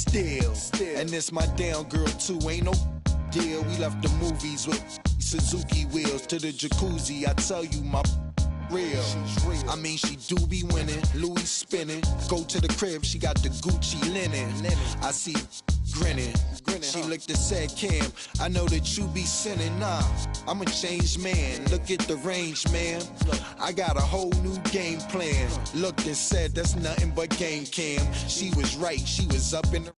still. And this my down girl too, ain't no deal. We left the movies with Suzuki wheels to the jacuzzi. I tell you, my real. I mean, she do be winning, Louis spinning. Go to the crib, she got the Gucci linen. I see grinning. She looked and said, Cam, I know that you be sinning. Nah, I'm a changed man. Look at the range, man. I got a whole new game plan. Looked and said, that's nothing but game, Cam. She was right, she was up in the...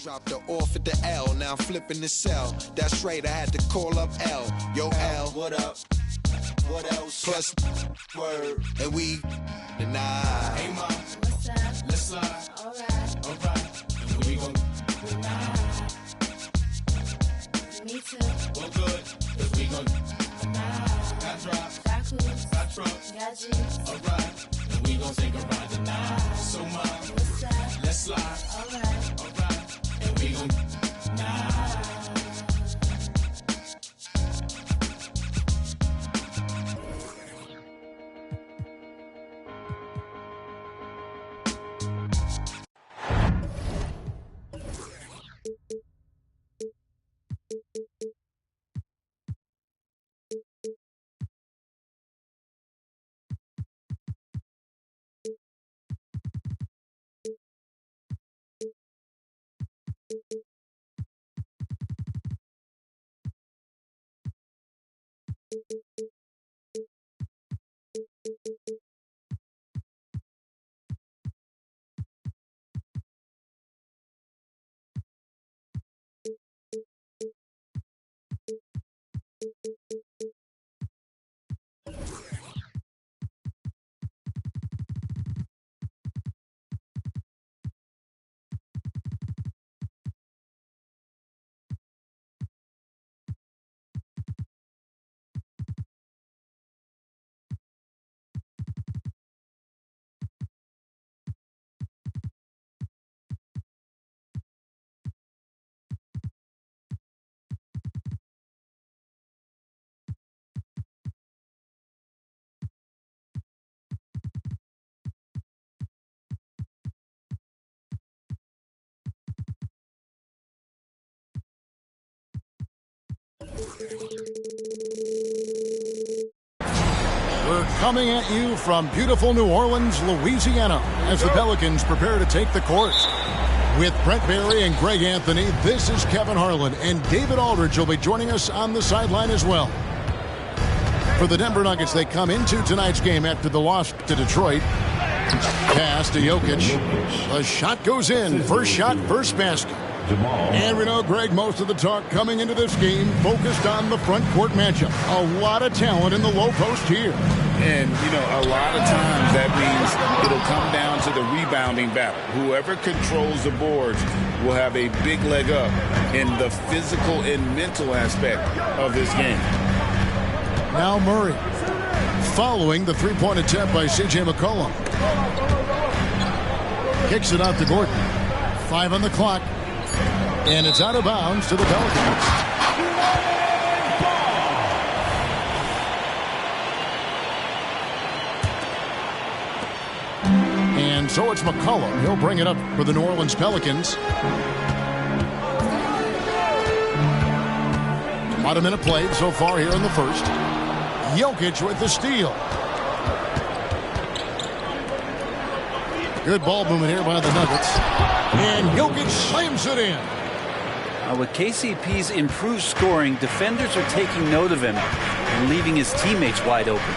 Dropped her off at the L, now I'm flipping the cell. That's right, I had to call up L. Yo, L, what up? What else? Plus, word. And we deny. Hey, ma, What's up? let's slide. Alright. Alright. And we gon' Me too. go good. Cause we gon' got drops, Got cruise. got trucks. Got G's. Alright. And we gon' take a ride tonight. So, ma, What's up? let's slide. Alright. Alright. And we gon' We're coming at you from beautiful New Orleans, Louisiana, as the Pelicans prepare to take the court. With Brent Barry and Greg Anthony, this is Kevin Harlan, and David Aldridge will be joining us on the sideline as well. For the Denver Nuggets, they come into tonight's game after the loss to Detroit. Pass to Jokic. The shot goes in. First shot, first basket. And we know, Greg, most of the talk coming into this game focused on the front court matchup. A lot of talent in the low post here. And, you know, a lot of times that means it'll come down to the rebounding battle. Whoever controls the boards will have a big leg up in the physical and mental aspect of this game. Now Murray, following the three-point attempt by C.J. McCollum. Kicks it out to Gordon. 5 on the clock. And it's out of bounds to the Pelicans. And so it's McCollum. He'll bring it up for the New Orleans Pelicans. About a minute played so far here in the first. Jokic with the steal. Good ball movement here by the Nuggets. And Jokic slams it in. With KCP's improved scoring, defenders are taking note of him and leaving his teammates wide open.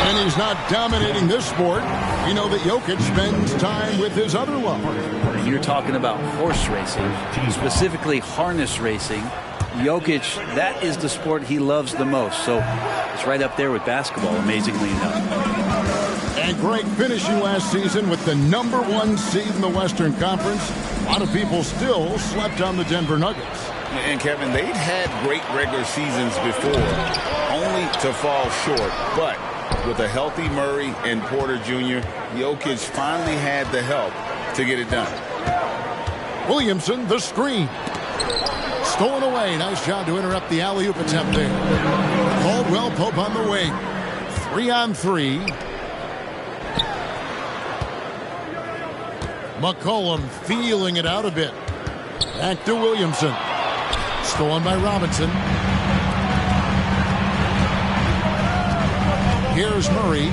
And he's not dominating this sport. We know that Jokic spends time with his other love. You're talking about horse racing, specifically harness racing. Jokic, that is the sport he loves the most. So it's right up there with basketball, amazingly enough. And Greg finishing last season with the #1 seed in the Western Conference. A lot of people still slept on the Denver Nuggets. And Kevin, they'd had great regular seasons before, only to fall short. But with a healthy Murray and Porter Jr., Jokic finally had the help to get it done. Williamson, the screen. Stolen away. Nice job to interrupt the alley-oop attempt there. Caldwell Pope on the wing. 3-on-3. McCollum feeling it out a bit. Back to Williamson. Stolen by Robinson. Here's Murray.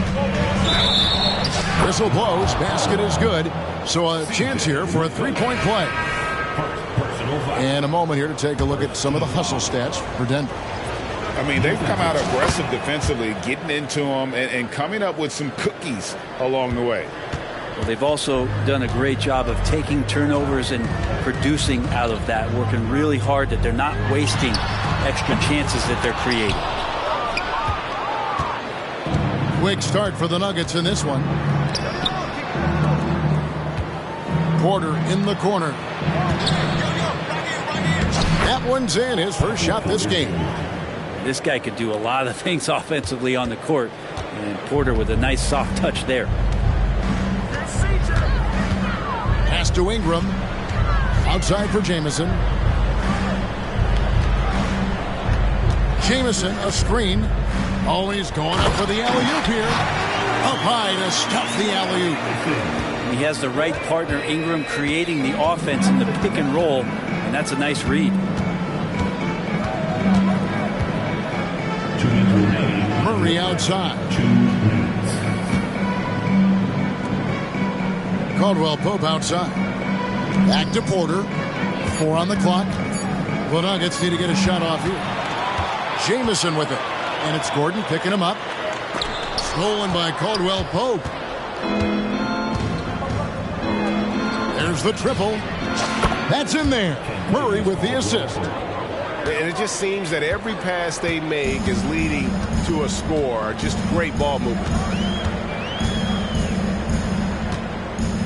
Whistle blows. Basket is good. So a chance here for a three-point play. And a moment here to take a look at some of the hustle stats for Denver. I mean, they've come out aggressive defensively, getting into them and coming up with some cookies along the way. Well, they've also done a great job of taking turnovers and producing out of that, working really hard that they're not wasting extra chances that they're creating. Quick start for the Nuggets in this one. Porter in the corner. That one's in. His first shot this game. This guy could do a lot of things offensively on the court. And Porter with a nice soft touch there. Pass to Ingram. Outside for Jamison. Jamison, a screen. Always going up for the alley-oop here. Up high to stuff the alley-oop. He has the right partner, Ingram, creating the offense in the pick and roll. And that's a nice read. Murray outside. Caldwell Pope outside. Back to Porter. 4 on the clock. The Nuggets need to get a shot off here. Jamison with it. And it's Gordon picking him up. Stolen by Caldwell Pope. There's the triple. That's in there. Murray with the assist. And it just seems that every pass they make is leading to a score. Just great ball movement.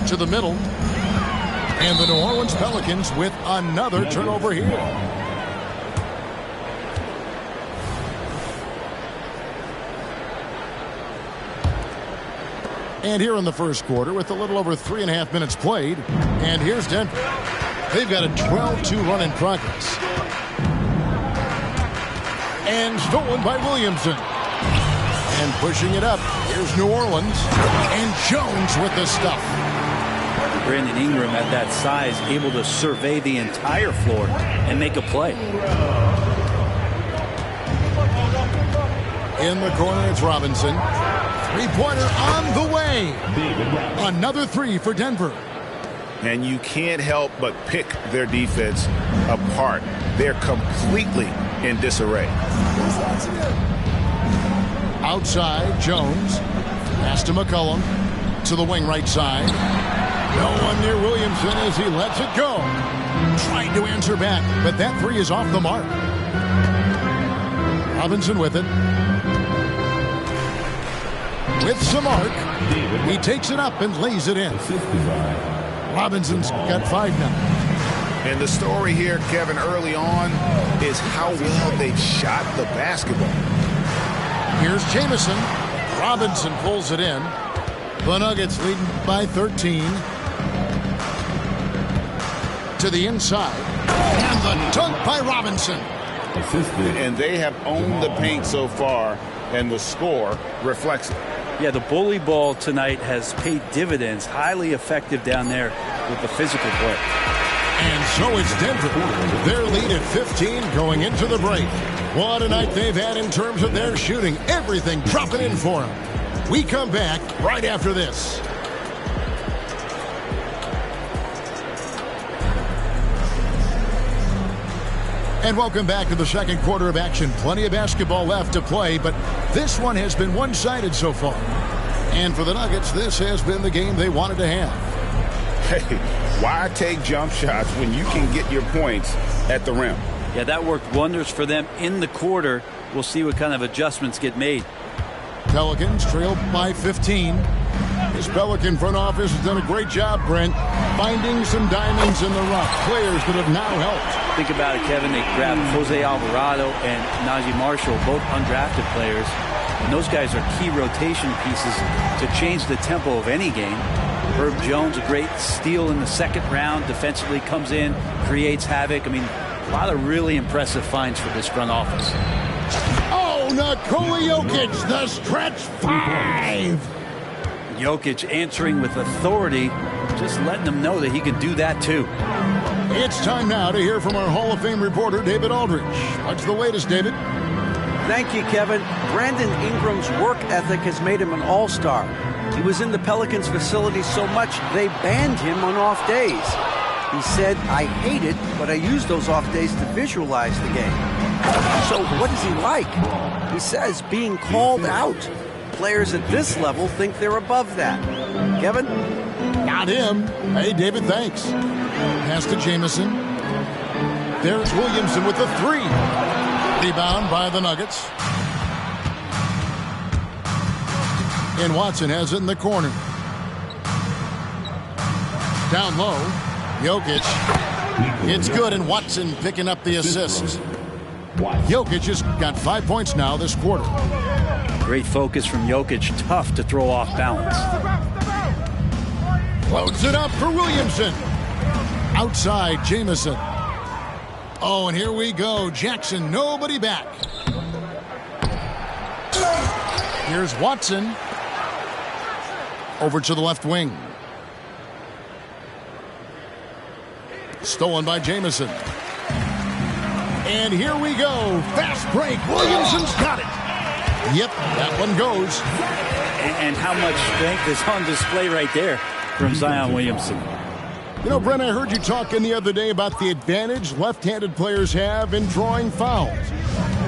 To the middle. And the New Orleans Pelicans with another turnover here. And here in the first quarter with a little over 3.5 minutes played. And here's Denver. They've got a 12-2 run in progress. And stolen by Williamson. And pushing it up. Here's New Orleans. And Jones with the stuff. Brandon Ingram at that size, able to survey the entire floor and make a play. In the corner, it's Robinson. Three-pointer on the way. Another 3 for Denver. And you can't help but pick their defense apart. They're completely in disarray. Outside, Jones. Pass to McCollum. To the wing right side. No one near Williamson as he lets it go. Trying to answer back, but that 3 is off the mark. Robinson with it. With some arc. He takes it up and lays it in. Robinson's got 5 now. And the story here, Kevin, early on is how well they've shot the basketball. Here's Jamison. Robinson pulls it in. The Nuggets leading by 13. To the inside. And the dunk by Robinson. And they have owned the paint so far, and the score reflects it. Yeah, the bully ball tonight has paid dividends. Highly effective down there with the physical play. And so it's Denver. Their lead at 15 going into the break. What a night they've had in terms of their shooting. Everything dropping in for them. We come back right after this. And welcome back to the second quarter of action. Plenty of basketball left to play, but this one has been one-sided so far. And for the Nuggets, this has been the game they wanted to have. Hey, why take jump shots when you can get your points at the rim? Yeah, that worked wonders for them in the quarter. We'll see what kind of adjustments get made. Pelicans trailed by 15. His Pelican front office has done a great job, Brent, finding some diamonds in the rough. Players that have now helped. Think about it, Kevin. They grabbed Jose Alvarado and Najee Marshall, both undrafted players. And those guys are key rotation pieces to change the tempo of any game. Herb Jones, a great steal in the second round. Defensively comes in, creates havoc. I mean, a lot of really impressive finds for this front office. Oh, Nikola Jokic, the stretch 5. Jokic answering with authority just letting them know that he can do that too. It's time now to hear from our Hall of Fame reporter, David Aldridge. What's the latest, David? Thank you, Kevin. Brandon Ingram's work ethic has made him an all-star. He was in the Pelicans facility so much they banned him on off days. He said, "I hate it, but I use those off days to visualize the game." So what is he like? He says being called out. Players at this level think they're above that. Kevin? Not him. Hey, David, thanks. Pass to Jamison. There's Williamson with the three. Rebound by the Nuggets. And Watson has it in the corner. Down low. Jokic. It's good, and Watson picking up the assist. Jokic has got 5 points now this quarter. Great focus from Jokic. Tough to throw off balance. Loads it up for Williamson. Outside, Jamison. Oh, and here we go. Jackson, nobody back. Here's Watson. Over to the left wing. Stolen by Jamison. And here we go. Fast break. Williamson's got it. Yep, that one goes. And how much strength is on display right there from Zion Williamson. You know, Brent, I heard you talking the other day about the advantage left-handed players have in drawing fouls.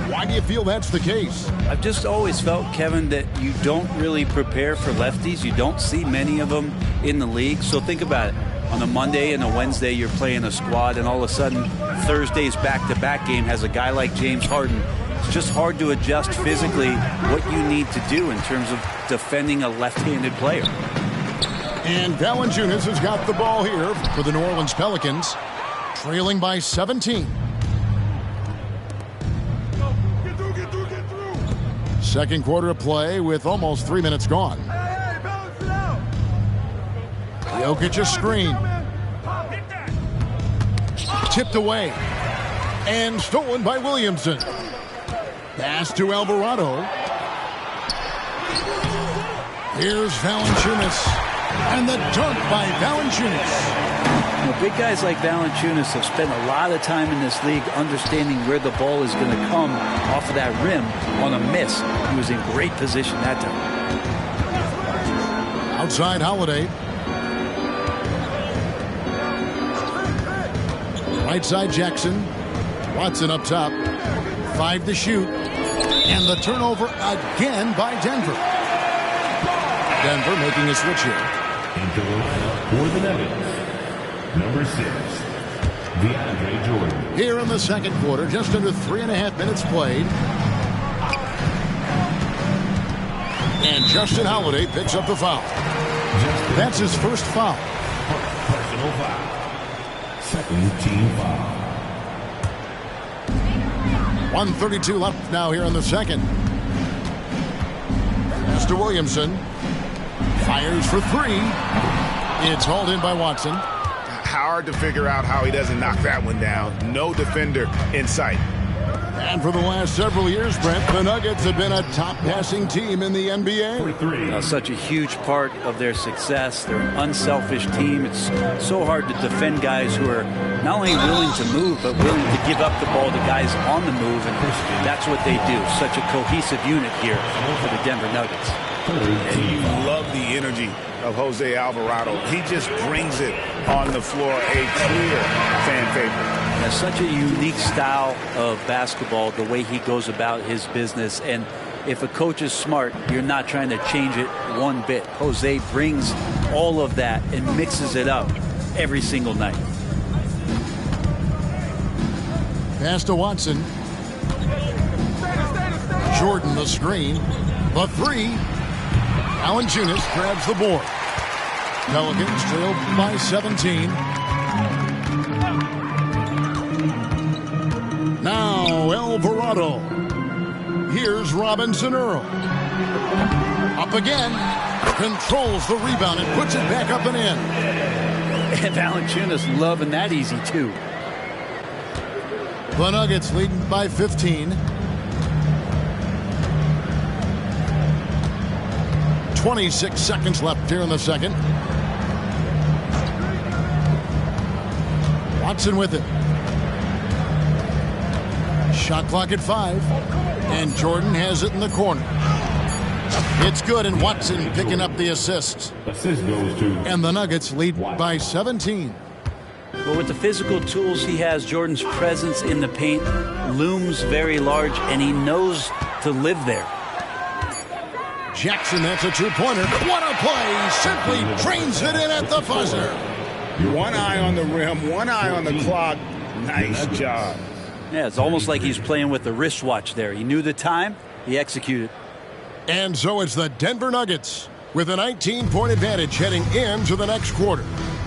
Why do you feel that's the case? I've just always felt, Kevin, that you don't really prepare for lefties. You don't see many of them in the league. So think about it. On a Monday and a Wednesday, you're playing a squad, and all of a sudden, Thursday's back-to-back game has a guy like James Harden. It's just hard to adjust physically what you need to do in terms of defending a left-handed player. And Valanciunas has got the ball here for the New Orleans Pelicans, trailing by 17. Second quarter of play with almost 3 minutes gone. Jokic a screen. Tipped away. And stolen by Williamson. Pass to Alvarado. Here's Valanciunas. And the dunk by Valanciunas. You know, big guys like Valanciunas have spent a lot of time in this league understanding where the ball is going to come off of that rim on a miss. He was in great position that time. Outside Holiday. Right side Jackson. Watson up top. 5 to shoot. And the turnover again by Denver. Denver making a switch here. Into the lineup for the Nuggets, number 6, DeAndre Jordan. Here in the second quarter, just under 3.5 minutes played. And Justin Holiday picks up the foul. That's his first foul. Personal foul. Second team foul. 1:32 left now here in the second. Mr. Williamson fires for three. It's hauled in by Watson. Hard to figure out how he doesn't knock that one down. No defender in sight. And for the last several years, Brent, the Nuggets have been a top passing team in the NBA. Such a huge part of their success. They're an unselfish team. It's so hard to defend guys who are not only willing to move, but willing to give up the ball to guys on the move. And that's what they do. Such a cohesive unit here for the Denver Nuggets. And you love the energy of Jose Alvarado. He just brings it on the floor. A clear fan favorite. Has such a unique style of basketball, the way he goes about his business. And if a coach is smart, you're not trying to change it one bit. Jose brings all of that and mixes it up every single night. Pass to Watson. Jordan the screen. The three. Valanciunas grabs the board. Pelicans trail by 17. Now Alvarado. Here's Robinson Earl. Up again. Controls the rebound and puts it back up and in. And Valanciunas loving that easy too. The Nuggets leading by 15. 26 seconds left here in the second. Watson with it. Shot clock at 5. And Jordan has it in the corner. It's good, and Watson picking up the assist. Assist goes to. And the Nuggets lead by 17. But with the physical tools he has, Jordan's presence in the paint looms very large, and he knows to live there. Jackson, that's a two-pointer. What a play! Simply drains it in at the buzzer. One eye on the rim, one eye on the clock. Nice job. Yeah, it's almost like he's playing with the wristwatch there. He knew the time, he executed. And so it's the Denver Nuggets with a 19-point advantage heading into the next quarter.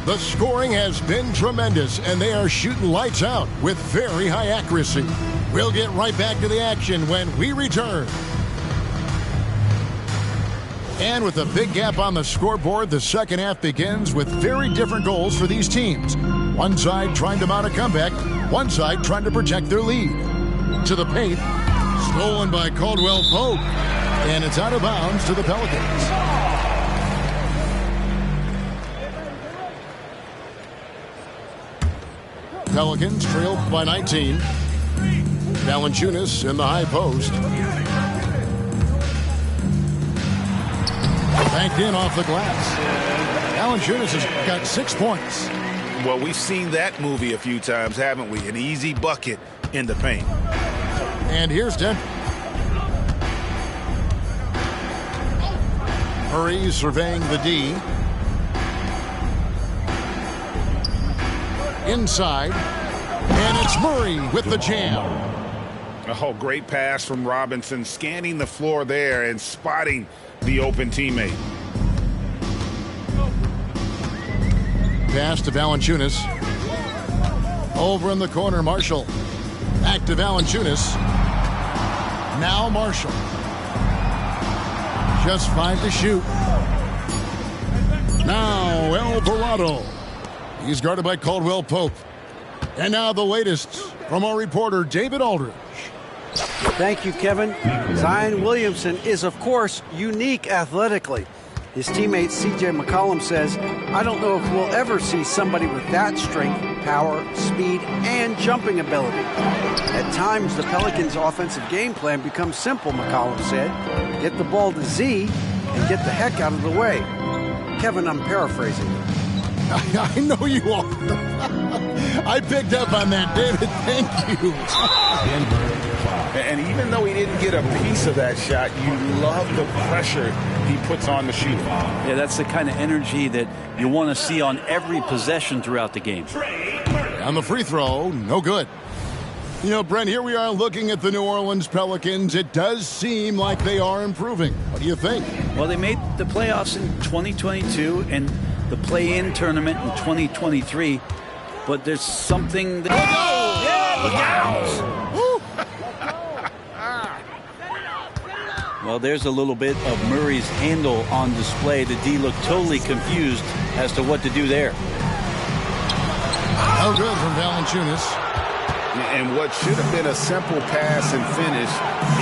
The scoring has been tremendous, and they are shooting lights out with very high accuracy. We'll get right back to the action when we return. And with a big gap on the scoreboard, the second half begins with very different goals for these teams. One side trying to mount a comeback, one side trying to protect their lead. To the paint, stolen by Caldwell Pope, and it's out of bounds to the Pelicans. Pelicans trail by 19. Valanciunas in the high post. Banked in off the glass. Valanciunas has got 6 points. Well, we've seen that movie a few times, haven't we? An easy bucket in the paint. And here's Denver. Murray surveying the D. Inside. And it's Murray with the jam. Oh, great pass from Robinson, scanning the floor there and spotting the open teammate. Pass to Valanciunas. Over in the corner, Marshall. Back to Valanciunas. Now Marshall. Just 5 to shoot. Now Alvarado. He's guarded by Caldwell Pope. And now the latest from our reporter, David Aldridge. Thank you, Kevin. Zion Williamson is, of course, unique athletically. His teammate C.J. McCollum says, I don't know if we'll ever see somebody with that strength, power, speed, and jumping ability. At times, the Pelicans' offensive game plan becomes simple, McCollum said. Get the ball to Z and get the heck out of the way. Kevin, I'm paraphrasing. I know you are. I picked up on that, David. Thank you. And even though he didn't get a piece of that shot, you love the pressure he puts on the shooter. Yeah, that's the kind of energy that you want to see on every possession throughout the game. On the free throw, no good. You know, Brent, here we are looking at the New Orleans Pelicans. It does seem like they are improving. What do you think? Well, they made the playoffs in 2022 and the play-in tournament in 2023, but there's something that... Well, there's a little bit of Murray's handle on display. The D looked totally confused as to what to do there. No good from Valanciunas. And what should have been a simple pass and finish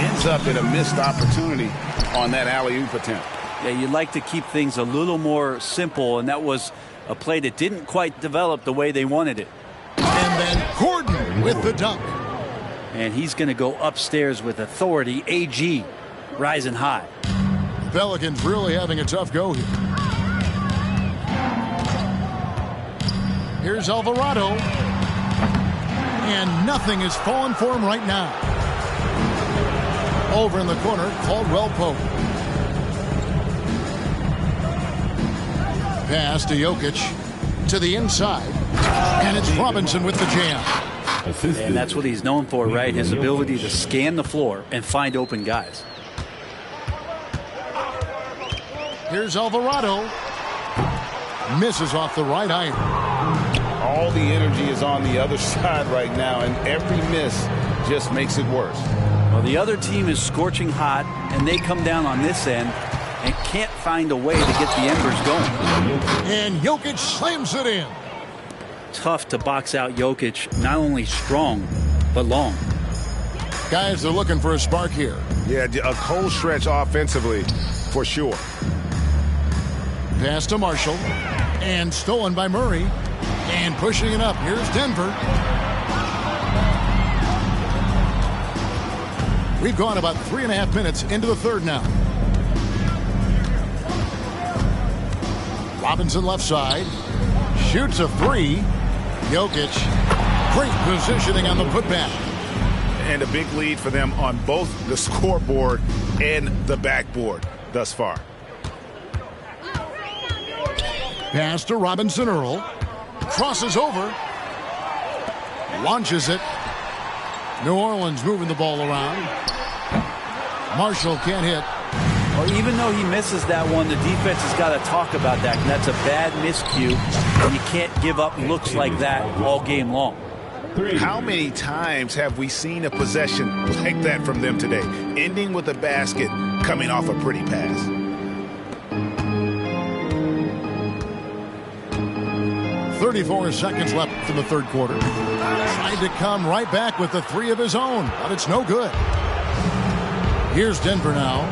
ends up in a missed opportunity on that alley-oop attempt. Yeah, you'd like to keep things a little more simple, and that was a play that didn't quite develop the way they wanted it. And then Gordon with the dunk. And he's going to go upstairs with authority. AG rising high. The Pelicans really having a tough go here. Here's Alvarado. And nothing is falling for him right now. Over in the corner, Caldwell Pope. Pass to Jokic to the inside. And it's Robinson with the jam. And that's what he's known for, right? His ability to scan the floor and find open guys. Here's Alvarado. Misses off the right iron. All the energy is on the other side right now, and every miss just makes it worse. Well, the other team is scorching hot, and they come down on this end and can't find a way to get the embers going. And Jokic slams it in. Tough to box out Jokic, not only strong, but long. Guys, they're looking for a spark here. Yeah, a cold stretch offensively, for sure. Pass to Marshall. And stolen by Murray. And pushing it up, here's Denver. We've gone about 3.5 minutes into the third now. Robinson left side. Shoots a three. Jokic. Great positioning on the putback. And a big lead for them on both the scoreboard and the backboard thus far. Pass to Robinson Earl. Crosses over. Launches it. New Orleans moving the ball around. Marshall can't hit. Well, even though he misses that one, the defense has got to talk about that. And that's a bad miscue. And you can't give up looks like that all game long. How many times have we seen a possession like that from them today? Ending with a basket, coming off a pretty pass. .34 seconds left in the third quarter. Tried to come right back with the three of his own, but it's no good. Here's Denver now.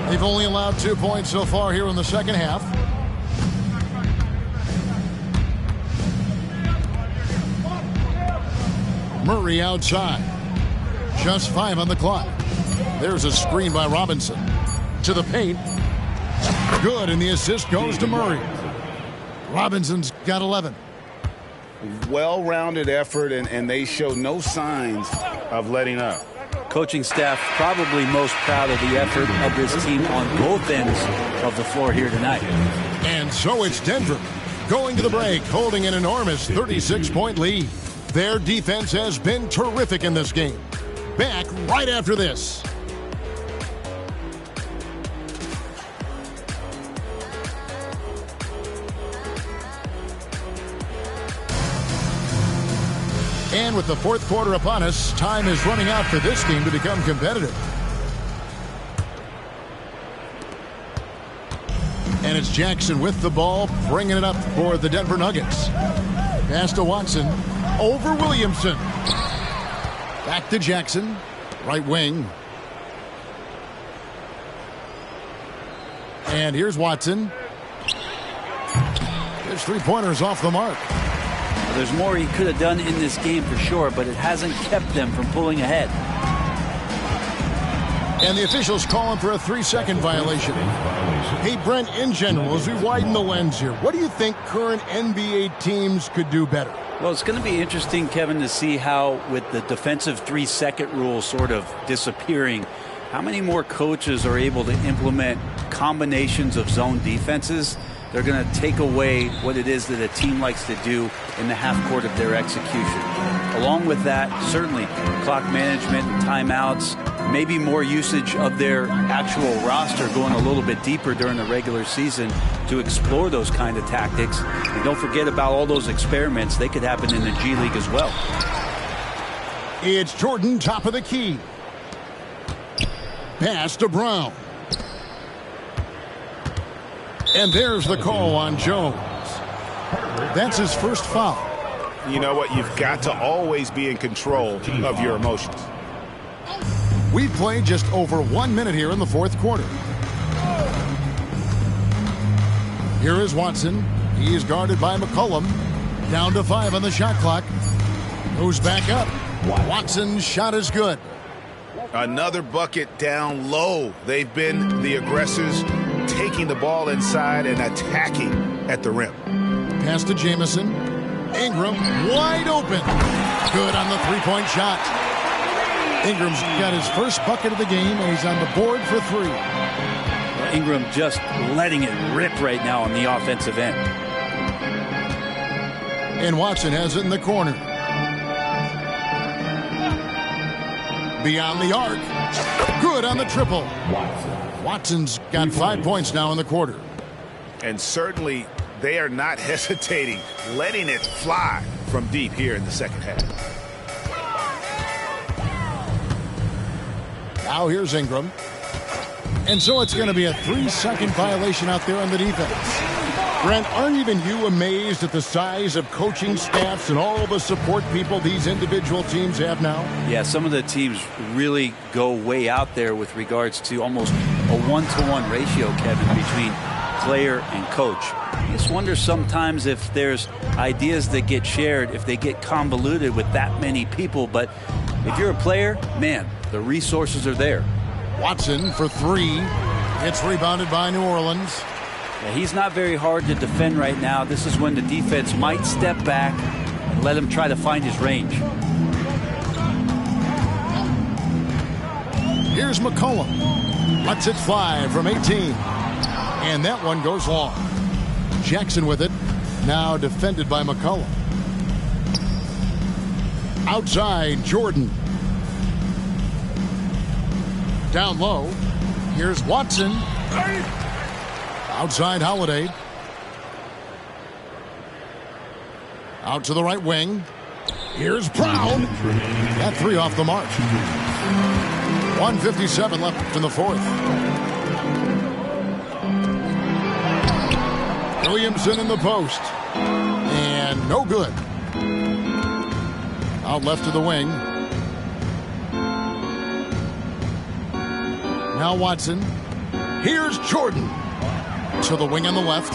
They've only allowed 2 points so far here in the second half. Murray outside. Just 5 on the clock. There's a screen by Robinson. To the paint. Good, and the assist goes to Murray. Robinson's got 11. Well-rounded effort, and they show no signs of letting up. Coaching staff probably most proud of the effort of this team on both ends of the floor here tonight. And so it's Denver going to the break, holding an enormous 36-point lead. Their defense has been terrific in this game. Back right after this. And with the fourth quarter upon us, time is running out for this team to become competitive. And it's Jackson with the ball, bringing it up for the Denver Nuggets. Pass to Watson. Over Williamson. Back to Jackson. Right wing. And here's Watson. His three-pointers off the mark. There's more he could have done in this game for sure, but it hasn't kept them from pulling ahead. And the officials calling for a 3-second violation. Hey, Brent, in general, as we widen the lens here, what do you think current NBA teams could do better? Well, it's going to be interesting, Kevin, to see how, with the defensive 3-second rule sort of disappearing, how many more coaches are able to implement combinations of zone defenses. They're going to take away what it is that a team likes to do in the half court of their execution. Along with that, certainly clock management, timeouts, maybe more usage of their actual roster going a little bit deeper during the regular season to explore those kind of tactics. And don't forget about all those experiments. They could happen in the G League as well. It's Jordan, top of the key. Pass to Brown. And there's the call on Jones. That's his first foul. You know what? You've got to always be in control of your emotions. We've played just over 1 minute here in the fourth quarter. Here is Watson. He's guarded by McCollum. Down to 5 on the shot clock. Moves back up. Watson's shot is good. Another bucket down low. They've been the aggressors, taking the ball inside and attacking at the rim. Pass to Jamison. Ingram wide open. Good on the three-point shot. Ingram's got his first bucket of the game, and he's on the board for 3. Ingram just letting it rip right now on the offensive end. And Watson has it in the corner. Beyond the arc. Good on the triple. Watson's got 5 points now in the quarter. And certainly they are not hesitating, letting it fly from deep here in the second half. Now here's Ingram. And so it's going to be a 3-second violation out there on the defense. Brent, aren't even you amazed at the size of coaching staffs and all the support people these individual teams have now? Yeah, some of the teams really go way out there with regards to almost a 1-to-1 ratio, Kevin, between player and coach. just wonder sometimes if there's ideas that get shared, if they get convoluted with that many people. But if you're a player, man, the resources are there. Watson for three. It's rebounded by New Orleans. Yeah, he's not very hard to defend right now. This is when the defense might step back and let him try to find his range. Here's McCollum. Lets it fly from 18. And that one goes long. Jackson with it. Now defended by McCollum. Outside, Jordan. Down low. Here's Watson. Outside, Holiday. Out to the right wing. Here's Brown. That three off the mark. 1:57 left in the fourth. Williamson in the post. And no good. Out left to the wing. Now Watson. Here's Jordan. To the wing on the left.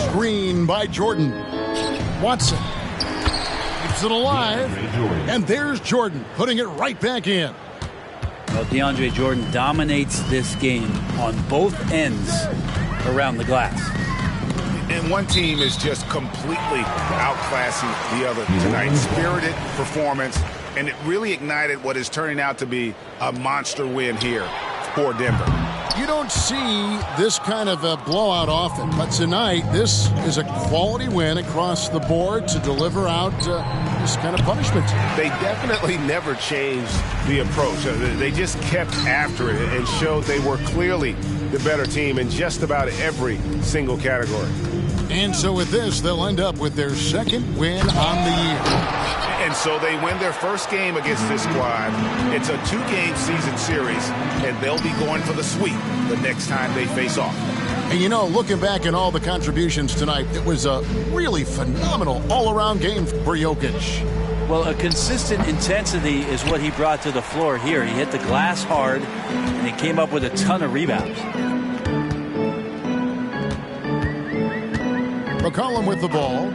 Screen by Jordan. Watson. Keeps it alive. And there's Jordan putting it right back in. Well, DeAndre Jordan dominates this game on both ends around the glass. And one team is just completely outclassing the other tonight. Spirited performance, and it really ignited what is turning out to be a monster win here for Denver. You don't see this kind of a blowout often, but tonight this is a quality win across the board to deliver out this kind of punishment. They definitely never changed the approach. They just kept after it and showed they were clearly the better team in just about every single category. And so with this, they'll end up with their second win on the year. And so they win their first game against this squad. It's a 2-game season series, and they'll be going for the sweep the next time they face off. And you know, looking back at all the contributions tonight, it was a really phenomenal all-around game for Jokic. Well, a consistent intensity is what he brought to the floor here. He hit the glass hard, and he came up with a ton of rebounds. McCollum with the ball.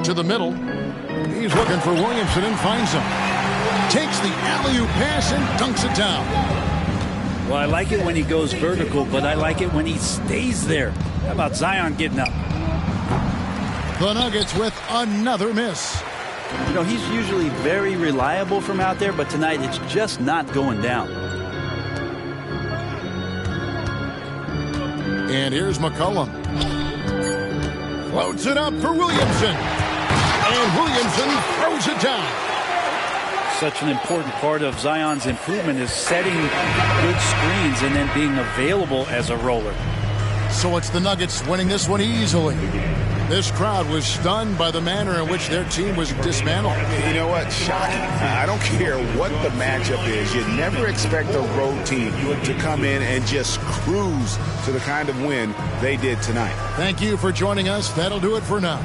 To the middle. He's looking for Williamson and finds him. Takes the alley-oop pass and dunks it down. Well, I like it when he goes vertical, but I like it when he stays there. How about Zion getting up? The Nuggets with another miss. You know, he's usually very reliable from out there, but tonight it's just not going down. And here's McCollum. Floats it up for Williamson. And Williamson throws it down. Such an important part of Zion's improvement is setting good screens and then being available as a roller. So it's the Nuggets winning this one easily. This crowd was stunned by the manner in which their team was dismantled. You know what? Shocking. I don't care what the matchup is. You never expect a road team to come in and just cruise to the kind of win they did tonight. Thank you for joining us. That'll do it for now.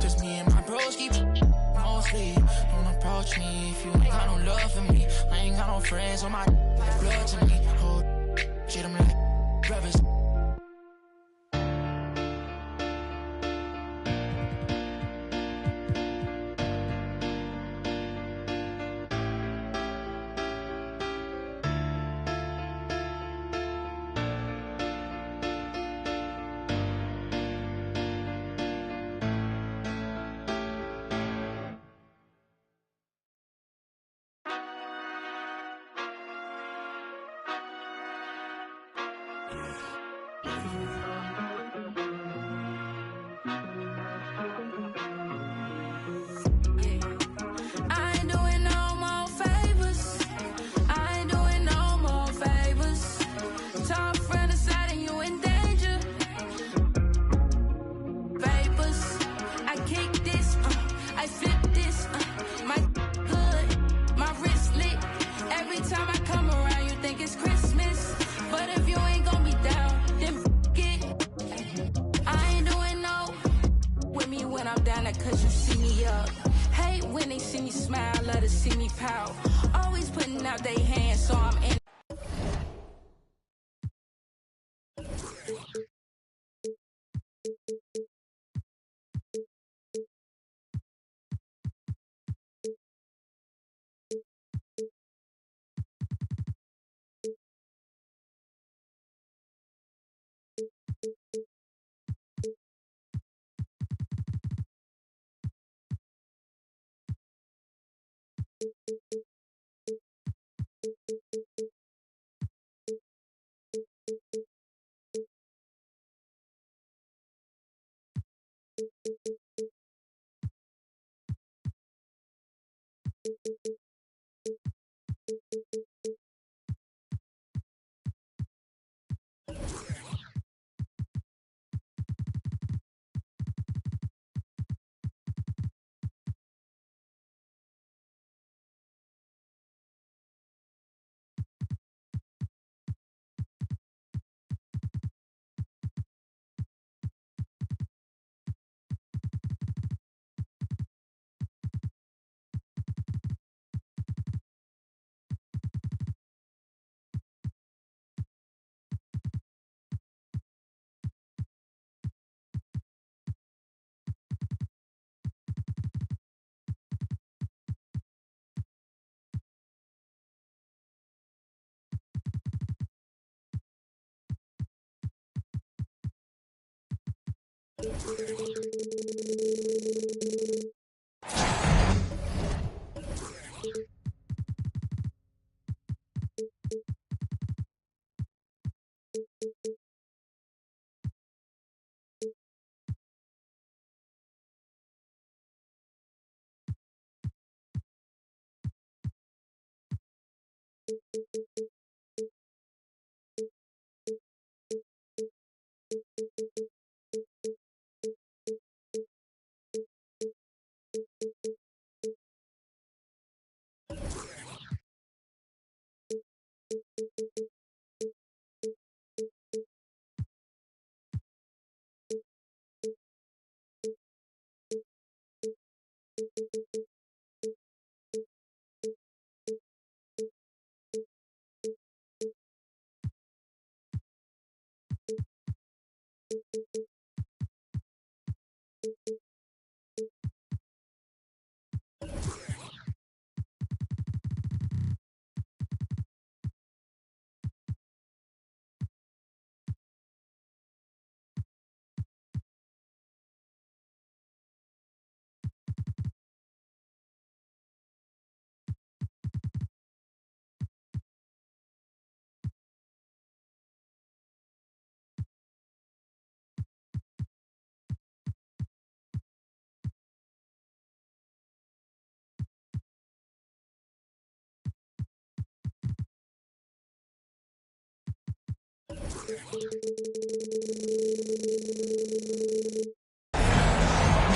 Just me and my bros keep mostly. Don't approach me if you ain't got no love for me. I ain't got no friends on my blood to me. Hold shit, I'm like brothers.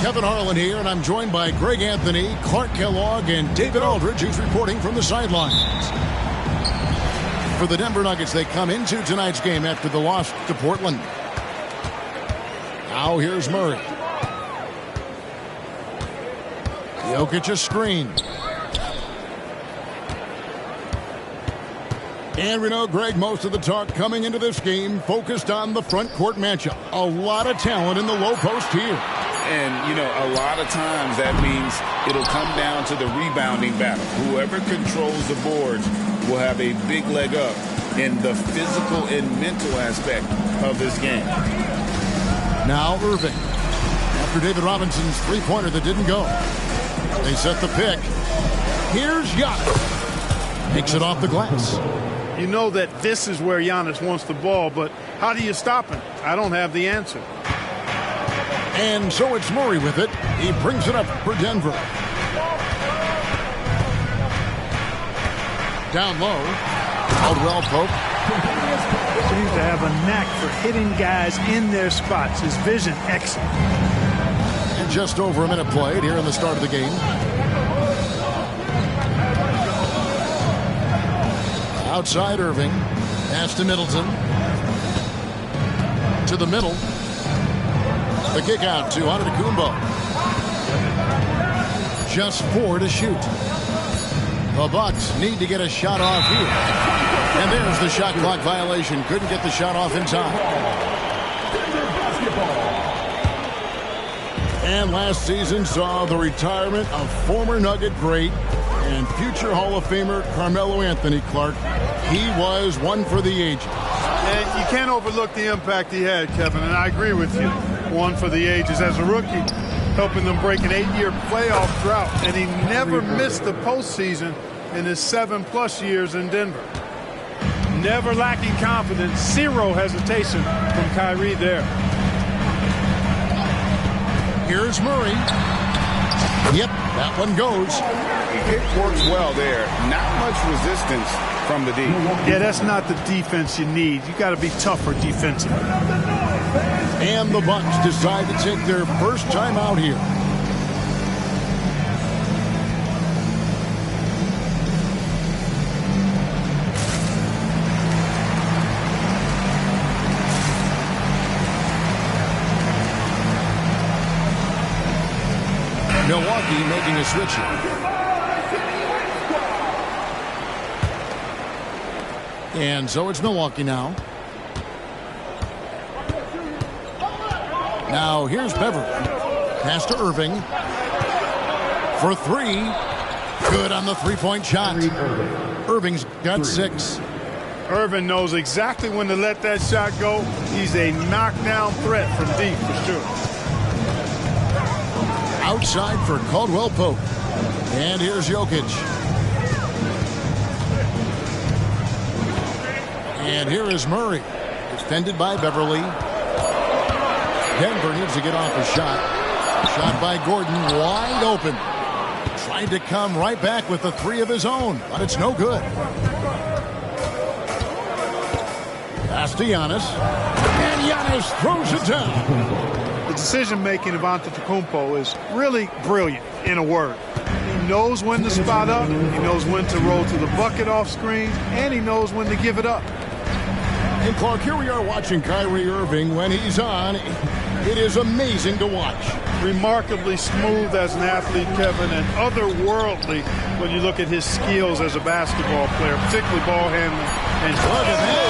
Kevin Harlan here, and I'm joined by Greg Anthony, Clark Kellogg, and David Aldridge, who's reporting from the sidelines. For the Denver Nuggets, they come into tonight's game after the loss to Portland. Now here's Murray. Jokic a screen. And we know, Greg, most of the talk coming into this game focused on the front court matchup. A lot of talent in the low post here. And, you know, a lot of times that means it'll come down to the rebounding battle. Whoever controls the boards will have a big leg up in the physical and mental aspect of this game. Now Irving. After David Robinson's three-pointer that didn't go. They set the pick. Here's Giannis. Takes it off the glass. You know that this is where Giannis wants the ball, but how do you stop him? I don't have the answer. And so it's Murray with it. He brings it up for Denver. Down low. Caldwell Pope. Seems to have a knack for hitting guys in their spots. His vision, excellent. And just over a minute played here in the start of the game. Outside Irving. Pass to Middleton. To the middle. The kick out to Antetokounmpo. Just 4 to shoot. The Bucks need to get a shot off here. And there's the shot clock violation. Couldn't get the shot off in time. And last season saw the retirement of former Nugget great and future Hall of Famer Carmelo Anthony Clark. He was one for the ages. And you can't overlook the impact he had, Kevin, and I agree with you. One for the ages. As a rookie, helping them break an 8-year playoff drought, and he never missed the postseason in his 7+ years in Denver. Never lacking confidence, zero hesitation from Kyrie there. Here's Murray. Yep, that one goes. It works well there. Not much resistance from the D. Yeah, that's not the defense you need. You got to be tougher defensively. And the Bucks decide to take their first time out here. Milwaukee making a switch here. And so it's Milwaukee now. Now here's Beverly. Pass to Irving. For 3. Good on the three-point shot. Irving's got 6. Irving knows exactly when to let that shot go. He's a knockdown threat from deep for sure. Outside for Caldwell Pope. And here's Jokic. And here is Murray. Defended by Beverly. Denver needs to get off a shot. Shot by Gordon, wide open. Tried to come right back with the 3 of his own, but it's no good. Pass to Giannis. And Giannis throws it down. The decision-making of Antetokounmpo is really brilliant, in a word. He knows when to spot up, he knows when to roll to the bucket off screen, and he knows when to give it up. And Clark, here we are watching Kyrie Irving when he's on. It is amazing to watch. Remarkably smooth as an athlete, Kevin, and otherworldly when you look at his skills as a basketball player, particularly ball handling. And look at that.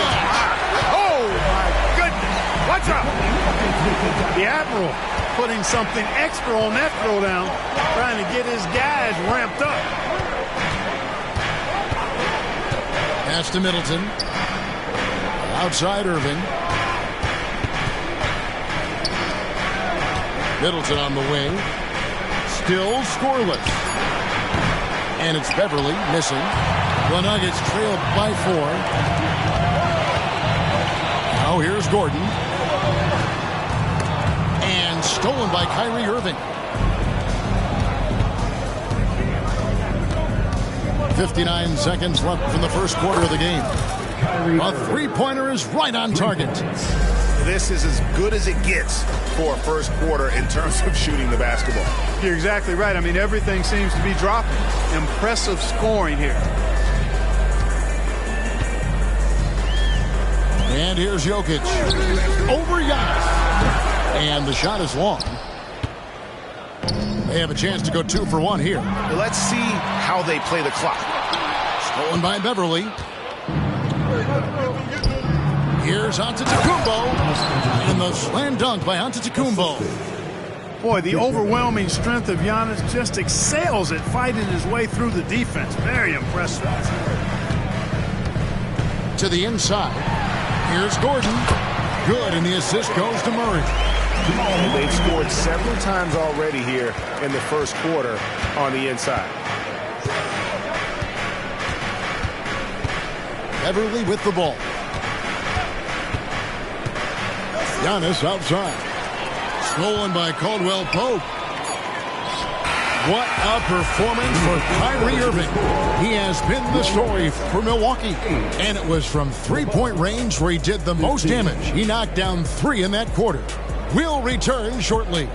Oh, my goodness. Watch out. The Admiral putting something extra on that throwdown, trying to get his guys ramped up. Pass to Middleton. Outside Irving. Middleton on the wing. Still scoreless. And it's Beverly missing. The Nuggets trailed by 4. Now here's Gordon. And stolen by Kyrie Irving. 59 seconds left in the first quarter of the game. A three-pointer is right on target. This is as good as it gets for a first quarter in terms of shooting the basketball. You're exactly right. I mean, everything seems to be dropping. Impressive scoring here. And here's Jokic. Over Giannis. And the shot is long. They have a chance to go 2 for 1 here. Let's see how they play the clock. Stolen by Beverly. Here's Antetokounmpo. And the slam dunk by Antetokounmpo. Boy, the overwhelming strength of Giannis just excels at fighting his way through the defense. Very impressive. To the inside. Here's Gordon. Good, and the assist goes to Murray. They've scored several times already here in the first quarter on the inside. Beverly with the ball. Giannis outside. Stolen by Caldwell Pope. What a performance for Kyrie Irving. He has been the story for Milwaukee. And it was from three-point range where he did the most damage. He knocked down 3 in that quarter. We'll return shortly.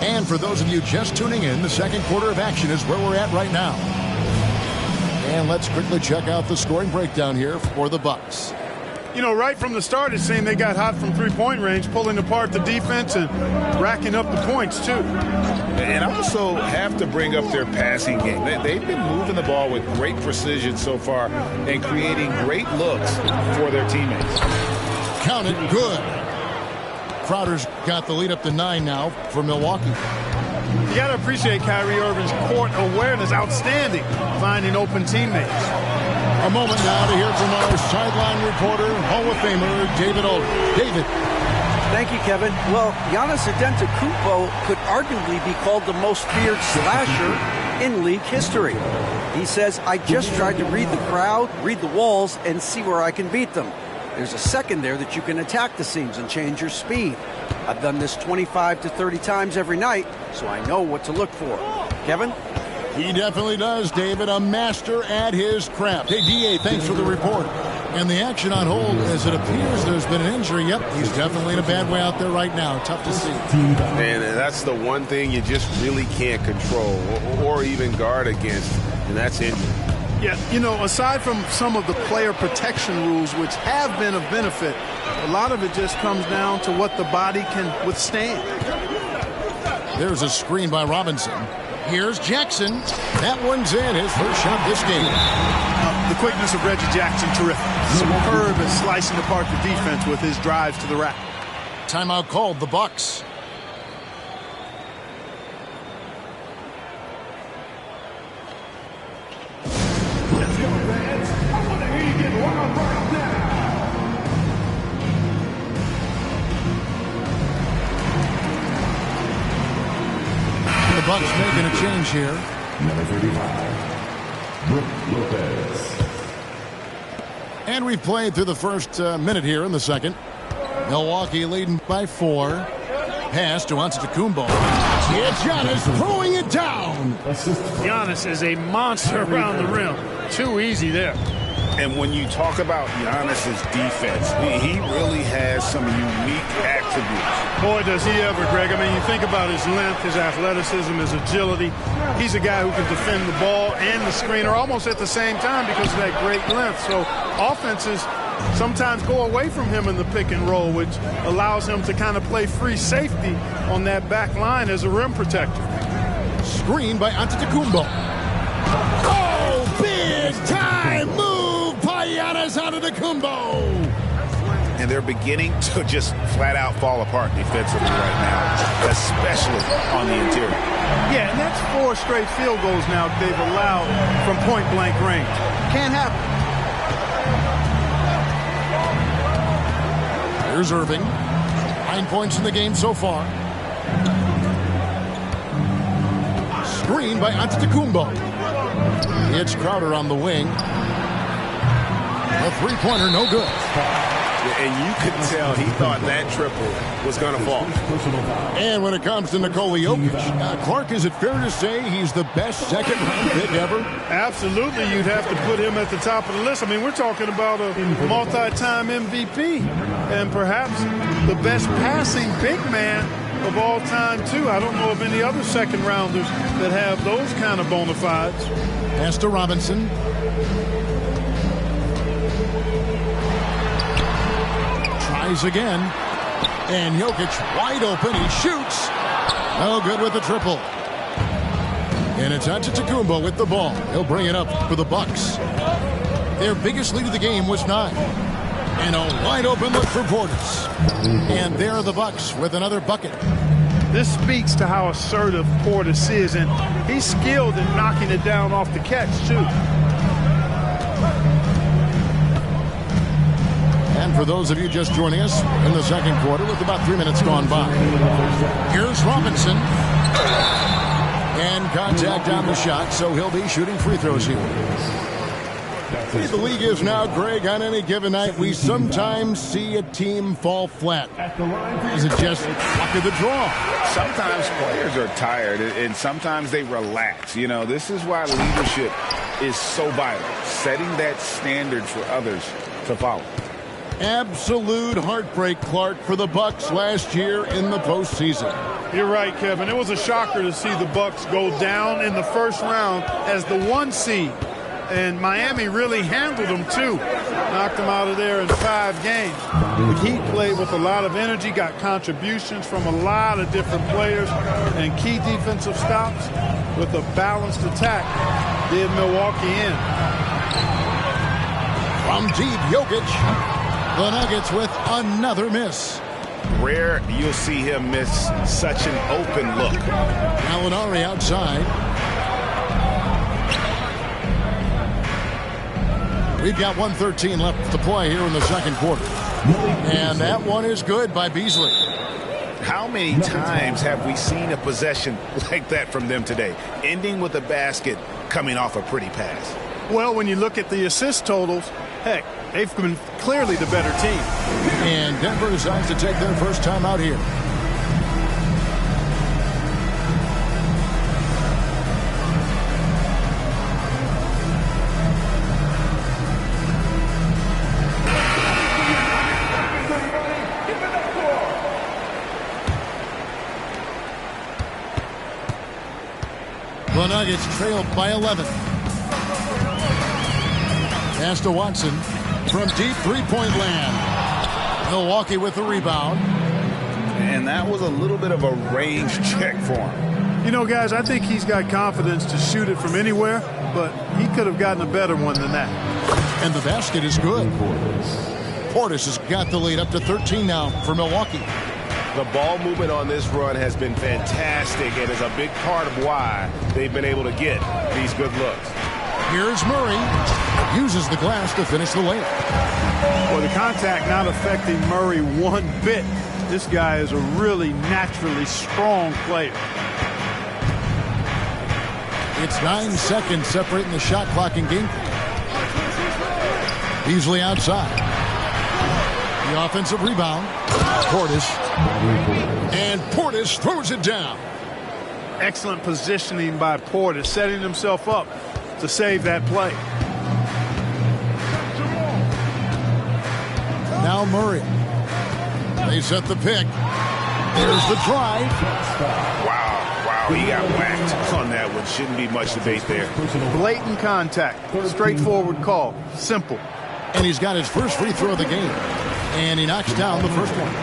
And for those of you just tuning in, the second quarter of action is where we're at right now. And let's quickly check out the scoring breakdown here for the Bucks. You know, right from the start, it seemed they got hot from three-point range, pulling apart the defense and racking up the points, too. And I also have to bring up their passing game. They've been moving the ball with great precision so far and creating great looks for their teammates. Count it, good. Crowder's got the lead up to 9 now for Milwaukee. You got to appreciate Kyrie Irving's court awareness, outstanding, finding open teammates. A moment now to hear from our sideline reporter, Hall of Famer David Aldridge. David. Thank you, Kevin. Well, Giannis Antetokounmpo could arguably be called the most feared slasher in league history. He says, I just tried to read the crowd, read the walls, and see where I can beat them. There's a second there that you can attack the seams and change your speed. I've done this 25 to 30 times every night, so I know what to look for. Kevin? He definitely does, David. A master at his craft. Hey, D.A., thanks for the report. And the action on hold, as it appears there's been an injury. Yep, he's definitely in a bad way out there right now. Tough to see. And that's the one thing you just really can't control or even guard against, and that's injury. Yeah, you know, aside from some of the player protection rules, which have been of benefit, a lot of it just comes down to what the body can withstand. There's a screen by Robinson. Here's Jackson. That one's in. His first shot this game. The quickness of Reggie Jackson, terrific. Superb at slicing apart the defense with his drives to the rack. Timeout called, the Bucks. The Bucks making a change here. Number 35, Brook Lopez. And we've played through the first minute here in the second. Milwaukee leading by 4. Pass to Antetokounmpo. It's Giannis throwing it down. Giannis is a monster around the rim. Too easy there. And when you talk about Giannis's defense, he really has some unique attributes. Boy, does he ever, Greg. I mean, you think about his length, his athleticism, his agility. He's a guy who can defend the ball and the screener almost at the same time because of that great length. So offenses sometimes go away from him in the pick and roll, which allows him to kind of play free safety on that back line as a rim protector. Screen by Antetokounmpo. Oh, big time move by Giannis Antetokounmpo. And they're beginning to just flat out fall apart defensively right now, especially on the interior. Yeah, and that's 4 straight field goals now they've allowed from point-blank range. Can't happen. Here's Irving. 9 points in the game so far. Screen by Antetokounmpo. It's Crowder on the wing. A three-pointer, no good. And you could tell he thought that triple was going to fall. And when it comes to Nikola Jokic, Clark, is it fair to say he's the best second-round pick ever? Absolutely, you'd have to put him at the top of the list. I mean, we're talking about a multi-time MVP and perhaps the best passing big man of all time, too. I don't know of any other second-rounders that have those kind of bona fides. Pass to Robinson. Tries again. And Jokic wide open. He shoots. No good with the triple. And it's Antetokounmpo with the ball. He'll bring it up for the Bucks. Their biggest lead of the game was 9. And a wide open look for Portis. And there are the Bucks with another bucket. This speaks to how assertive Portis is, and he's skilled in knocking it down off the catch, too. And for those of you just joining us in the second quarter with about 3 minutes gone by, here's Robinson. And contact on the shot, so he'll be shooting free throws here. The league is now, Greg, on any given night, we sometimes see a team fall flat. Is it just luck of the draw? Sometimes players are tired, and sometimes they relax. You know, this is why leadership is so vital, setting that standard for others to follow. Absolute heartbreak, Clark, for the Bucks last year in the postseason. You're right, Kevin. It was a shocker to see the Bucks go down in the first round as the 1 seed. And Miami really handled them, too. Knocked them out of there in 5 games. The Heat played with a lot of energy, got contributions from a lot of different players, and key defensive stops with a balanced attack did Milwaukee in. From deep, Jokic. The Nuggets with another miss. Rare you'll see him miss such an open look. Gallinari outside. We've got 1:13 left to play here in the second quarter. And that one is good by Beasley. How many times have we seen a possession like that from them today, ending with a basket coming off a pretty pass? Well, when you look at the assist totals, heck, they've been clearly the better team. And Denver decides to take their first time out here. The Nuggets trailed by 11. Pass to Watson from deep three-point land. Milwaukee with the rebound. And that was a little bit of a range check for him. You know, guys, I think he's got confidence to shoot it from anywhere, but he could have gotten a better one than that. And the basket is good. Portis has got the lead up to 13 now for Milwaukee. The ball movement on this run has been fantastic and is a big part of why they've been able to get these good looks. Here's Murray. Uses the glass to finish the layup. Well, the contact not affecting Murray one bit. This guy is a really naturally strong player. It's 9 seconds separating the shot clock and game. Beasley outside. The offensive rebound. Portis. And Portis throws it down. Excellent positioning by Portis, setting himself up to save that play. Now Murray. They set the pick. There's the drive. Wow, he got whacked on that one. Shouldn't be much debate there. Blatant contact. Straightforward call. Simple. And he's got his first free throw of the game. And he knocks down the first one.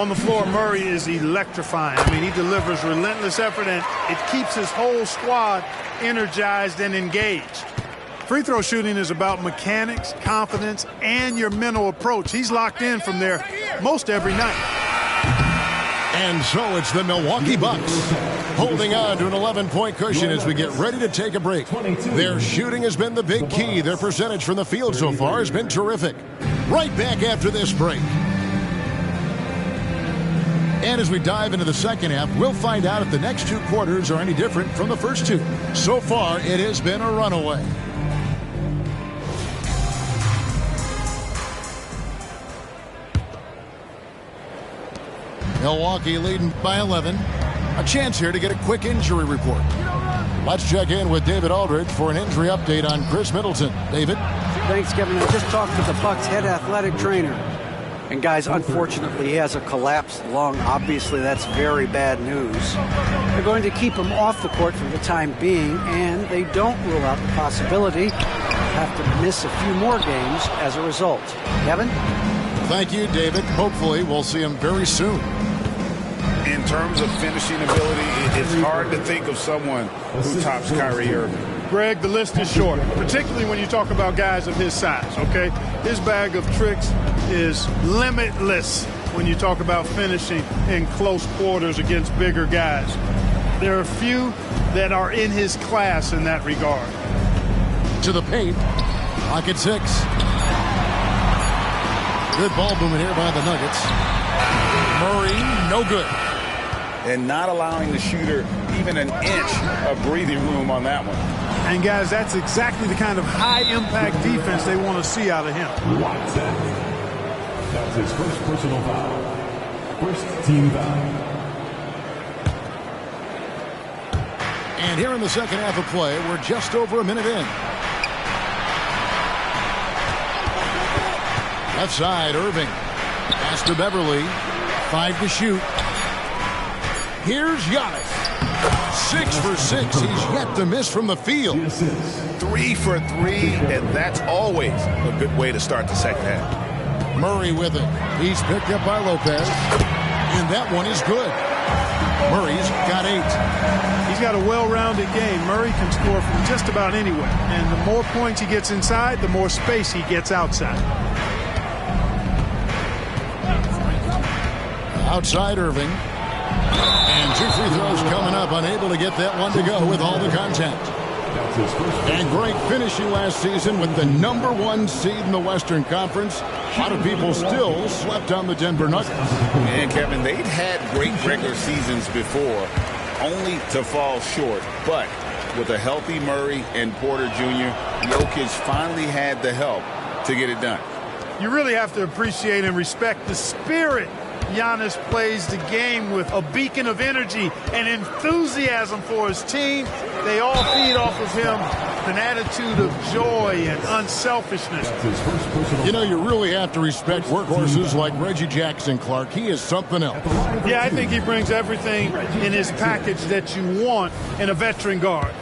On the floor, Murray is electrifying. I mean, he delivers relentless effort, and it keeps his whole squad energized and engaged. Free throw shooting is about mechanics, confidence, and your mental approach. He's locked in from there most every night. And so it's the Milwaukee Bucks holding on to an 11-point cushion as we get ready to take a break. Their shooting has been the big key. Their percentage from the field so far has been terrific. Right back after this break. And as we dive into the second half, we'll find out if the next 2 quarters are any different from the first 2. So far, it has been a runaway. Milwaukee leading by 11. A chance here to get a quick injury report. Let's check in with David Aldridge for an injury update on Chris Middleton. David? Thanks, Kevin. I just talked to the Bucks head athletic trainer. And guys, unfortunately, he has a collapsed lung. Obviously, that's very bad news. They're going to keep him off the court for the time being, and they don't rule out the possibility he'll have to miss a few more games as a result. Kevin? thank you, David. Hopefully, we'll see him very soon. In terms of finishing ability, it's hard to think of someone who tops Kyrie Irving. Greg, the list is short, particularly when you talk about guys of his size, okay? His bag of tricks is limitless when you talk about finishing in close quarters against bigger guys. There are few that are in his class in that regard. To the paint. Lock at 6. Good ball movement here by the Nuggets. Murray, no good. And not allowing the shooter even an inch of breathing room on that one. And, guys, that's exactly the kind of high-impact defense they want to see out of him. That's his first personal foul. First team foul. And here in the second half of play, we're just over a minute in. Left side, Irving. Pass to Beverly. 5 to shoot. Here's Giannis. 6 for 6. He's yet to miss from the field. 3 for 3, and that's always a good way to start the second half. Murray with it. He's picked up by Lopez. And that one is good. Murray's got 8. He's got a well-rounded game. Murray can score from just about anywhere. And the more points he gets inside, the more space he gets outside. Outside Irving. And 2 free throws coming up. Unable to get that one to go with all the contact. And great finishing last season with the #1 seed in the Western Conference. A lot of people still slept on the Denver Nuggets. And Kevin, they'd had great regular seasons before, only to fall short. But with a healthy Murray and Porter Jr., Jokic finally had the help to get it done. You really have to appreciate and respect the spirit Giannis plays the game with, a beacon of energy and enthusiasm for his team. They all feed off of him, an attitude of joy and unselfishness. You know, you really have to respect workhorses like Reggie Jackson Clark. He is something else. Yeah, I think he brings everything in his package that you want in a veteran guard.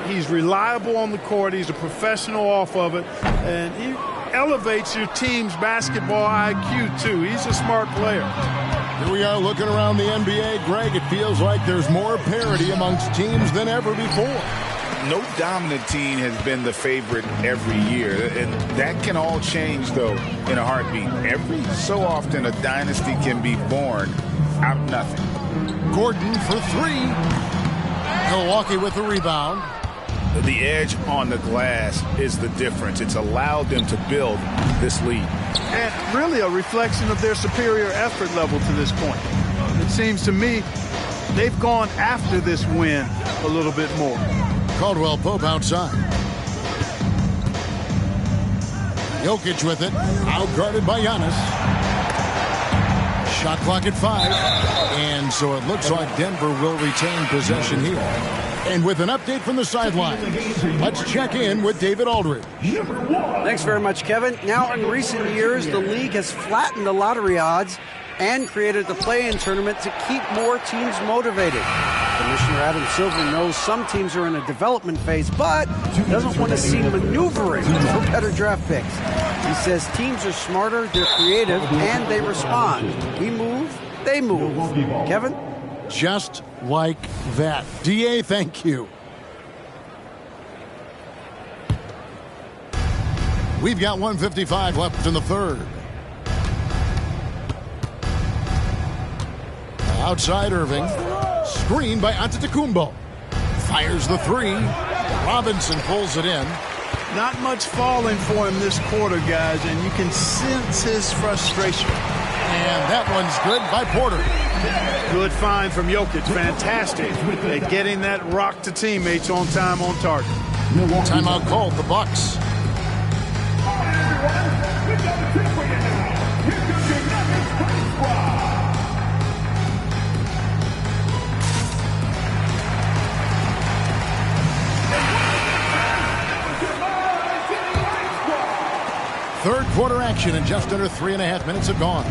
He's reliable on the court. He's a professional off of it. And he elevates your team's basketball IQ, too. He's a smart player. Here we are looking around the NBA. Greg, it feels like there's more parity amongst teams than ever before. No dominant team has been the favorite every year, and that can all change, though, in a heartbeat. Every so often, a dynasty can be born out of nothing. Gordon for 3. Milwaukee with the rebound. The edge on the glass is the difference. It's allowed them to build this lead. And really a reflection of their superior effort level to this point. It seems to me they've gone after this win a little bit more. Caldwell Pope outside. Jokic with it. Outguarded by Giannis. Shot clock at 5. And so it looks like Denver will retain possession here. And with an update from the sideline, let's check in with David Aldridge. Thanks very much, Kevin. Now, in recent years, the league has flattened the lottery odds and created the play-in tournament to keep more teams motivated. Commissioner Adam Silver knows some teams are in a development phase, but doesn't want to see maneuvering for better draft picks. He says teams are smarter, they're creative, and they respond. We move, they move. Kevin? Just like that. DA, thank you. We've got 1:55 left in the third. Outside Irving. Screen by Antetokounmpo. Fires the 3. Robinson pulls it in. Not much falling for him this quarter, guys, and you can sense his frustration. And that one's good by Porter. Good find from Jokic. Fantastic at getting that rock to teammates on time, on target. Timeout called, the Bucks. Third quarter action, and just under 3.5 minutes have gone.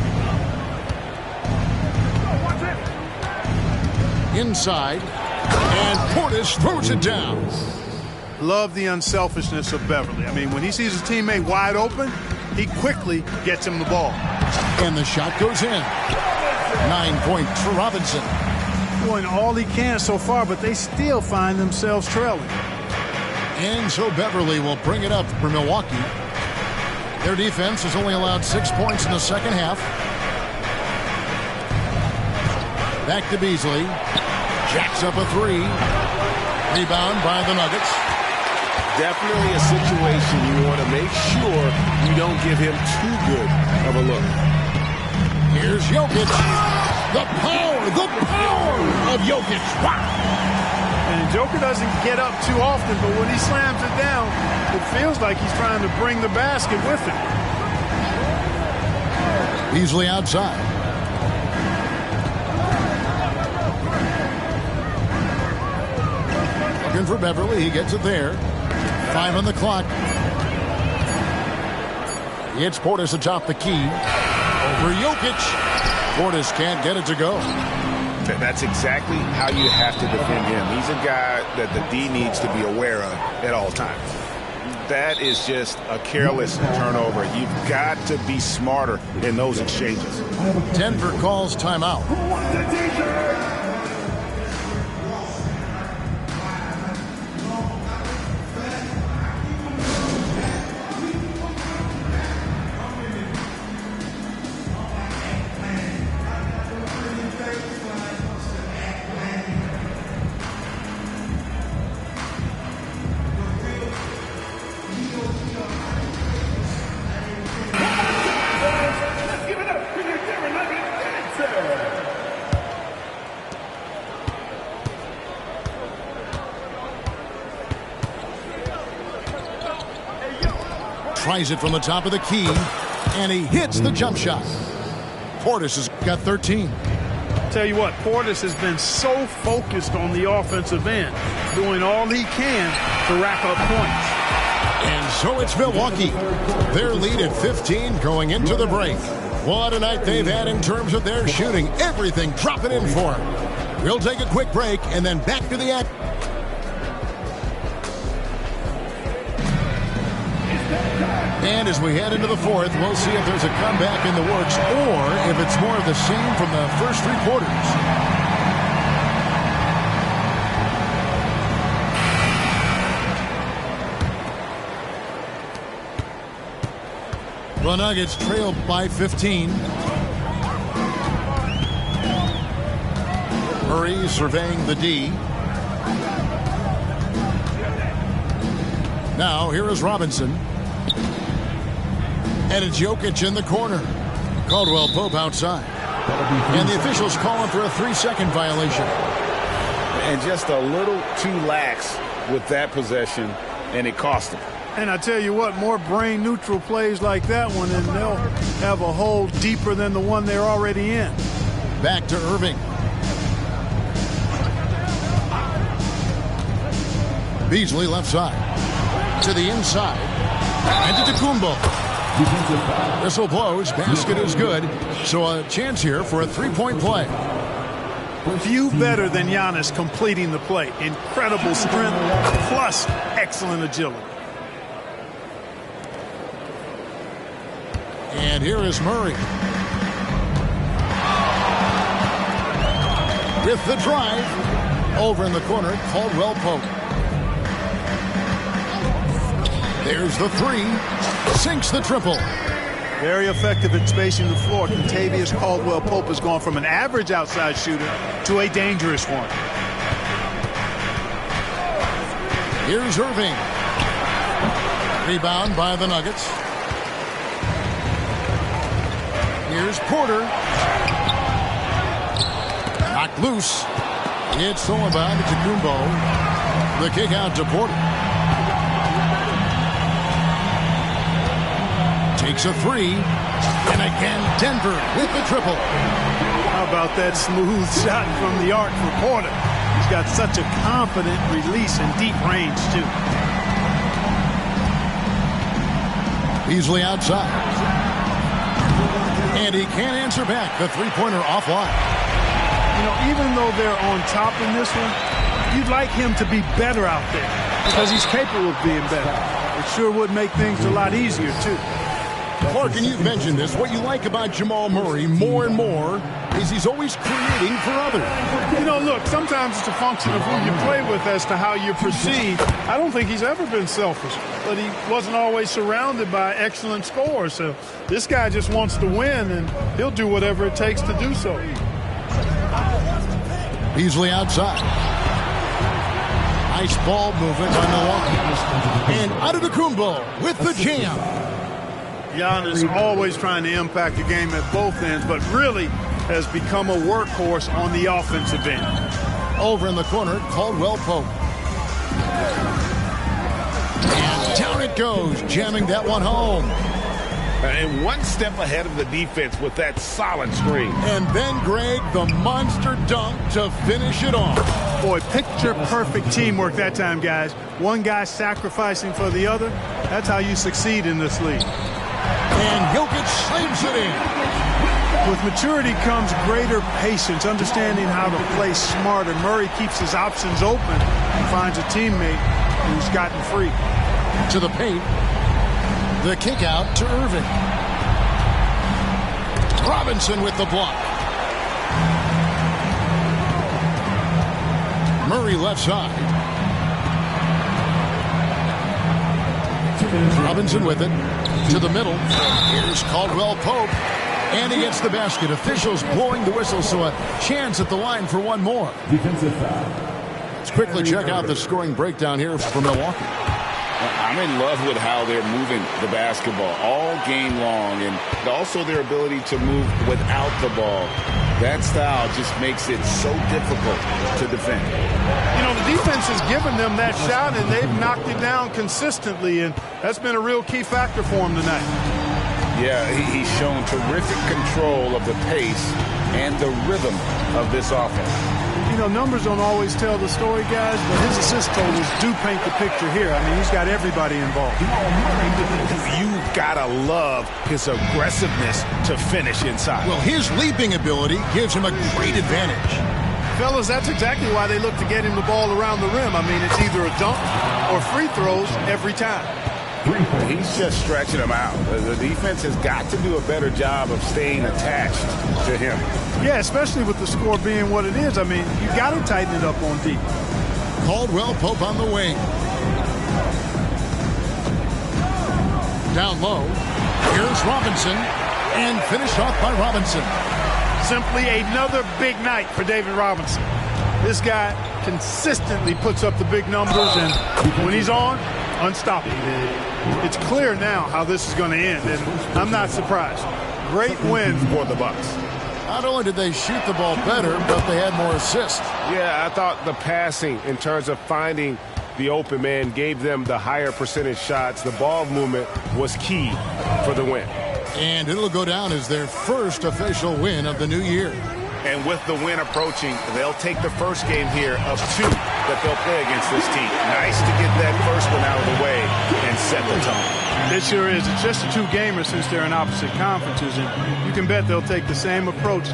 Inside, and Portis throws it down. Love the unselfishness of Beverly. I mean, when he sees his teammate wide open, he quickly gets him the ball. And the shot goes in. 9 points for Robinson. Doing all he can so far, but they still find themselves trailing. And so Beverly will bring it up for Milwaukee. Their defense has only allowed 6 points in the second half. Back to Beasley. Jacks up a three. Rebound by the Nuggets. Definitely a situation you want to make sure you don't give him too good of a look. Here's Jokic. The power of Jokic. Wow. And Joker doesn't get up too often, but when he slams it down, it feels like he's trying to bring the basket with him. Beasley outside. Looking for Beverly. He gets it there. 5 on the clock. It's Portis atop the key. Over Jokic. Portis can't get it to go. That's exactly how you have to defend him. He's a guy that the D needs to be aware of at all times. That is just a careless turnover. You've got to be smarter in those exchanges. Denver calls timeout. Tries it from the top of the key, and he hits the jump shot. Portis has got 13. Tell you what, Portis has been so focused on the offensive end, doing all he can to rack up points. And so it's Milwaukee. Their lead at 15 going into the break. What a night they've had in terms of their shooting. Everything dropping in for them. We'll take a quick break and then back to the act. And as we head into the fourth, we'll see if there's a comeback in the works or if it's more of the same from the first 3 quarters. The Nuggets trail by 15. Murray surveying the D. Now here is Robinson. And it's Jokic in the corner. Caldwell Pope outside. And the officials calling for a 3-second violation. And just a little too lax with that possession, and it cost them. And I tell you what, more brain-neutral plays like that one, and they'll have a hole deeper than the one they're already in. Back to Irving. Beasley left side. To the inside. And to Tacumbo. Whistle blows. Basket is good. So a chance here for a 3-point play. Few better than Giannis completing the play. Incredible strength plus excellent agility. And here is Murray. With the drive. Over in the corner, Caldwell Pope. There's the 3. Sinks the triple. Very effective at spacing the floor. Kentavious Caldwell Pope has gone from an average outside shooter to a dangerous one. Here's Irving. Rebound by the Nuggets. Here's Porter. Knocked loose. It's Sullivan to Tacumbo. The kick out to Porter. Takes a 3. And again, Denver with the triple. How about that smooth shot from the arc for Porter? He's got such a confident release and deep range, too. Beasley outside. And he can't answer back. The 3-pointer offline. You know, even though they're on top in this one, you'd like him to be better out there because he's capable of being better. It sure would make things a lot easier, too. Clark, and you've mentioned this, what you like about Jamal Murray more and more is he's always creating for others. You know, look, sometimes it's a function of who you play with as to how you're perceived. I don't think he's ever been selfish, but he wasn't always surrounded by excellent scores. So this guy just wants to win, and he'll do whatever it takes to do so. Beasley outside. Nice ball movement by Milwaukee. And Antetokounmpo with the jam. Giannis always trying to impact the game at both ends, but really has become a workhorse on the offensive end. Over in the corner, Caldwell Pope. And down it goes, jamming that one home. And one step ahead of the defense with that solid screen. And then, Greg, the monster dunk to finish it off. Boy, picture-perfect teamwork that time, guys. One guy sacrificing for the other. That's how you succeed in this league. And Jokic slams it in. With maturity comes greater patience, understanding how to play smarter. Murray keeps his options open and finds a teammate who's gotten free. To the paint. The kick out to Irving. Robinson with the block. Murray left side. Robinson with it. To the middle. Here's Caldwell Pope. And he gets the basket. Officials blowing the whistle, so a chance at the line for one more. Defensive foul. Let's quickly check out the scoring breakdown here for Milwaukee. I'm in love with how they're moving the basketball all game long, and also their ability to move without the ball. That style just makes it so difficult to defend. You know, the defense has given them that shot, and they've knocked it down consistently, and that's been a real key factor for them tonight. Yeah, he's shown terrific control of the pace and the rhythm of this offense. You know, numbers don't always tell the story, guys, but his assist totals do paint the picture here. I mean, he's got everybody involved. You've got to love his aggressiveness to finish inside. Well, his leaping ability gives him a great advantage. Fellas, that's exactly why they look to get him the ball around the rim. I mean, it's either a dunk or free throws every time. He's just stretching him out. The defense has got to do a better job of staying attached to him. Yeah, especially with the score being what it is. I mean, you got to tighten it up on deep. Caldwell Pope on the wing. Down low. Here's Robinson. And finished off by Robinson. Simply another big night for David Robinson. This guy consistently puts up the big numbers, and when he's on, unstoppable. It's clear now how this is going to end, and I'm not surprised. Great win for the Bucks. Not only did they shoot the ball better, but they had more assists. Yeah, I thought the passing in terms of finding the open man gave them the higher percentage shots. The ball movement was key for the win. And it'll go down as their first official win of the new year. And with the win approaching, they'll take the first game here of 2 that they'll play against this team. Nice to get that first one out of the way and set the tone. It sure is. It's just a 2-gamer since they're in opposite conferences, and you can bet they'll take the same approach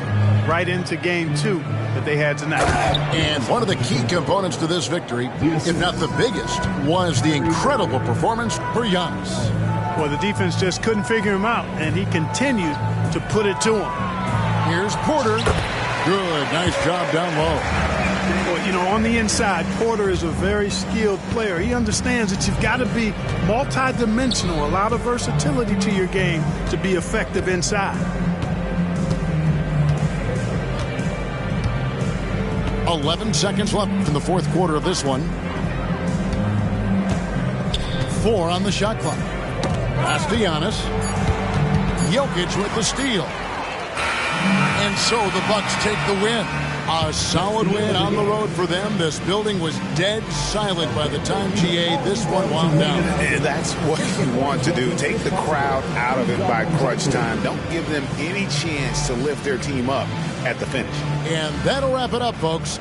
right into game 2 that they had tonight. And one of the key components to this victory, if not the biggest, was the incredible performance for Giannis. Well, the defense just couldn't figure him out, and he continued to put it to him. Here's Porter. Good. Nice job down low. Well, you know, on the inside, Porter is a very skilled player. He understands that you've got to be multidimensional, a lot of versatility to your game to be effective inside. 11 seconds left in the fourth quarter of this one. 4 on the shot clock. Pass to Giannis. Jokic with the steal. And so the Bucks take the win. A solid win on the road for them. This building was dead silent by the time GA this one wound down. And that's what you want to do. Take the crowd out of it by crunch time. Don't give them any chance to lift their team up at the finish. And that'll wrap it up, folks.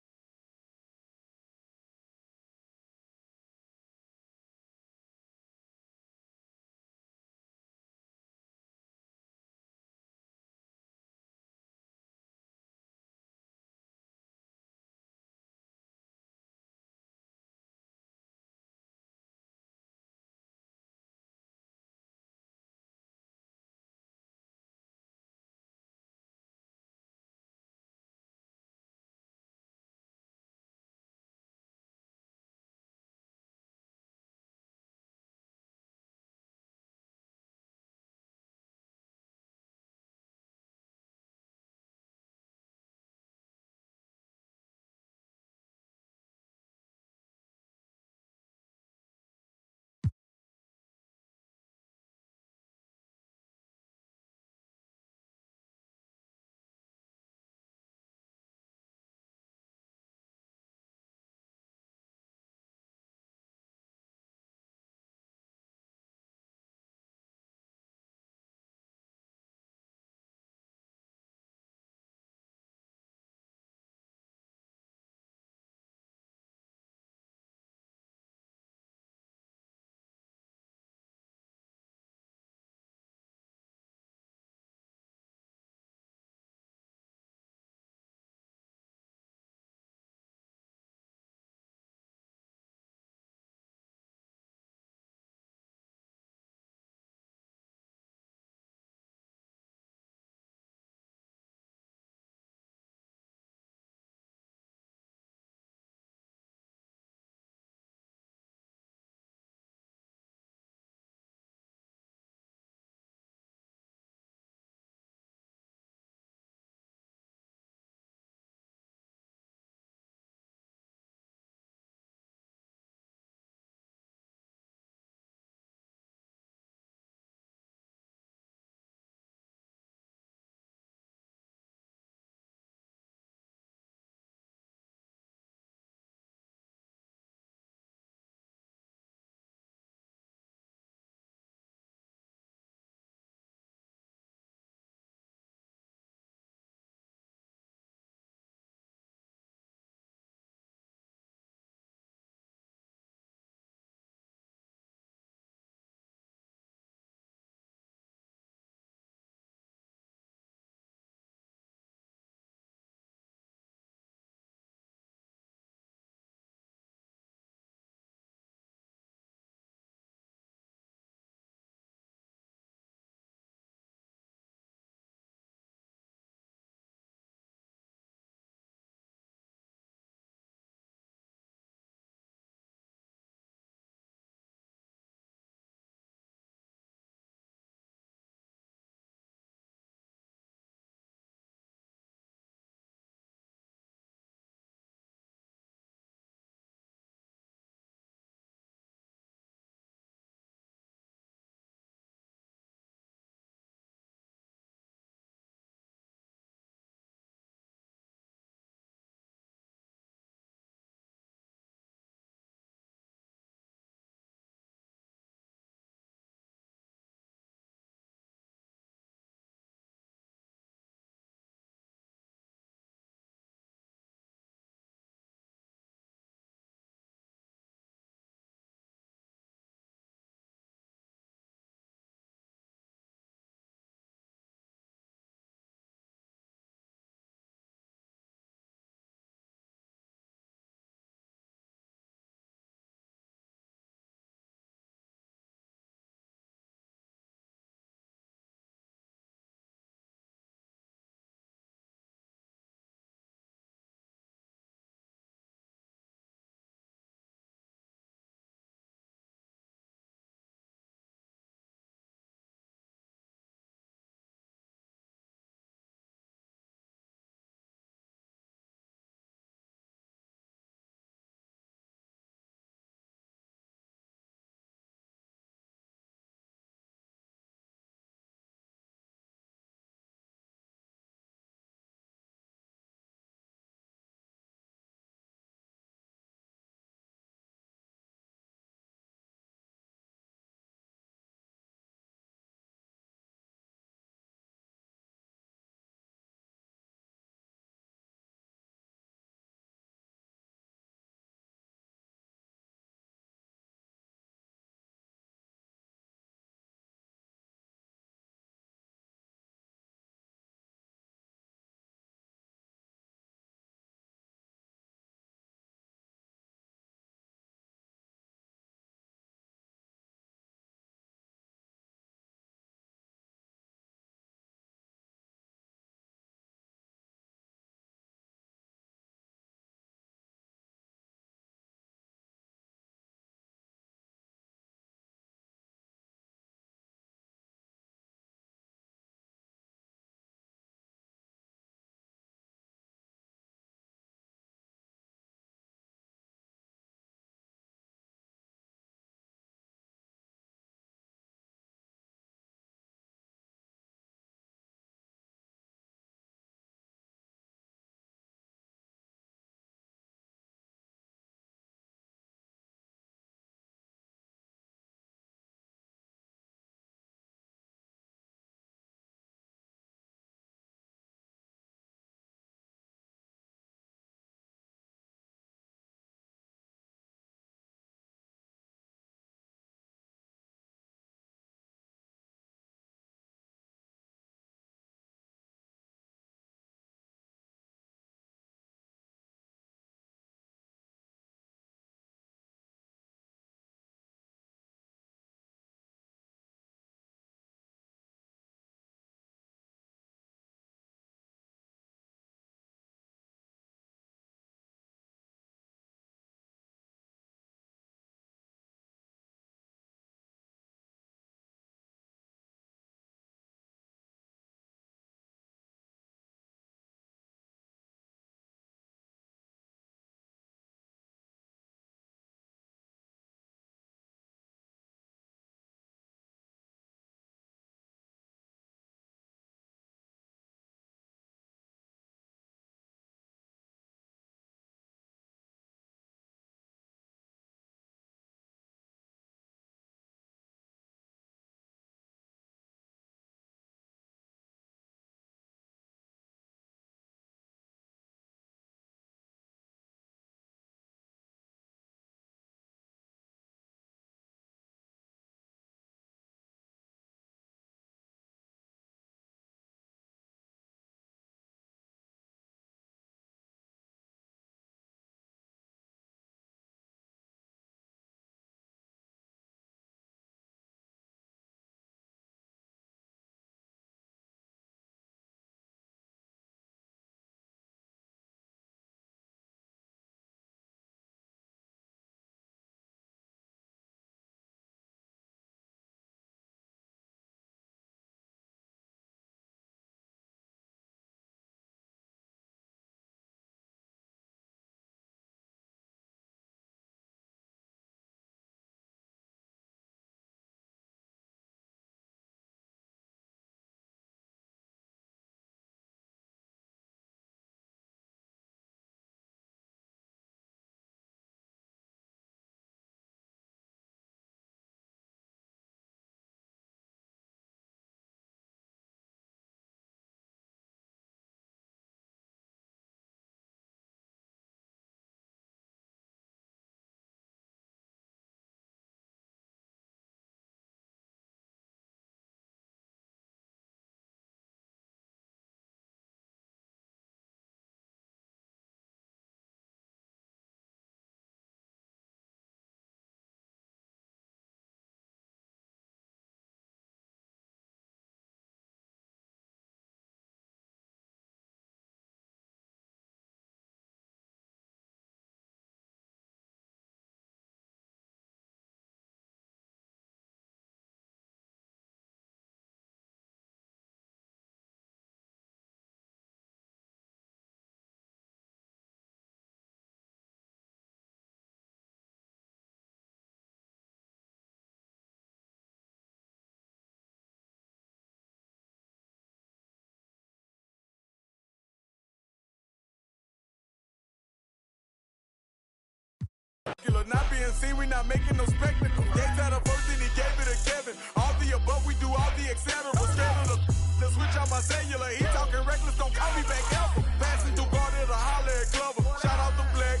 Not being seen, we not making no spectacle. Gates had a first and he gave it to Kevin. All the above, we do all the etc. Scared of the switch on my cellular. He talking reckless, don't call me back ever. Passing through Garden to holler at Glover. Shout out the Black.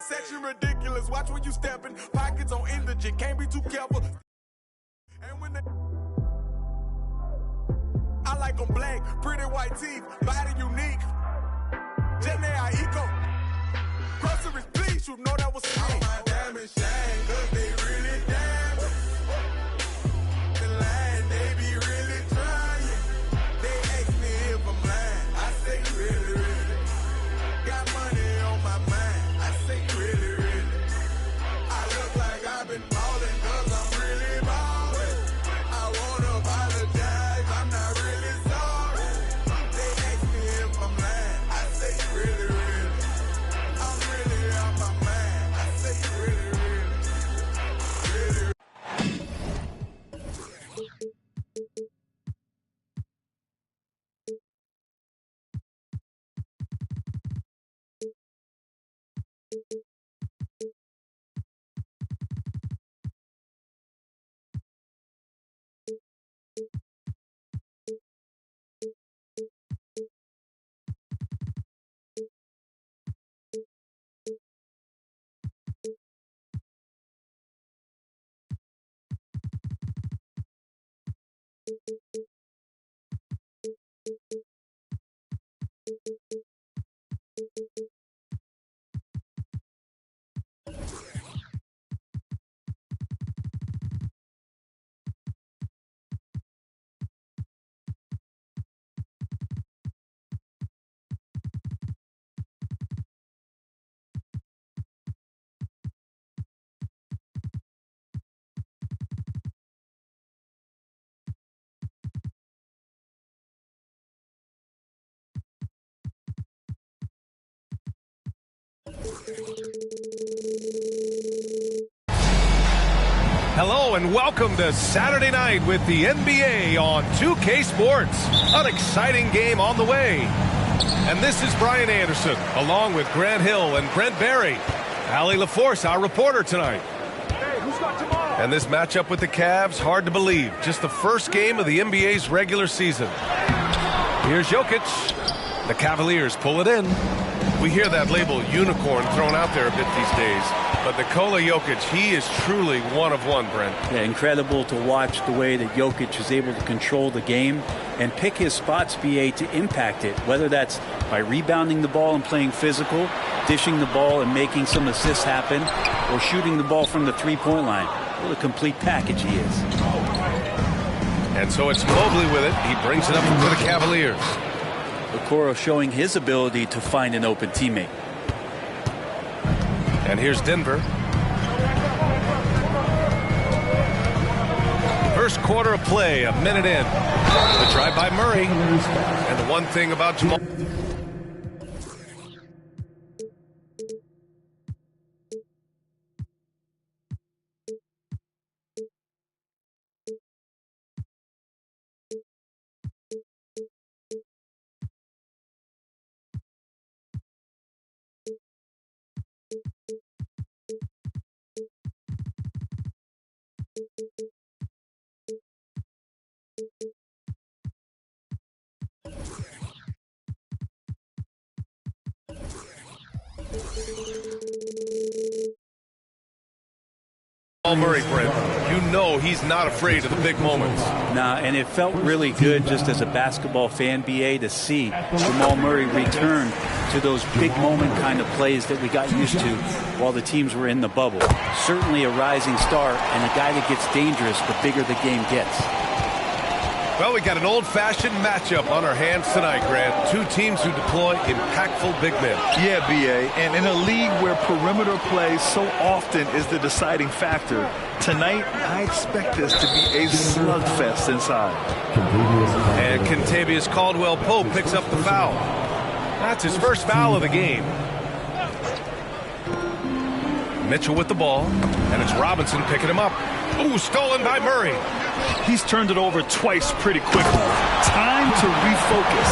Section ridiculous, watch when you stepping. Pockets on indigent, can't be too careful. And when they I like them black, pretty white teeth, body unique. Jenny Aiko. Groceries, please, you know that was me. All my diamond shine, cause they really diamond. The line, they be really trying. They ask me if I'm lying. I say really, really. Got money on my mind. I say really, really. I look like I've been ballin' cause I'm really ballin'. I wanna apologize, I'm not really sorry. They ask me if I'm lying. I say really, really. I'm really out my mind. I say really, really. Really. Hello and welcome to Saturday night with the NBA on 2K Sports. An exciting game on the way. And this is Brian Anderson, along with Grant Hill and Brent Barry. Allie LaForce, our reporter tonight. Hey, who's got tomorrow? And this matchup with the Cavs, hard to believe. Just the first game of the NBA's regular season. Here's Jokic. The Cavaliers pull it in. We hear that label unicorn thrown out there a bit these days. But Nikola Jokic, he is truly one of one, Brent. Yeah, incredible to watch the way that Jokic is able to control the game and pick his spots, BA, to impact it, whether that's by rebounding the ball and playing physical, dishing the ball and making some assists happen, or shooting the ball from the three-point line. What a complete package he is. And so it's Mobley with it. He brings it up for the Cavaliers. Okoro showing his ability to find an open teammate. And here's Denver. First quarter of play, a minute in. The drive by Murray. And the one thing about Jamal. Murray, Brent, you know he's not afraid of the big moments. Nah, and it felt really good just as a basketball fan, BA, to see Jamal Murray return to those big moment kind of plays that we got used to while the teams were in the bubble. Certainly a rising star and a guy that gets dangerous the bigger the game gets. Well, we got an old-fashioned matchup on our hands tonight, Grant. Two teams who deploy impactful big men. Yeah, B.A., and in a league where perimeter play so often is the deciding factor, tonight I expect this to be a slugfest inside. And Kentavious Caldwell-Pope picks up the foul. That's his first foul of the game. Mitchell with the ball, and it's Robinson picking him up. Ooh, stolen by Murray. He's turned it over twice pretty quickly. Time to refocus.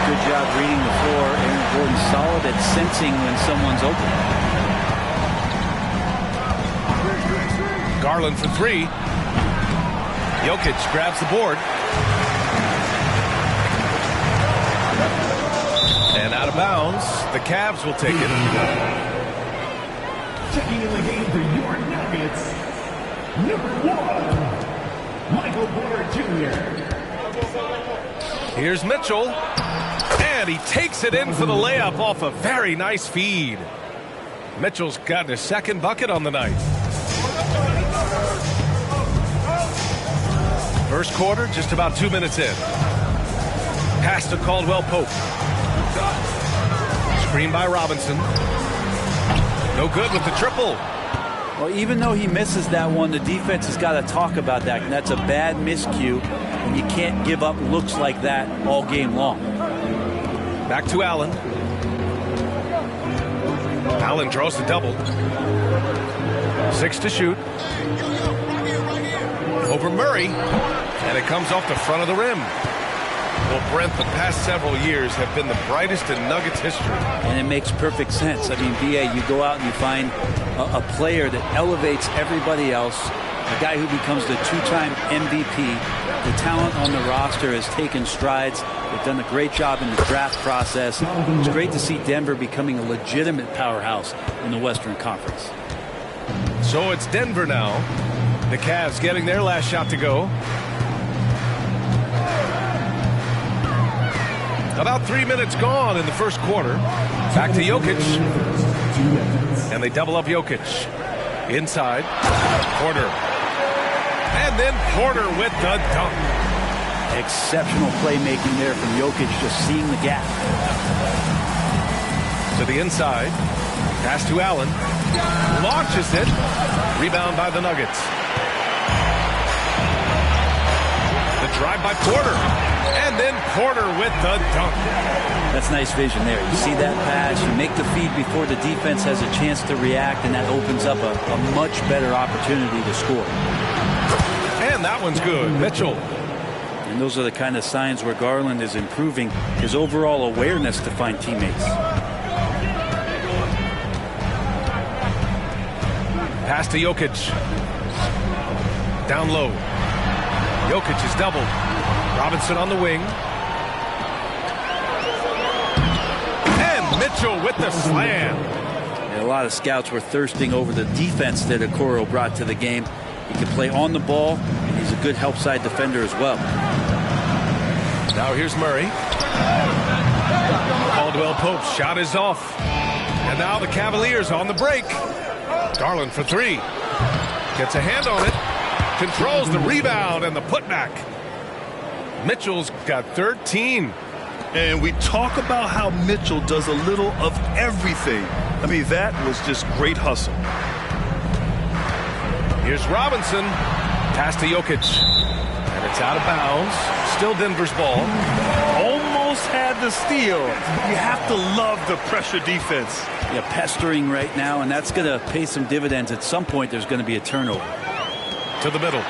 good job reading the floor. Aaron Gordon solid at sensing when someone's open. Garland for three. Jokic grabs the board. And out of bounds. The Cavs will take it. Checking in the game for your Nuggets, number 1, Michael Porter Jr. Here's Mitchell. And he takes it in for the layup off a very nice feed. Mitchell's gotten his second bucket on the night. First quarter, just about 2 minutes in. Pass to Caldwell Pope. Screen by Robinson. No good with the triple. Well, even though he misses that one, the defense has got to talk about that. And that's a bad miscue, and you can't give up looks like that all game long. Back to Allen. Allen draws the double. 6 to shoot. Over Murray. And it comes off the front of the rim. Well, Brent, the past several years have been the brightest in Nuggets history. And it makes perfect sense. I mean, B.A., you go out and you find a player that elevates everybody else, a guy who becomes the 2-time MVP. The talent on the roster has taken strides. They've done a great job in the draft process. It's great to see Denver becoming a legitimate powerhouse in the Western Conference. So it's Denver now. The Cavs getting their last shot to go. About 3 minutes gone in the first quarter. Back to Jokic. And they double up Jokic. Inside. Porter. And then Porter with the dunk. Exceptional playmaking there from Jokic, just seeing the gap. To the inside. Pass to Allen. Launches it. Rebound by the Nuggets. The drive by Porter. And then Porter with the dunk. That's nice vision there. You see that pass, you make the feed before the defense has a chance to react, and that opens up a much better opportunity to score. And that one's good. Mitchell. And those are the kind of signs where Garland is improving his overall awareness to find teammates. Pass to Jokic. Down low. Jokic is doubled. Robinson on the wing. And Mitchell with the slam. And a lot of scouts were thirsting over the defense that Okoro brought to the game. He can play on the ball, and he's a good help side defender as well. Now here's Murray. Caldwell Pope's shot is off. And now the Cavaliers on the break. Garland for three. Gets a hand on it. Controls the rebound and the putback. Mitchell's got 13. And we talk about how Mitchell does a little of everything. I mean, that was just great hustle. Here's Robinson. Pass to Jokic. And it's out of bounds. Still Denver's ball. Almost had the steal. You have to love the pressure defense. Yeah, pestering right now, and that's going to pay some dividends. At some point, there's going to be a turnover. To the middle.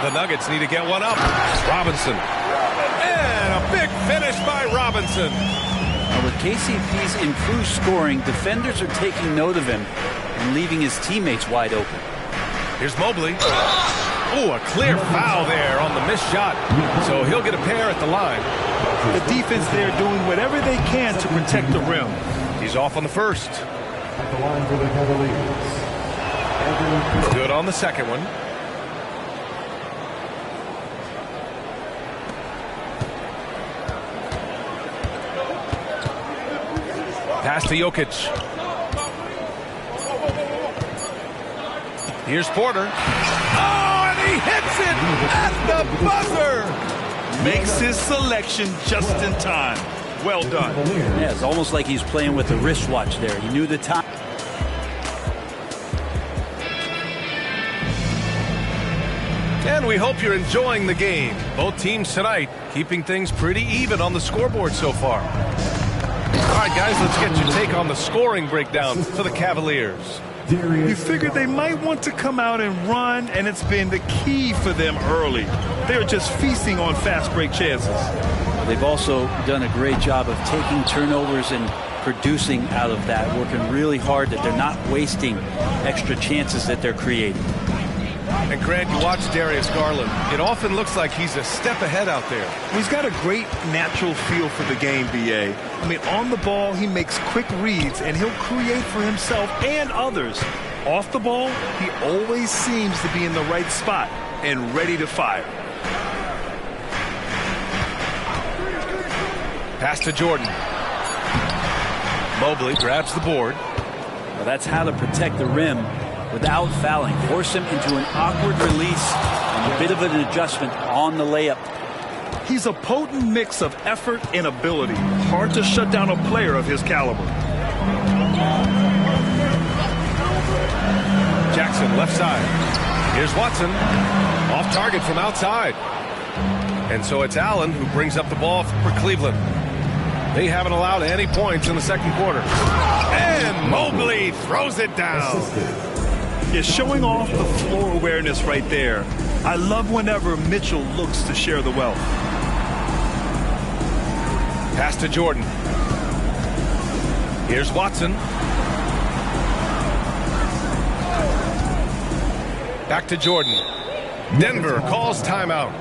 The Nuggets need to get one up. Robinson. And a big finish by Robinson. Now with KCP's improved scoring, defenders are taking note of him and leaving his teammates wide open. Here's Mobley. Oh, a clear foul there on the missed shot. So he'll get a pair at the line. The defense there doing whatever they can to protect the rim. He's off on the first. At the line for the Cavaliers. Good on the second one. Pass to Jokic. Here's Porter. Oh, and he hits it at the buzzer. Makes his selection just in time. Well done. Yeah, it's almost like he's playing with a wristwatch there. He knew the time. And we hope you're enjoying the game. Both teams tonight keeping things pretty even on the scoreboard so far. All right, guys, let's get your take on the scoring breakdown for the Cavaliers. You figured they might want to come out and run, and it's been the key for them early. They're just feasting on fast break chances. They've also done a great job of taking turnovers and producing out of that, working really hard that they're not wasting extra chances that they're creating. And Grant, you watch Darius Garland. It often looks like he's a step ahead out there. He's got a great natural feel for the game, B.A. I mean, on the ball, he makes quick reads, and he'll create for himself and others. Off the ball, he always seems to be in the right spot and ready to fire. Pass to Jordan. Mobley grabs the board. Well, that's how to protect the rim without fouling. Force him into an awkward release and a bit of an adjustment on the layup. He's a potent mix of effort and ability. Hard to shut down a player of his caliber. Jackson left side. Here's Watson. Off target from outside. And so it's Allen who brings up the ball for Cleveland. They haven't allowed any points in the second quarter. And Mobley throws it down. Is showing off the floor awareness right there. I love whenever Mitchell looks to share the wealth. Pass to Jordan. Here's Watson. Back to Jordan. Denver calls timeout.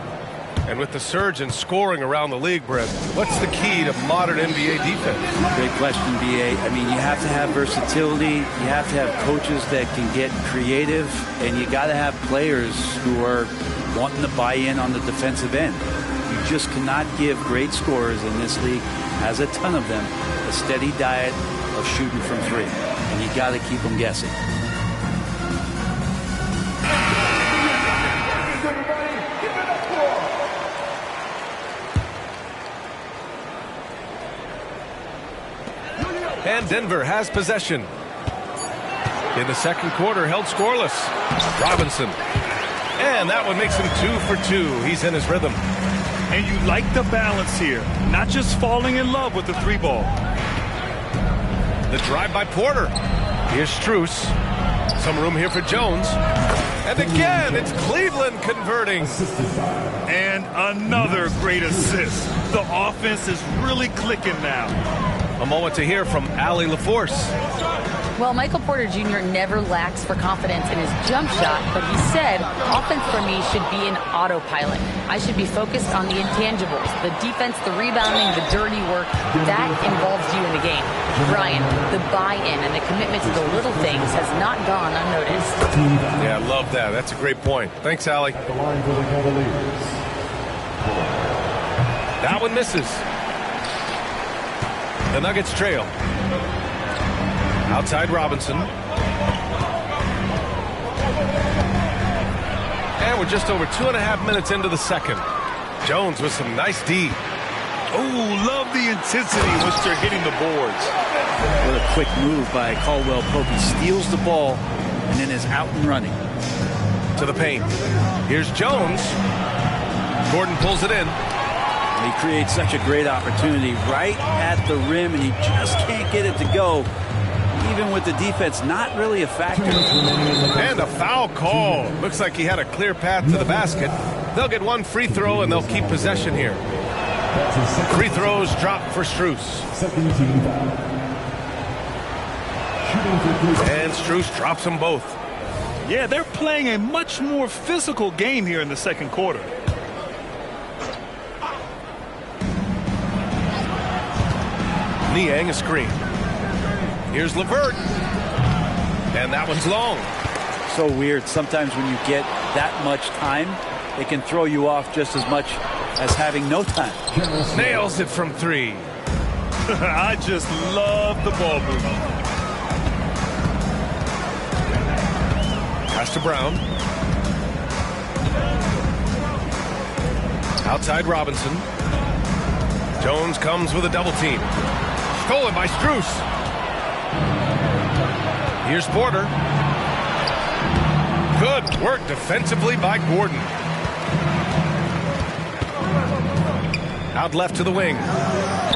And with the surge in scoring around the league, Brett, what's the key to modern NBA defense? Great question, B.A. I mean, you have to have versatility. You have to have coaches that can get creative. And you got to have players who are wanting to buy in on the defensive end. You just cannot give great scorers in this league, has a ton of them, a steady diet of shooting from three. And you got to keep them guessing. And Denver has possession. In the second quarter, held scoreless. Robinson. And that one makes him 2 for 2. He's in his rhythm. And you like the balance here. Not just falling in love with the three ball. The drive by Porter. Here's Strus. Some room here for Jones. And again, it's Cleveland converting. And another great assist. The offense is really clicking now. A moment to hear from Allie LaForce. Well, Michael Porter Jr. never lacks for confidence in his jump shot, but he said, offense for me should be an autopilot. I should be focused on the intangibles, the defense, the rebounding, the dirty work. That involves you in the game. Brian, the buy-in and the commitment to the little things has not gone unnoticed. Yeah, I love that. That's a great point. Thanks, Allie. That one misses. The Nuggets trail. Outside Robinson. And we're just over 2.5 minutes into the second. Jones with some nice D. Oh, love the intensity in which they're hitting the boards. What a quick move by Caldwell Pope. He steals the ball and then is out and running. To the paint. Here's Jones. Gordon pulls it in. He creates such a great opportunity right at the rim, and he just can't get it to go. Even with the defense not really a factor. And a foul call. Looks like he had a clear path to the basket. They'll get one free throw, and they'll keep possession here. Free throws drop for Strus. And Strus drops them both. Yeah, they're playing a much more physical game here in the second quarter. Niang a screen. Here's LeVert. And that one's long. So weird. Sometimes when you get that much time, it can throw you off just as much as having no time. Nails it from three. I just love the ball movement. Pass to Brown. Outside Robinson. Jones comes with a double team. Stolen by Strus. Here's Porter. Good work defensively by Gordon. Out left to the wing.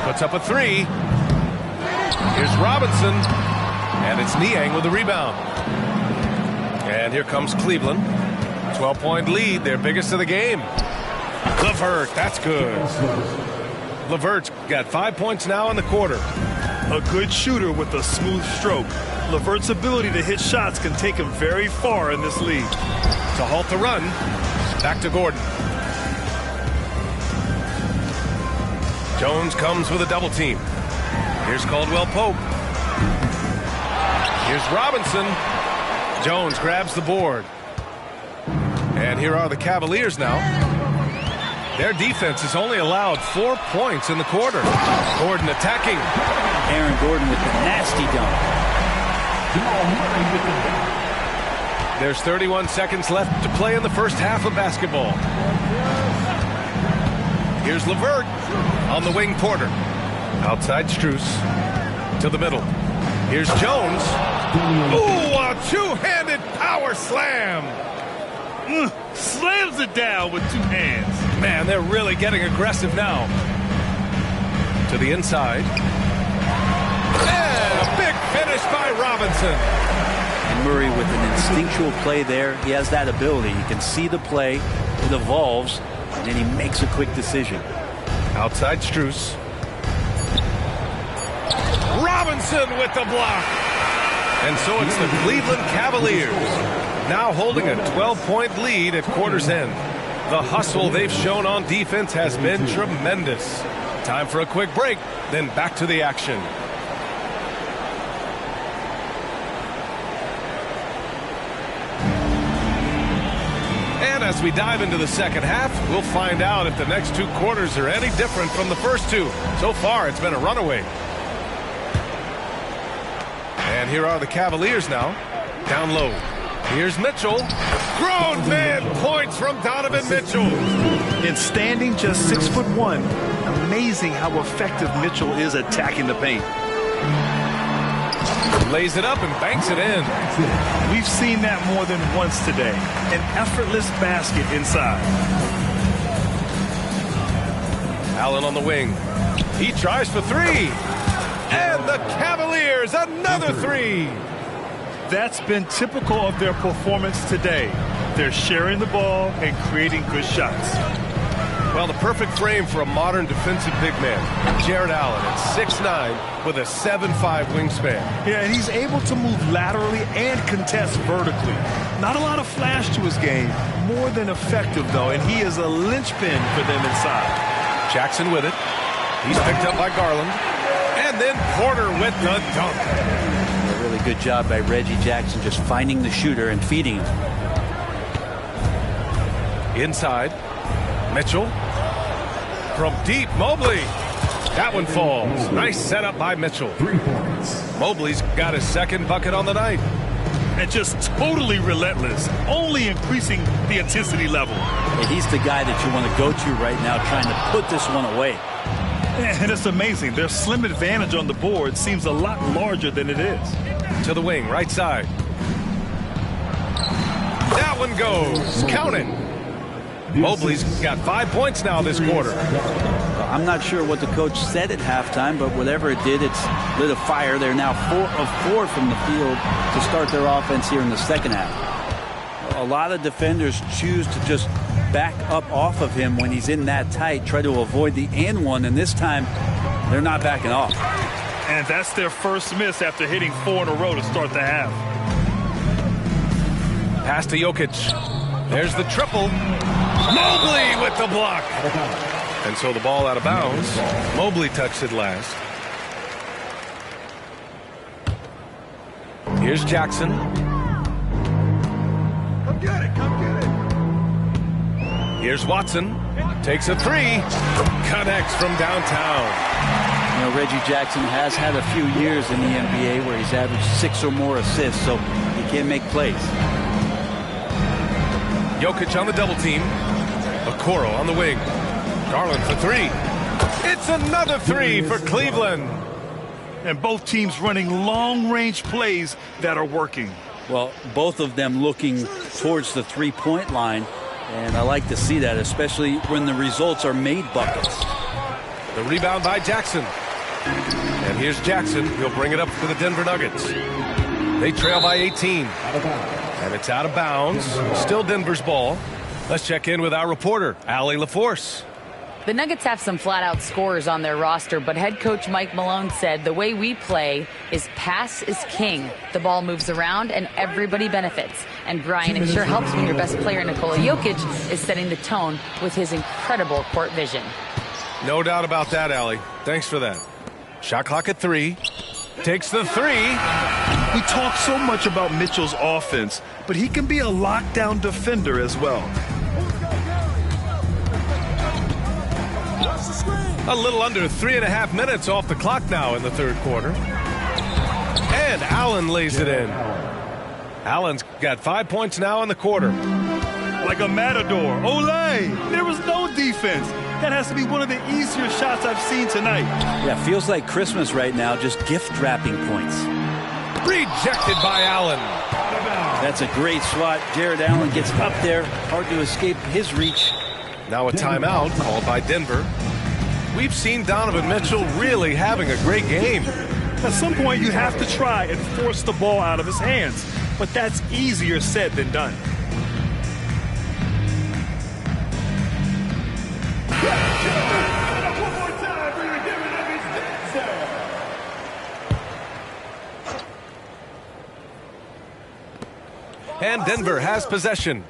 Puts up a three. Here's Robinson. And it's Niang with the rebound. And here comes Cleveland. 12-point lead, their biggest of the game. LeVert, that's good. LeVert's got 5 points now in the quarter. A good shooter with a smooth stroke. LeVert's ability to hit shots can take him very far in this league. To halt the run, back to Gordon. Jones comes with a double team. Here's Caldwell Pope. Here's Robinson. Jones grabs the board. And here are the Cavaliers now. Their defense has only allowed 4 points in the quarter. Gordon attacking. Aaron Gordon with the nasty dunk. There's 31 seconds left to play in the first half of basketball. Here's LeVert on the wing. Porter. Outside Strus. To the middle. Here's Jones. Ooh, a two-handed power slam. Slams it down with two hands. Man, they're really getting aggressive now. To the inside. And a big finish by Robinson. And Murray with an instinctual play there. He has that ability. You can see the play. It evolves. And then he makes a quick decision. Outside Strus. Robinson with the block. And so it's the Cleveland Cavaliers now holding a 12-point lead at quarter's end. The hustle they've shown on defense has been tremendous. Time for a quick break, then back to the action. And as we dive into the second half, we'll find out if the next two quarters are any different from the first two. So far, it's been a runaway. And here are the Cavaliers now, down low. Here's Mitchell. Grown man points from Donovan Mitchell. And standing just 6'1", amazing how effective Mitchell is attacking the paint. Lays it up and banks it in. We've seen that more than once today. An effortless basket inside. Allen on the wing. He tries for three. And the Cavaliers, another three. That's been typical of their performance today. They're sharing the ball and creating good shots. Well, the perfect frame for a modern defensive big man. Jared Allen at 6'9" with a 7'5" wingspan. Yeah, and he's able to move laterally and contest vertically. Not a lot of flash to his game. More than effective, though, and he is a linchpin for them inside. Jackson with it. He's picked up by Garland. And then Porter with the dunk. A really good job by Reggie Jackson just finding the shooter and feeding him. Inside. Mitchell. From deep, Mobley. That one falls. Nice setup by Mitchell. 3 points. Mobley's got his second bucket on the night. And just totally relentless, only increasing the intensity level. And he's the guy that you want to go to right now, trying to put this one away. And it's amazing. Their slim advantage on the board seems a lot larger than it is. To the wing, right side. That one goes. Count it. Mobley's got 5 points now this quarter. I'm not sure what the coach said at halftime, but whatever it did, it's lit a fire. They're now 4 of 4 from the field to start their offense here in the second half. A lot of defenders choose to just back up off of him when he's in that tight, try to avoid the and one, and this time they're not backing off. And that's their first miss after hitting 4 in a row to start the half. Pass to Jokic. There's the triple. Mobley with the block. And so the ball out of bounds. Mobley touched it last. Here's Jackson. Come get it, come get it. Here's Watson. Takes a three. Connects from downtown. You know, Reggie Jackson has had a few years in the NBA where he's averaged 6 or more assists, so he can make plays. Jokic on the double team. Okoro on the wing. Garland for three. It's another three for Cleveland. And both teams running long-range plays that are working. Well, both of them looking towards the three-point line, and I like to see that, especially when the results are made buckets. The rebound by Jackson. And here's Jackson. He'll bring it up for the Denver Nuggets. They trail by 18. And it's out of bounds. Still Denver's ball. Let's check in with our reporter, Allie LaForce. The Nuggets have some flat-out scorers on their roster, but head coach Mike Malone said the way we play is pass is king. The ball moves around and everybody benefits. And Brian, it sure helps when your best player, Nikola Jokic, is setting the tone with his incredible court vision. No doubt about that, Allie. Thanks for that. Shot clock at 3. Takes the 3. We talk so much about Mitchell's offense, but he can be a lockdown defender as well. A little under 3.5 minutes off the clock now in the third quarter. And Allen lays it in. Allen's got 5 points now in the quarter. Like a matador. Olay! There was no defense. That has to be one of the easier shots I've seen tonight. Yeah, feels like Christmas right now, just gift wrapping points. Rejected by Allen. That's a great swat. Jared Allen gets up there. Hard to escape his reach. Now a timeout called by Denver. We've seen Donovan Mitchell really having a great game. At some point, you have to try and force the ball out of his hands. But that's easier said than done. And Denver has possession.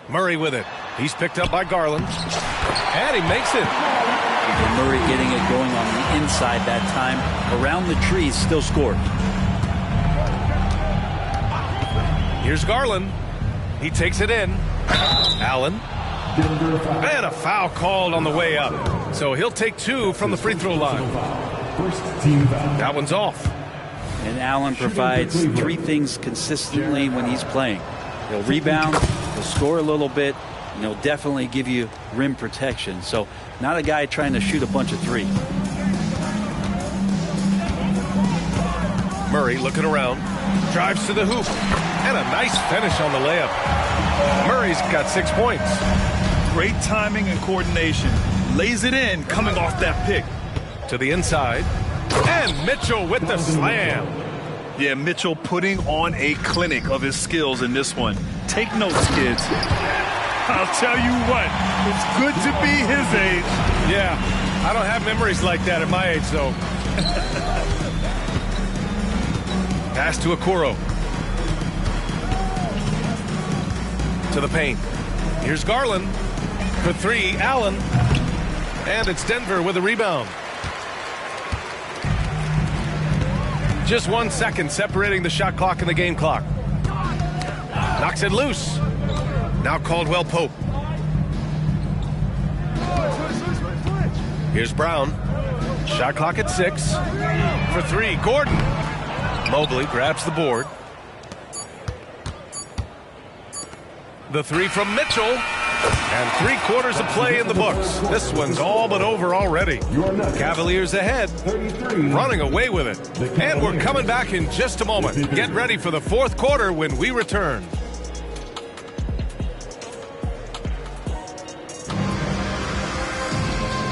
Murray with it. He's picked up by Garland. And he makes it. And Murray getting it going on the inside that time. Around the trees, still scored. Here's Garland. He takes it in. Allen. And a foul called on the way up. So he'll take 2 from the free throw line. That one's off. And Allen provides 3 things consistently when he's playing. He'll rebound, he'll score a little bit, and he'll definitely give you rim protection. So not a guy trying to shoot a bunch of 3. Murray looking around, drives to the hoop, and a nice finish on the layup. Murray's got 6 points. Great timing and coordination. Lays it in coming off that pick. To the inside. And Mitchell with the slam. Yeah, Mitchell putting on a clinic of his skills in this one. Take notes, kids. I'll tell you what, it's good to be his age. Yeah, I don't have memories like that at my age, though. Pass to Okoro. To the paint. Here's Garland. For 3, Allen. And it's Denver with a rebound. Just 1 second separating the shot clock and the game clock. Knocks it loose. Now Caldwell Pope. Here's Brown. Shot clock at 6. For 3, Gordon. Mobley grabs the board. The 3 from Mitchell. And 3 quarters of play in the books. This one's all but over already. Cavaliers ahead, running away with it. And we're coming back in just a moment. Get ready for the 4th quarter when we return.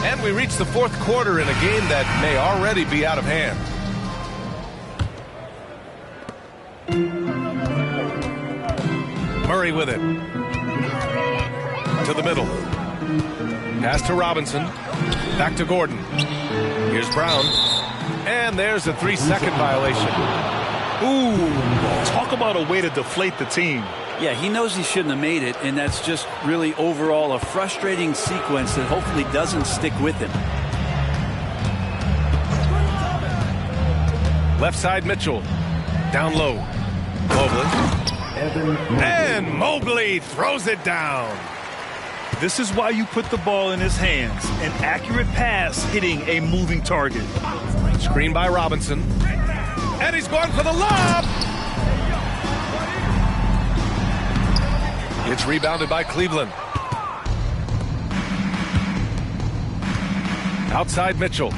And we reach the 4th quarter in a game that may already be out of hand. Murray with it. To the middle. Pass to Robinson. Back to Gordon. Here's Brown. And there's a 3-second violation. Ooh, talk about a way to deflate the team. Yeah, he knows he shouldn't have made it, and that's just really overall a frustrating sequence that hopefully doesn't stick with him. Left side Mitchell. Down low. Mobley. And Mobley throws it down. This is why you put the ball in his hands. An accurate pass hitting a moving target. Screen by Robinson. And he's going for the lob. It's rebounded by Cleveland. Outside Mitchell.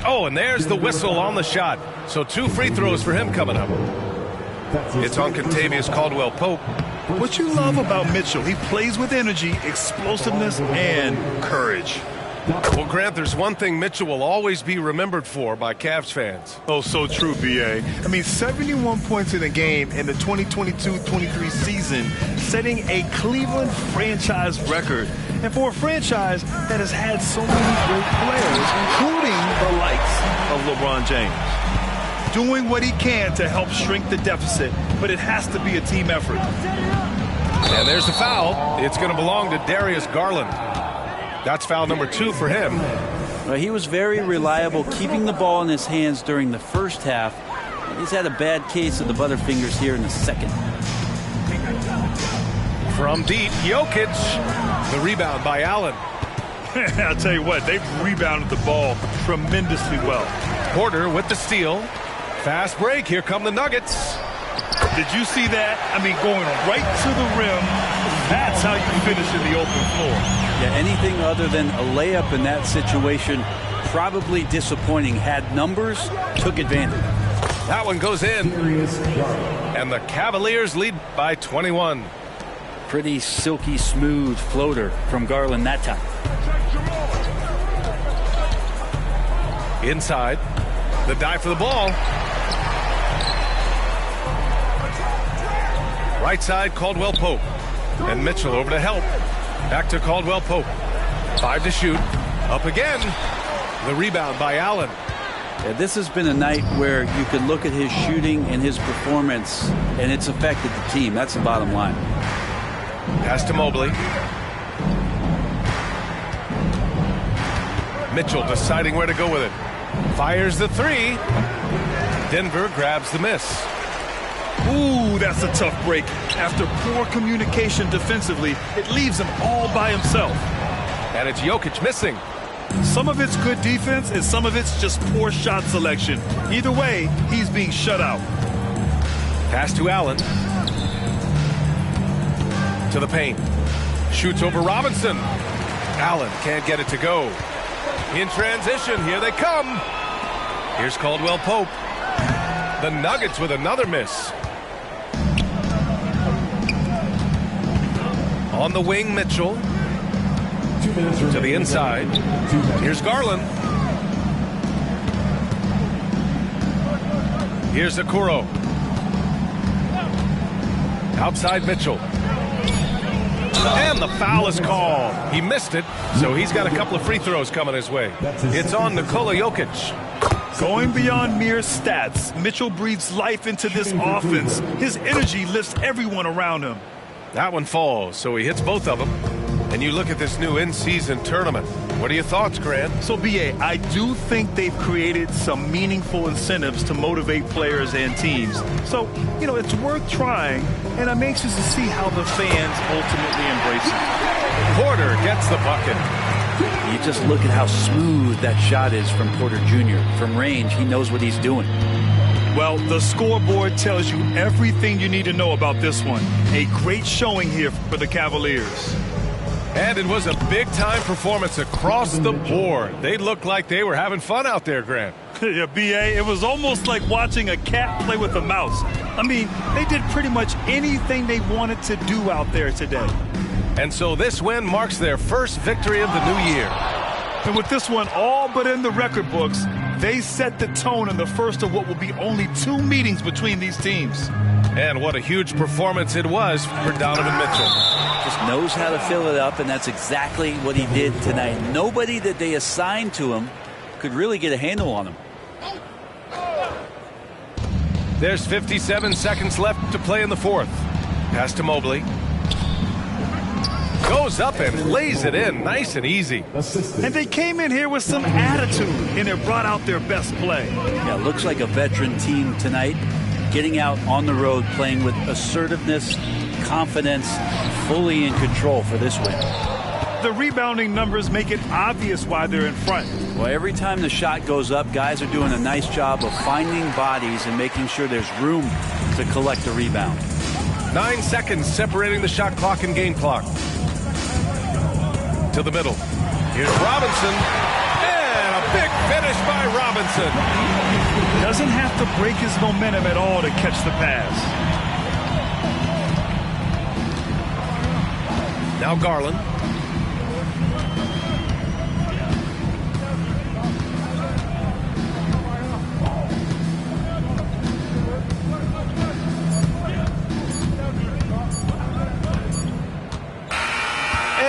Oh, and there's the whistle on the shot. So 2 free throws for him coming up. It's on Contavious Caldwell Pope. What you love about Mitchell, he plays with energy, explosiveness, and courage. Well, Grant, there's one thing Mitchell will always be remembered for by Cavs fans. Oh, so true, B.A. I mean, 71 points in a game in the 2022-23 season, setting a Cleveland franchise record. And for a franchise that has had so many great players, including the likes of LeBron James. Doing what he can to help shrink the deficit, but it has to be a team effort. And there's the foul. It's going to belong to Darius Garland. That's foul number 2 for him. Well, he was very reliable, keeping the ball in his hands during the first half. He's had a bad case of the butterfingers here in the second. From deep, Jokic. The rebound by Allen. I'll tell you what, they've rebounded the ball tremendously well. Porter with the steal. Fast break. Here come the Nuggets. Did you see that? I mean, going right to the rim. That's how you finish in the open floor. Yeah, anything other than a layup in that situation, probably disappointing. Had numbers, took advantage. That one goes in. And the Cavaliers lead by 21. Pretty silky smooth floater from Garland that time. Inside. The dive for the ball. Right side, Caldwell Pope. And Mitchell over to help. Back to Caldwell Pope. 5 to shoot. Up again. The rebound by Allen. Yeah, this has been a night where you could look at his shooting and his performance, and it's affected the team. That's the bottom line. Pass to Mobley. Mitchell deciding where to go with it. Fires the 3. Denver grabs the miss. Ooh, that's a tough break. After poor communication defensively, it leaves him all by himself. And it's Jokic missing. Some of it's good defense, and some of it's just poor shot selection. Either way, he's being shut out. Pass to Allen. To the paint. Shoots over Robinson. Allen can't get it to go. In transition, here they come. Here's Caldwell Pope. The Nuggets with another miss. On the wing, Mitchell. To the inside. Here's Garland. Here's Okoro. Outside Mitchell. And the foul is called. He missed it, so he's got a couple of free throws coming his way. It's on Nikola Jokic. Going beyond mere stats, Mitchell breathes life into this offense. His energy lifts everyone around him. That one falls, so he hits both of them. And you look at this new in-season tournament. What are your thoughts, Grant? So, B.A., I do think they've created some meaningful incentives to motivate players and teams. So, you know, it's worth trying, and I'm anxious to see how the fans ultimately embrace it. Porter gets the bucket. You just look at how smooth that shot is from Porter Jr. From range, he knows what he's doing. Well, the scoreboard tells you everything you need to know about this one. A great showing here for the Cavaliers. And it was a big-time performance across the board. They looked like they were having fun out there, Grant. Yeah, B.A., it was almost like watching a cat play with a mouse. I mean, they did pretty much anything they wanted to do out there today. And so this win marks their first victory of the new year. And with this one all but in the record books, they set the tone in the first of what will be only 2 meetings between these teams. And what a huge performance it was for Donovan Mitchell. Just knows how to fill it up, and that's exactly what he did tonight. Nobody that they assigned to him could really get a handle on him. There's 57 seconds left to play in the fourth. Pass to Mobley. Goes up and lays it in nice and easy. And they came in here with some attitude, and it brought out their best play. Yeah, looks like a veteran team tonight. Getting out on the road, playing with assertiveness, confidence, fully in control for this win. The rebounding numbers make it obvious why they're in front. Well, every time the shot goes up, guys are doing a nice job of finding bodies and making sure there's room to collect the rebound. 9 seconds separating the shot clock and game clock. To the middle. Here's Robinson. And a big finish by Robinson. Doesn't have to break his momentum at all to catch the pass. Now Garland.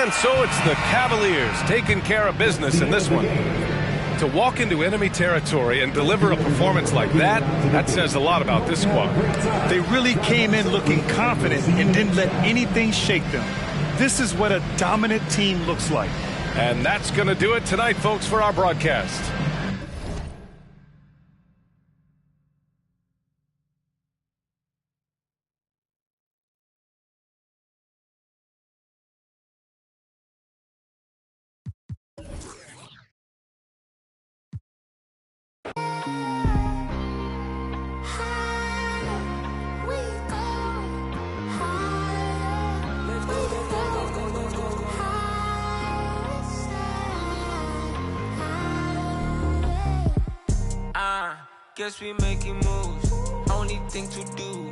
And so it's the Cavaliers taking care of business in this one. To walk into enemy territory and deliver a performance like that, that says a lot about this squad. They really came in looking confident and didn't let anything shake them. This is what a dominant team looks like. And that's going to do it tonight, folks, for our broadcast. Guess we making moves, only thing to do.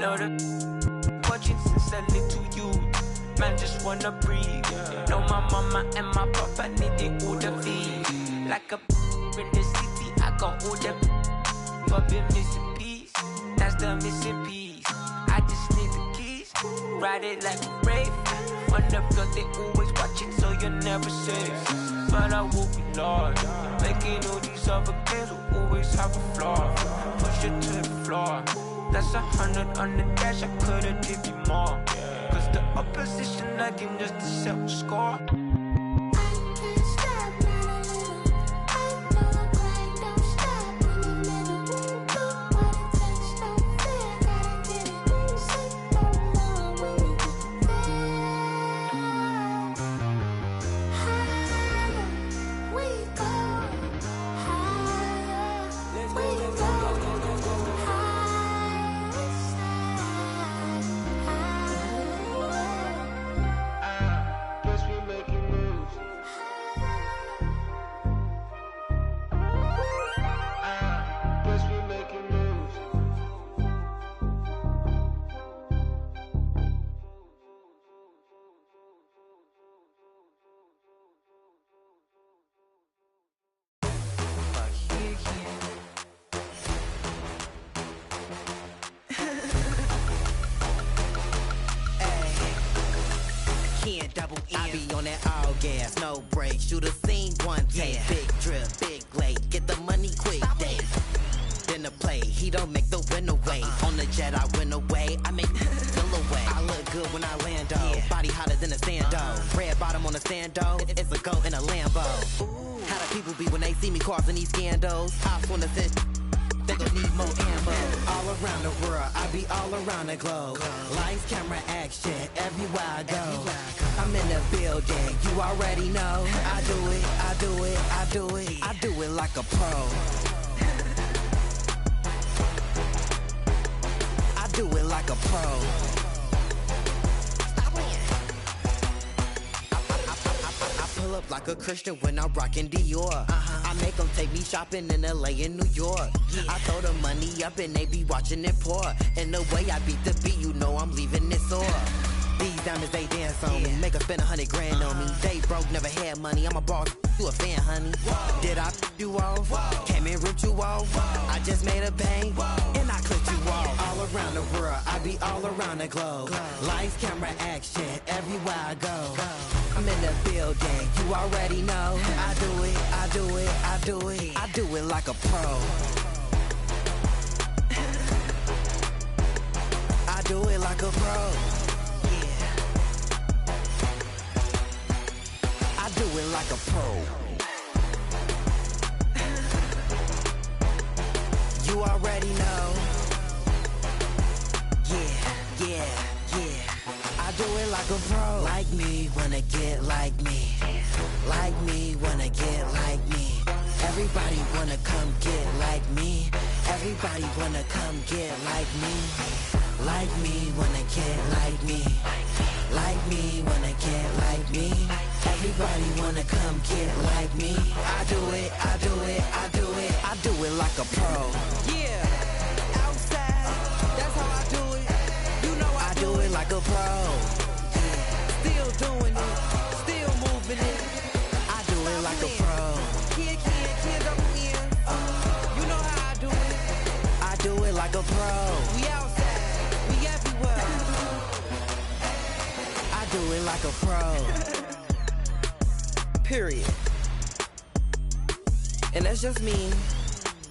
Know the watching since a little you. Man just wanna breathe. Know my mama and my papa need it all the feed. Like a in the city, I got all the but been missing piece. That's the missing piece. I just need the keys. Ride it like a rave. On the block they always watching, so you're never safe. But I will be Lord. Making all these other games will always have a flaw. Push it to the floor. That's 100 on the dash, I could've give you more. Cause the opposition lacking just to set the score. I be on that all gas, no break. Shoot a scene, one take. Big drip, big late. Get the money quick, day. Then the play, he don't make the win away. On the jet, I win away. I make feel away. I look good when I land, body hotter than a sando. Red bottom on a sando. It's a goat in a Lambo. How the people be when they see me causing these scandals? Ops wanna sit. They gon' need more ammo. All around the world, I be all around the globe. Lights, camera, action, everywhere I go. I'm in the building, you already know. I do it, I do it, I do it. I do it like a pro. I do it like a pro. I pull up like a Christian when I'm rockin' Dior. I make them take me shopping in LA and New York. I throw the money up and they be watching it pour. And the way I beat the beat, you know I'm leaving it sore. These diamonds, they dance on me. Make her spend 100 grand on me. They broke, never had money. I'm a boss, you a fan, honey. Did I you off? Came and ripped you off. I just made a bang, and I clipped you off. All around the world, I be all around the globe. Lights, camera, action, everywhere I go. I'm in the building, you already know. I do it, I do it, I do it. I do it like a pro. I do it like a pro. I do it like a pro. You already know. Yeah. I do it like a pro. Like me, wanna get like me. Like me, wanna get like me. Everybody wanna come get like me. Everybody wanna come get like me. Like me, wanna get like me. Like me, wanna get like me. Everybody wanna come get like me. I do it, I do it, I do it. I do it like a pro. Yeah, outside, that's how I do it. You know I do it like a pro. Still doing it, still moving it. I do it like a pro. Kid, double N. You know how I do it. I do it like a pro. We outside, we everywhere. I do it like a pro. period. And that's just me.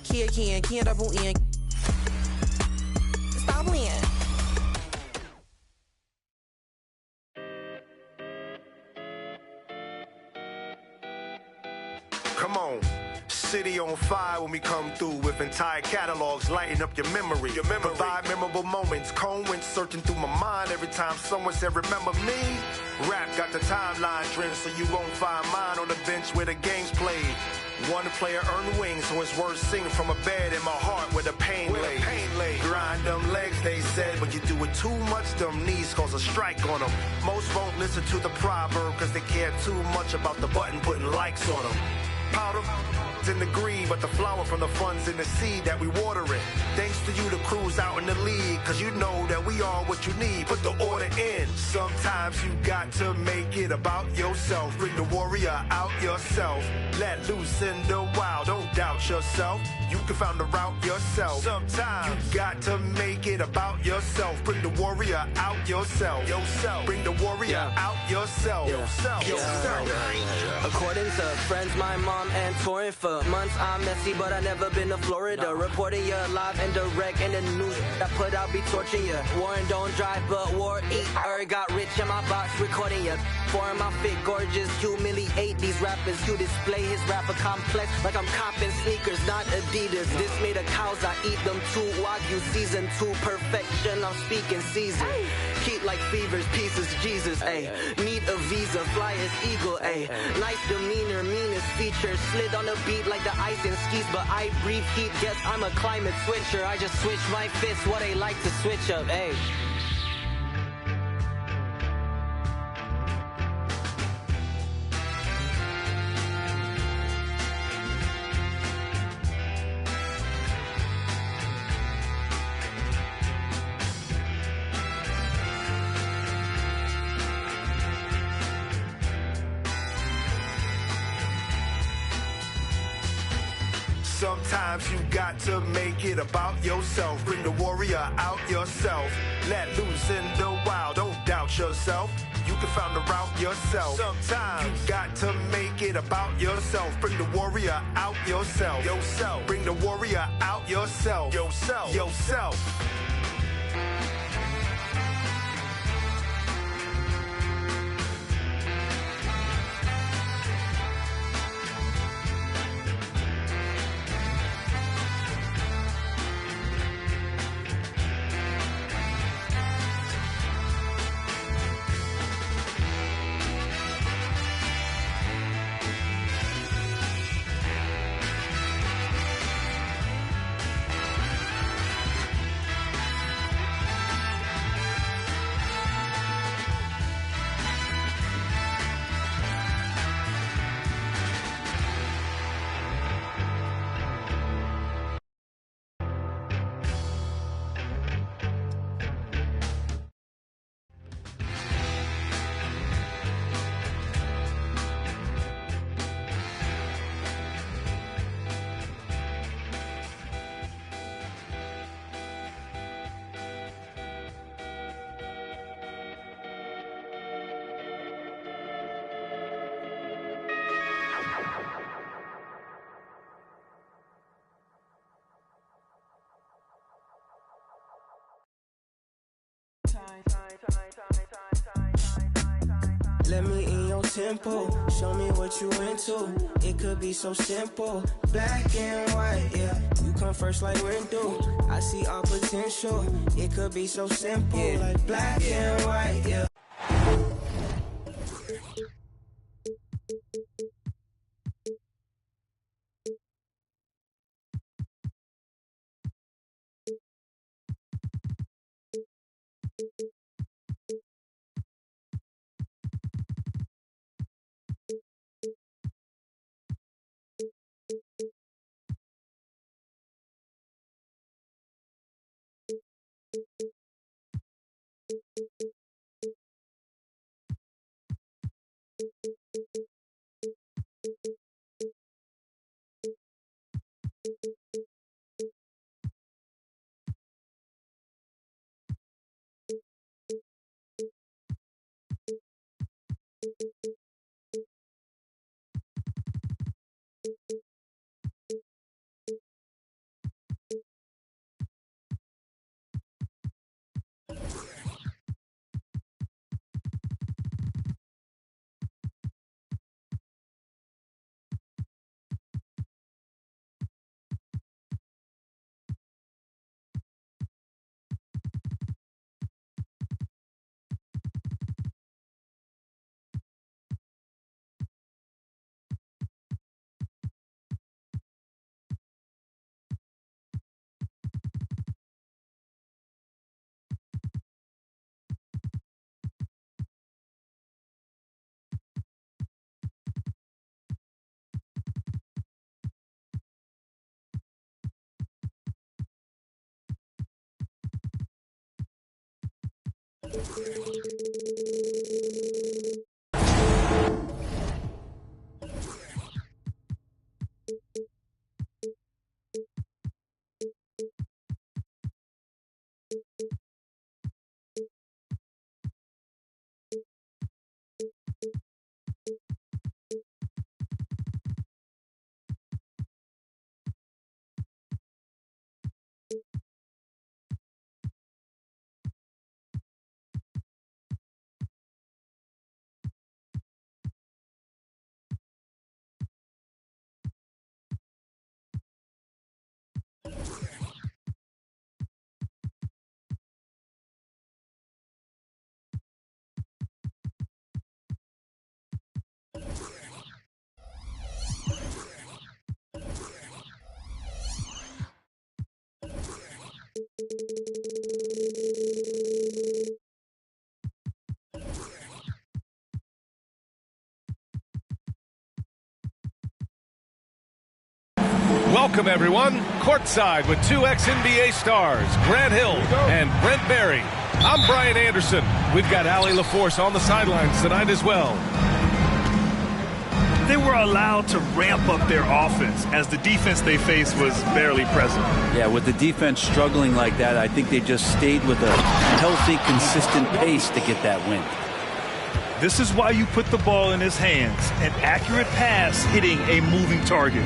Kia double N. Stop playing. Come on. City on fire when we come through with entire catalogs lighting up your memory. Provide memorable moments, cones searching through my mind every time someone said remember me. Rap got the timeline trend so you won't find mine on the bench where the game's played. One player earned wings so it's worth singing from a bed in my heart where the pain lay. Grind them legs they said, but you do it too much them knees cause a strike on them. Most won't listen to the proverb cause they care too much about the button putting likes on them. Powder in the green, but the flower from the funds in the seed that we water it. Thanks to you, the crew's out in the league, cause you know that we are what you need. Put the order in. Sometimes you got to make it about yourself. Bring the warrior out yourself. Let loose in the wild, don't doubt yourself. You can find the route yourself. Sometimes you got to make it about yourself. Bring the warrior out yourself. Bring the warrior out yourself. According to friends, my mom and touring for months, I'm messy, but I never been to Florida. Reporting you live and direct, and the news I put out be torching you. Warren don't drive, but war eat. Got rich in my box, recording you. Foreign my fit, gorgeous, humiliate these rappers. You display his rapper complex like I'm copping sneakers, not Adidas. This made of cows, I eat them too. Wagyu season 2, perfection, I'm speaking season. Keep like fevers, pieces, Jesus, ayy. Need a visa, fly as eagle, ayy. Nice demeanor, meanest features. Slid on the beat like the ice and skis, but I breathe heat. Guess I'm a climate switcher. I just switch my fists, what they like to switch up, ayy. Sometimes you got to make it about yourself. Bring the warrior out yourself. Let loose in the wild, don't doubt yourself. You can find the route yourself. Sometimes you got to make it about yourself. Bring the warrior out yourself. Bring the warrior out yourself. Yourself. Let me in your tempo, show me what you into. It could be so simple, black and white, yeah. You come first like window, I see our potential. It could be so simple, like black and white, yeah. Welcome, everyone. Courtside with two ex-NBA stars, Grant Hill and Brent Barry. I'm Brian Anderson. We've got Allie LaForce on the sidelines tonight as well. They were allowed to ramp up their offense as the defense they faced was barely present. Yeah, with the defense struggling like that, I think they just stayed with a healthy, consistent pace to get that win. This is why you put the ball in his hands. An accurate pass hitting a moving target.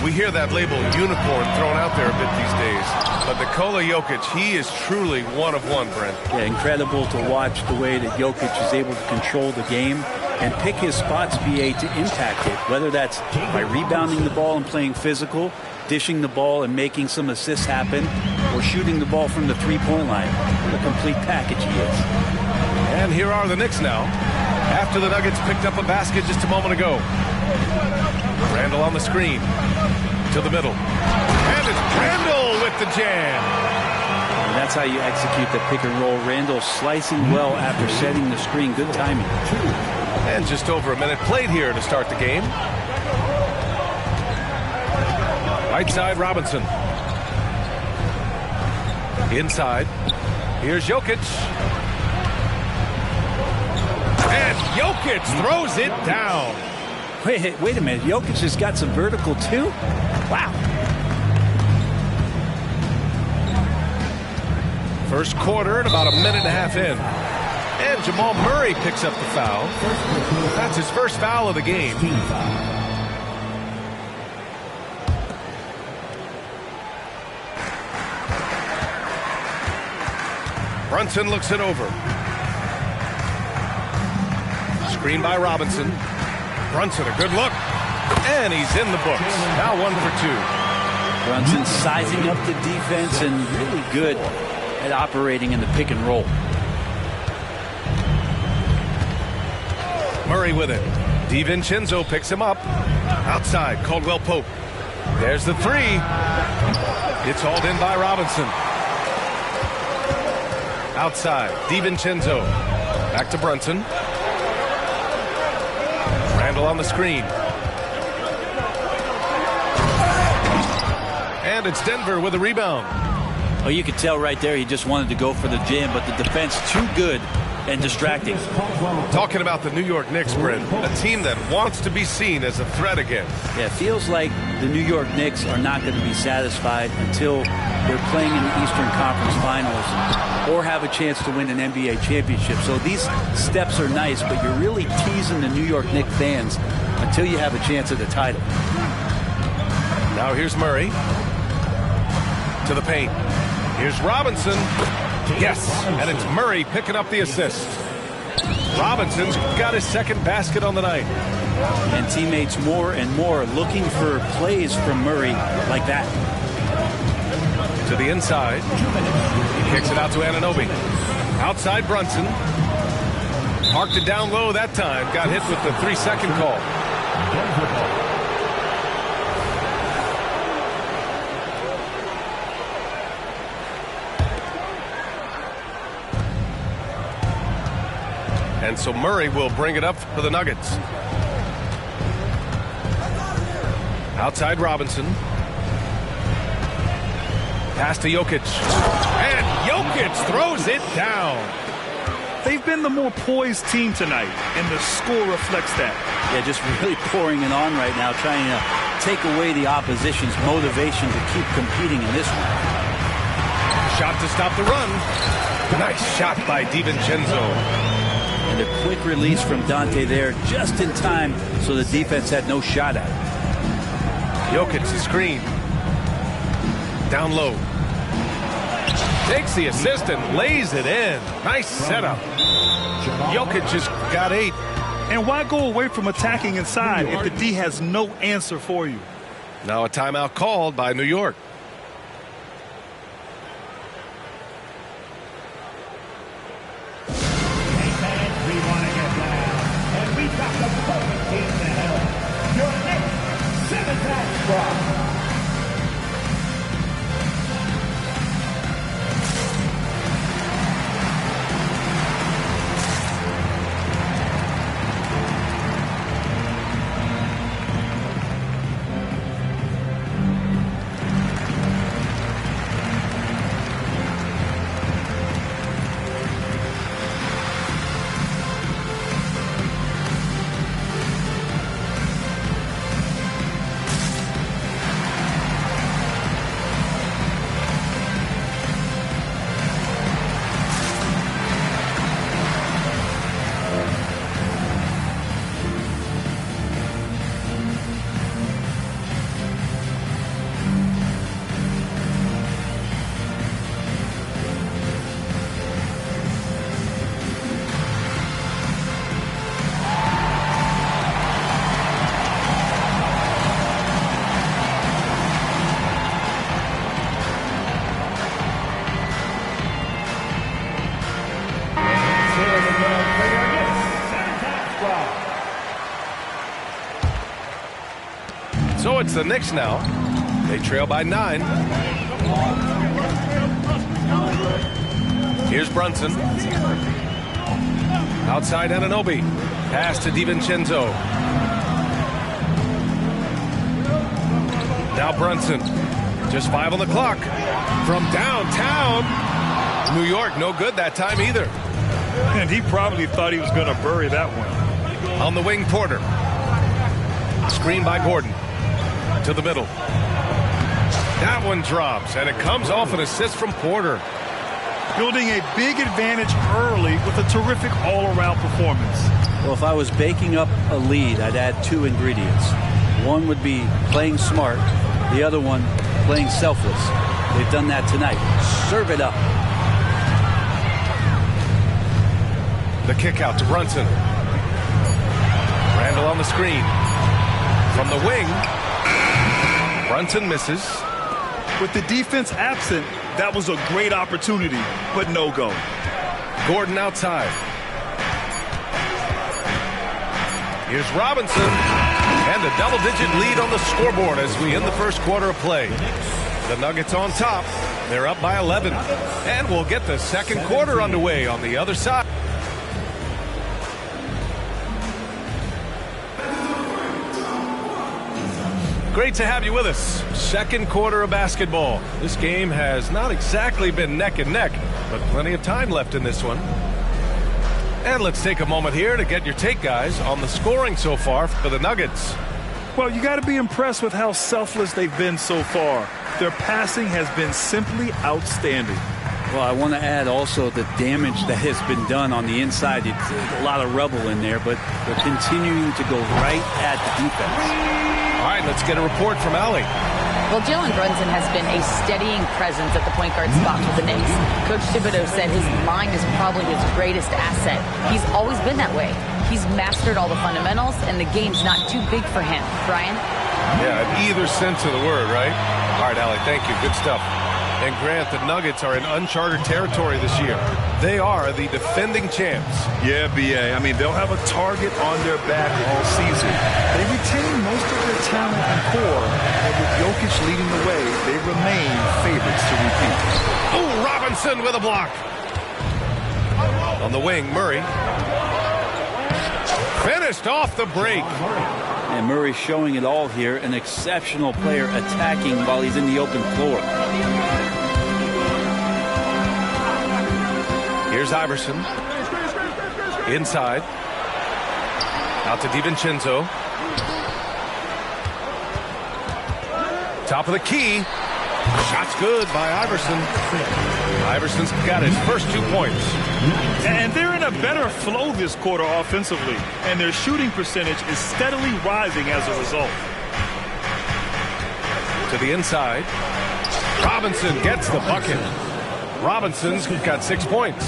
We hear that label unicorn thrown out there a bit these days. But Nikola Jokic, he is truly one of one, Brent. Yeah, incredible to watch the way that Jokic is able to control the game and pick his spots, BA, to impact it, whether that's by rebounding the ball and playing physical, dishing the ball and making some assists happen, or shooting the ball from the three-point line. What a complete package he is. And here are the Knicks now, after the Nuggets picked up a basket just a moment ago. Randall on the screen, to the middle. And it's Randall with the jam. And that's how you execute the pick and roll. Randall slicing well after setting the screen. Good timing. And just over a minute played here to start the game. Right side, Robinson. Inside. Here's Jokic. And Jokic throws it down. Wait a minute. Jokic has got some vertical, too? Wow. First quarter and about a minute and a half in. And Jamal Murray picks up the foul. That's his first foul of the game. Brunson looks it over. Screen by Robinson. Brunson, a good look. And he's in the books. Now 1 for 2. Brunson sizing up the defense and really good at operating in the pick and roll. Murray with it. DiVincenzo picks him up. Outside, Caldwell Pope. There's the three. It's hauled in by Robinson. Outside, DiVincenzo. Back to Brunson. Randall on the screen. And it's Denver with a rebound. Oh, you could tell right there he just wanted to go for the jam, but the defense too good and distracting. Talking about the New York Knicks, Brent, a team that wants to be seen as a threat again. Yeah, it feels like the New York Knicks are not going to be satisfied until they're playing in the Eastern Conference Finals or have a chance to win an NBA championship. So these steps are nice, but you're really teasing the New York Knicks fans until you have a chance at the title. Now here's Murray to the paint. Here's Robinson. Yes, and it's Murray picking up the assist. Robinson's got his second basket on the night. And teammates more and more looking for plays from Murray like that. To the inside. He kicks it out to Anunoby. Outside Brunson. Marked it down low that time. Got hit with the 3-second call. And so Murray will bring it up for the Nuggets. Outside Robinson. Pass to Jokic. And Jokic throws it down. they've been the more poised team tonight, and the score reflects that. Yeah, just really pouring it on right now, trying to take away the opposition's motivation to keep competing in this one. Shot to stop the run. Nice shot by DiVincenzo. And a quick release from Dante there just in time so the defense had no shot at it. Jokic the screen. Down low. Takes the assist and lays it in. Nice setup. Jokic just got 8. And why go away from attacking inside if the D has no answer for you? Now a timeout called by New York. So it's the Knicks now. They trail by 9. Here's Brunson. Outside Anunoby. Pass to DiVincenzo. Now Brunson. Just 5 on the clock. From downtown. New York, no good that time either. And he probably thought he was going to bury that one. On the wing, Porter. Screen by Gordon. To the middle. That one drops, and it comes off an assist from Porter. Building a big advantage early with a terrific all-around performance. Well, if I was baking up a lead, I'd add 2 ingredients. One would be playing smart. The other one, playing selfless. They've done that tonight. Serve it up. The kick out to Brunson. Randall on the screen. From the wing. Brunson misses. With the defense absent, that was a great opportunity, but no go. Gordon outside. Here's Robinson. And a double-digit lead on the scoreboard as we end the first quarter of play. The Nuggets on top. They're up by 11. And we'll get the second quarter underway on the other side. Great to have you with us. Second quarter of basketball. This game has not exactly been neck and neck, but plenty of time left in this one. And let's take a moment here to get your take, guys, on the scoring so far for the Nuggets. Well, you got to be impressed with how selfless they've been so far. Their passing has been simply outstanding. Well, I want to add also the damage that has been done on the inside. It's a lot of rubble in there, but they're continuing to go right at the defense. All right, let's get a report from Allie. Well, Jalen Brunson has been a steadying presence at the point guard spot for the Knicks. Coach Thibodeau said his mind is probably his greatest asset. He's always been that way. He's mastered all the fundamentals, and the game's not too big for him. Brian? Yeah, in either sense of the word, right? All right, Allie, thank you. Good stuff. And Grant, the Nuggets are in uncharted territory this year. They are the defending champs. Yeah, B.A. I mean, they'll have a target on their back all season. They retain most of their talent and core, and with Jokic leading the way, they remain favorites to repeat. Oh, Robinson with a block. On the wing, Murray. Finished off the break. And Murray showing it all here. An exceptional player attacking while he's in the open floor. Here's Iverson. Inside. Out to DiVincenzo. Top of the key. Shot's good by Iverson. Iverson's got his first 2 points. And they're in a better flow this quarter offensively, and their shooting percentage is steadily rising as a result. To the inside. Robinson gets the bucket. Robinson's got 6 points.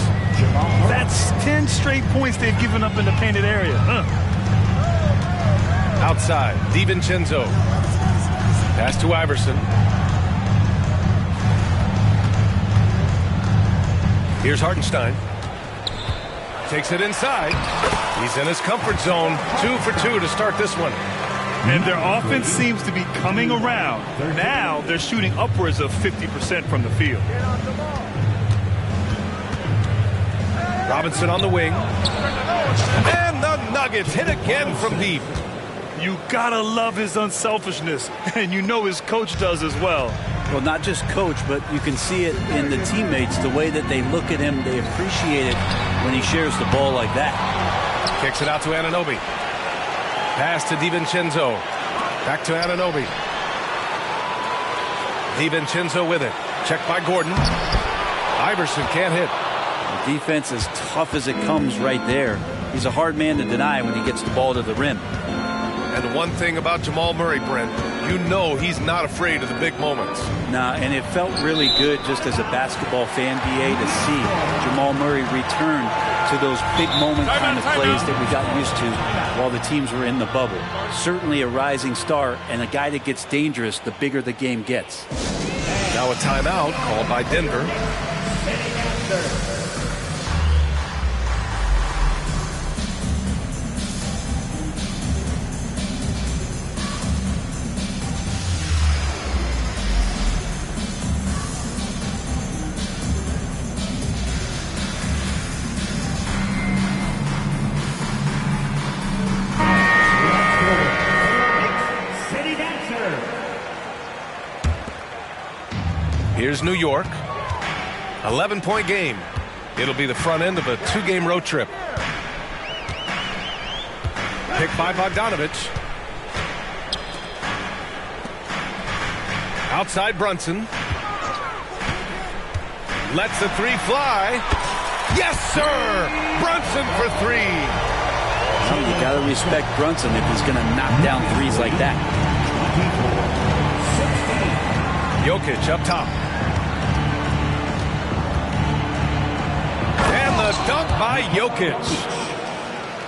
That's 10 straight points they've given up in the painted area. Outside, DiVincenzo. Pass to Iverson. Here's Hartenstein. Takes it inside. He's in his comfort zone. 2 for 2 to start this one. And their offense seems to be coming around. Now they're shooting upwards of 50% from the field. Robinson on the wing. And the Nuggets hit again from deep. You gotta love his unselfishness, and you know his coach does as well. Well, not just coach, but you can see it in the teammates, the way that they look at him. They appreciate it when he shares the ball like that. Kicks it out to Anunoby. Pass to DiVincenzo. Back to Anunoby. DiVincenzo with it. Checked by Gordon. Iverson can't hit. The defense as tough as it comes right there. He's a hard man to deny when he gets the ball to the rim. And one thing about Jamal Murray, Brent, you know he's not afraid of the big moments. Nah, and it felt really good just as a basketball fan, BA, to see Jamal Murray return to those big moment kind of plays that we got used to while the teams were in the bubble. Certainly a rising star and a guy that gets dangerous the bigger the game gets. Now a timeout called by Denver. Here's New York. 11-point game. It'll be the front end of a 2-game road trip. Pick by Bogdanovich. Outside Brunson. Lets the 3 fly. Yes, sir! Brunson for 3. Well, you got to respect Brunson if he's going to knock down threes like that. Jokic up top. The dunk by Jokic.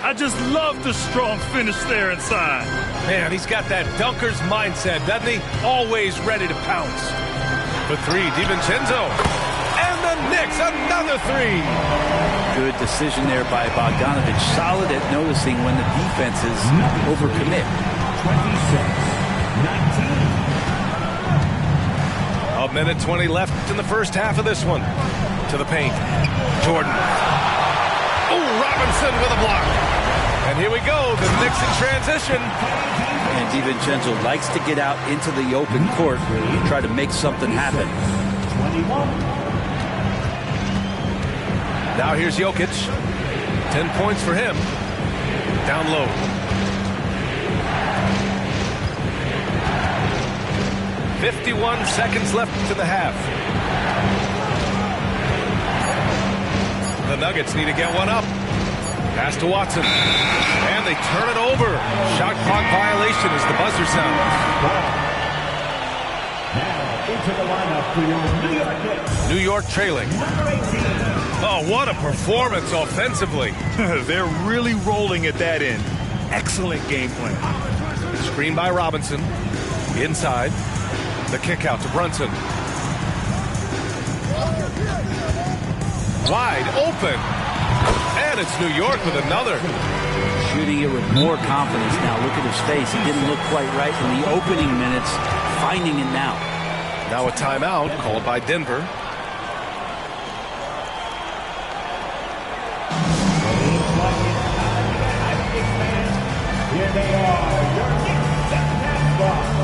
I just love the strong finish there inside. Man, he's got that dunker's mindset, doesn't he? Always ready to pounce. For 3, DiVincenzo. And the Knicks, another 3. Good decision there by Bogdanovich. Solid at noticing when the defenses overcommit. 26-19. A minute 20 left in the first half of this one. To the paint. Jordan. Oh, Robinson with a block. And here we go. The Knicks in transition. And DiVincenzo likes to get out into the open court and try to make something happen. 21. Now here's Jokic. 10 points for him. Down low. .51 seconds left to the half. The Nuggets need to get one up. Pass to Watson. And they turn it over. Shot clock violation as the buzzer sounds. Now into the lineup for your New York Knicks. New York trailing. Oh, what a performance offensively. They're really rolling at that end. Excellent game plan. Screen by Robinson. Inside. The kick out to Brunson. Wide open. And it's New York with another. Shooting it with more confidence now. Look at his face. He didn't look quite right in the opening minutes. Finding it now. Now a timeout called by Denver. Here they are, your Knicks at basketball.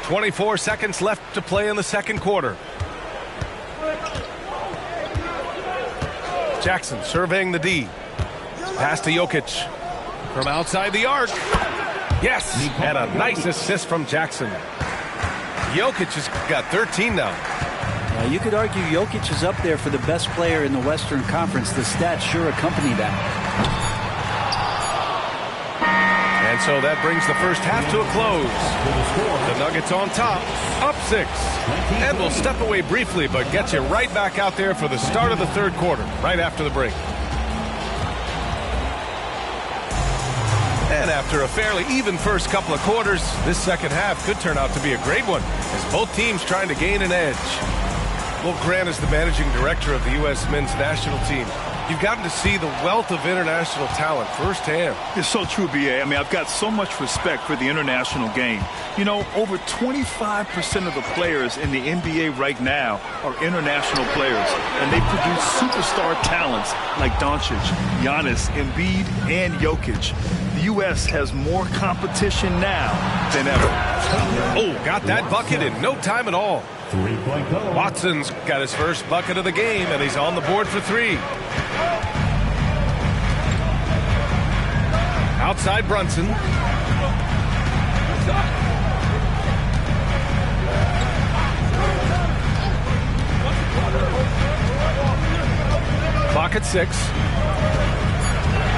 24 seconds left to play in the second quarter. Jackson surveying the D. Pass to Jokic. From outside the arc. Yes, and a nice assist from Jackson. Jokic has got 13 now. You could argue Jokic is up there for the best player in the Western Conference. The stats sure accompany that. And so that brings the first half to a close. The Nuggets on top, up 6. And we'll step away briefly, but get you right back out there for the start of the third quarter, right after the break. And after a fairly even first couple of quarters, this second half could turn out to be a great one, as both teams trying to gain an edge. Well, Grant is the managing director of the U.S. men's national team. You've gotten to see the wealth of international talent firsthand. It's so true, B.A. I mean, I've got so much respect for the international game. You know, over 25% of the players in the NBA right now are international players, and they produce superstar talents like Doncic, Giannis, Embiid, and Jokic. The U.S. has more competition now than ever. Oh, got that bucket in no time at all. Watson's got his first bucket of the game, and he's on the board for 3. Outside Brunson. Clock at 6.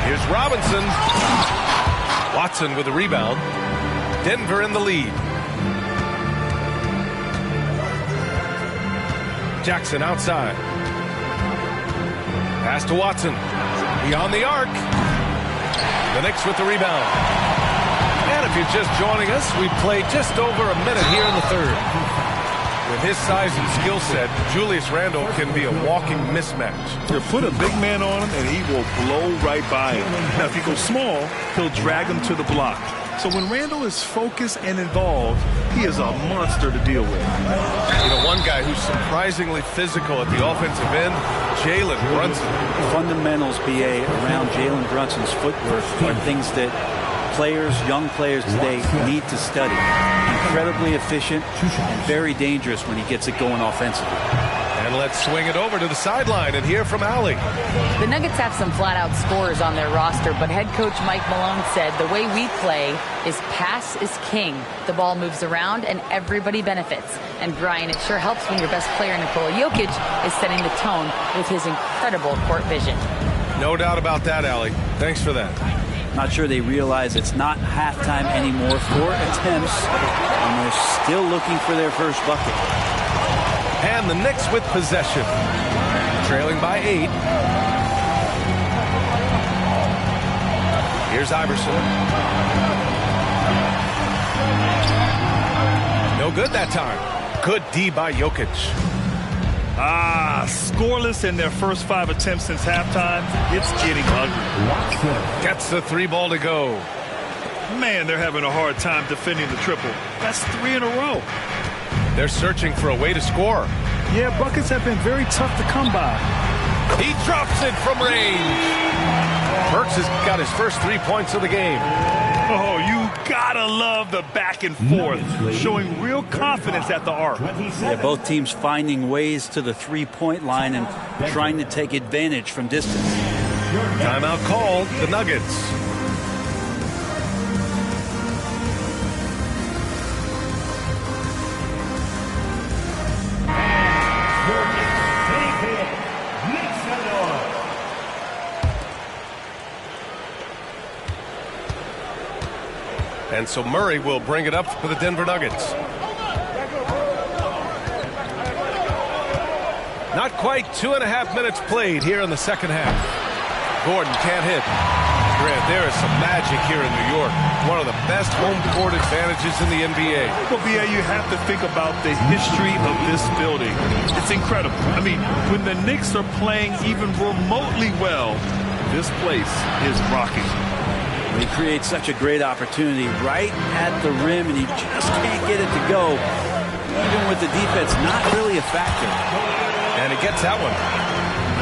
Here's Robinson. Watson with a rebound. Denver in the lead. Jackson outside. Pass to Watson. Beyond the arc. The Knicks with the rebound. And if you're just joining us, we played just over a minute here in the third. With his size and skill set, Julius Randle can be a walking mismatch. You put a big man on him, and he will blow right by him. Now, if he goes small, he'll drag him to the block. So when Randle is focused and involved, he is a monster to deal with. You know, one guy who's surprisingly physical at the offensive end, Jalen Brunson. Fundamentals, BA, around Jalen Brunson's footwork are things that players, young players today need to study. Incredibly efficient and very dangerous when he gets it going offensively. And let's swing it over to the sideline and hear from Allie. The Nuggets have some flat-out scorers on their roster, but head coach Mike Malone said the way we play is pass is king. The ball moves around and everybody benefits. And Brian, it sure helps when your best player, Nikola Jokic, is setting the tone with his incredible court vision. No doubt about that, Allie. Thanks for that. Not sure they realize it's not halftime anymore. 4 attempts, and they're still looking for their first bucket. And the Knicks with possession, trailing by 8. Here's Iverson. No good that time. Good D by Jokic. Scoreless in their first 5 attempts since halftime. It's getting ugly. Gets the 3 ball to go. Man, they're having a hard time defending the triple. That's 3 in a row. They're searching for a way to score. Yeah, buckets have been very tough to come by. He drops it from range. Burks has got his first 3 points of the game. Oh, you gotta love the back and forth, showing real confidence at the arc. Yeah, both teams finding ways to the 3-point line and trying to take advantage from distance. Timeout called, the Nuggets. And so Murray will bring it up for the Denver Nuggets. Not quite 2.5 minutes played here in the second half. Gordon can't hit. Grant, there is some magic here in New York. One of the best home court advantages in the NBA. Well, B.A., you have to think about the history of this building. It's incredible. I mean, when the Knicks are playing even remotely well, this place is rocking. He creates such a great opportunity right at the rim, and he just can't get it to go. Even with the defense not really a factor. And he gets that one.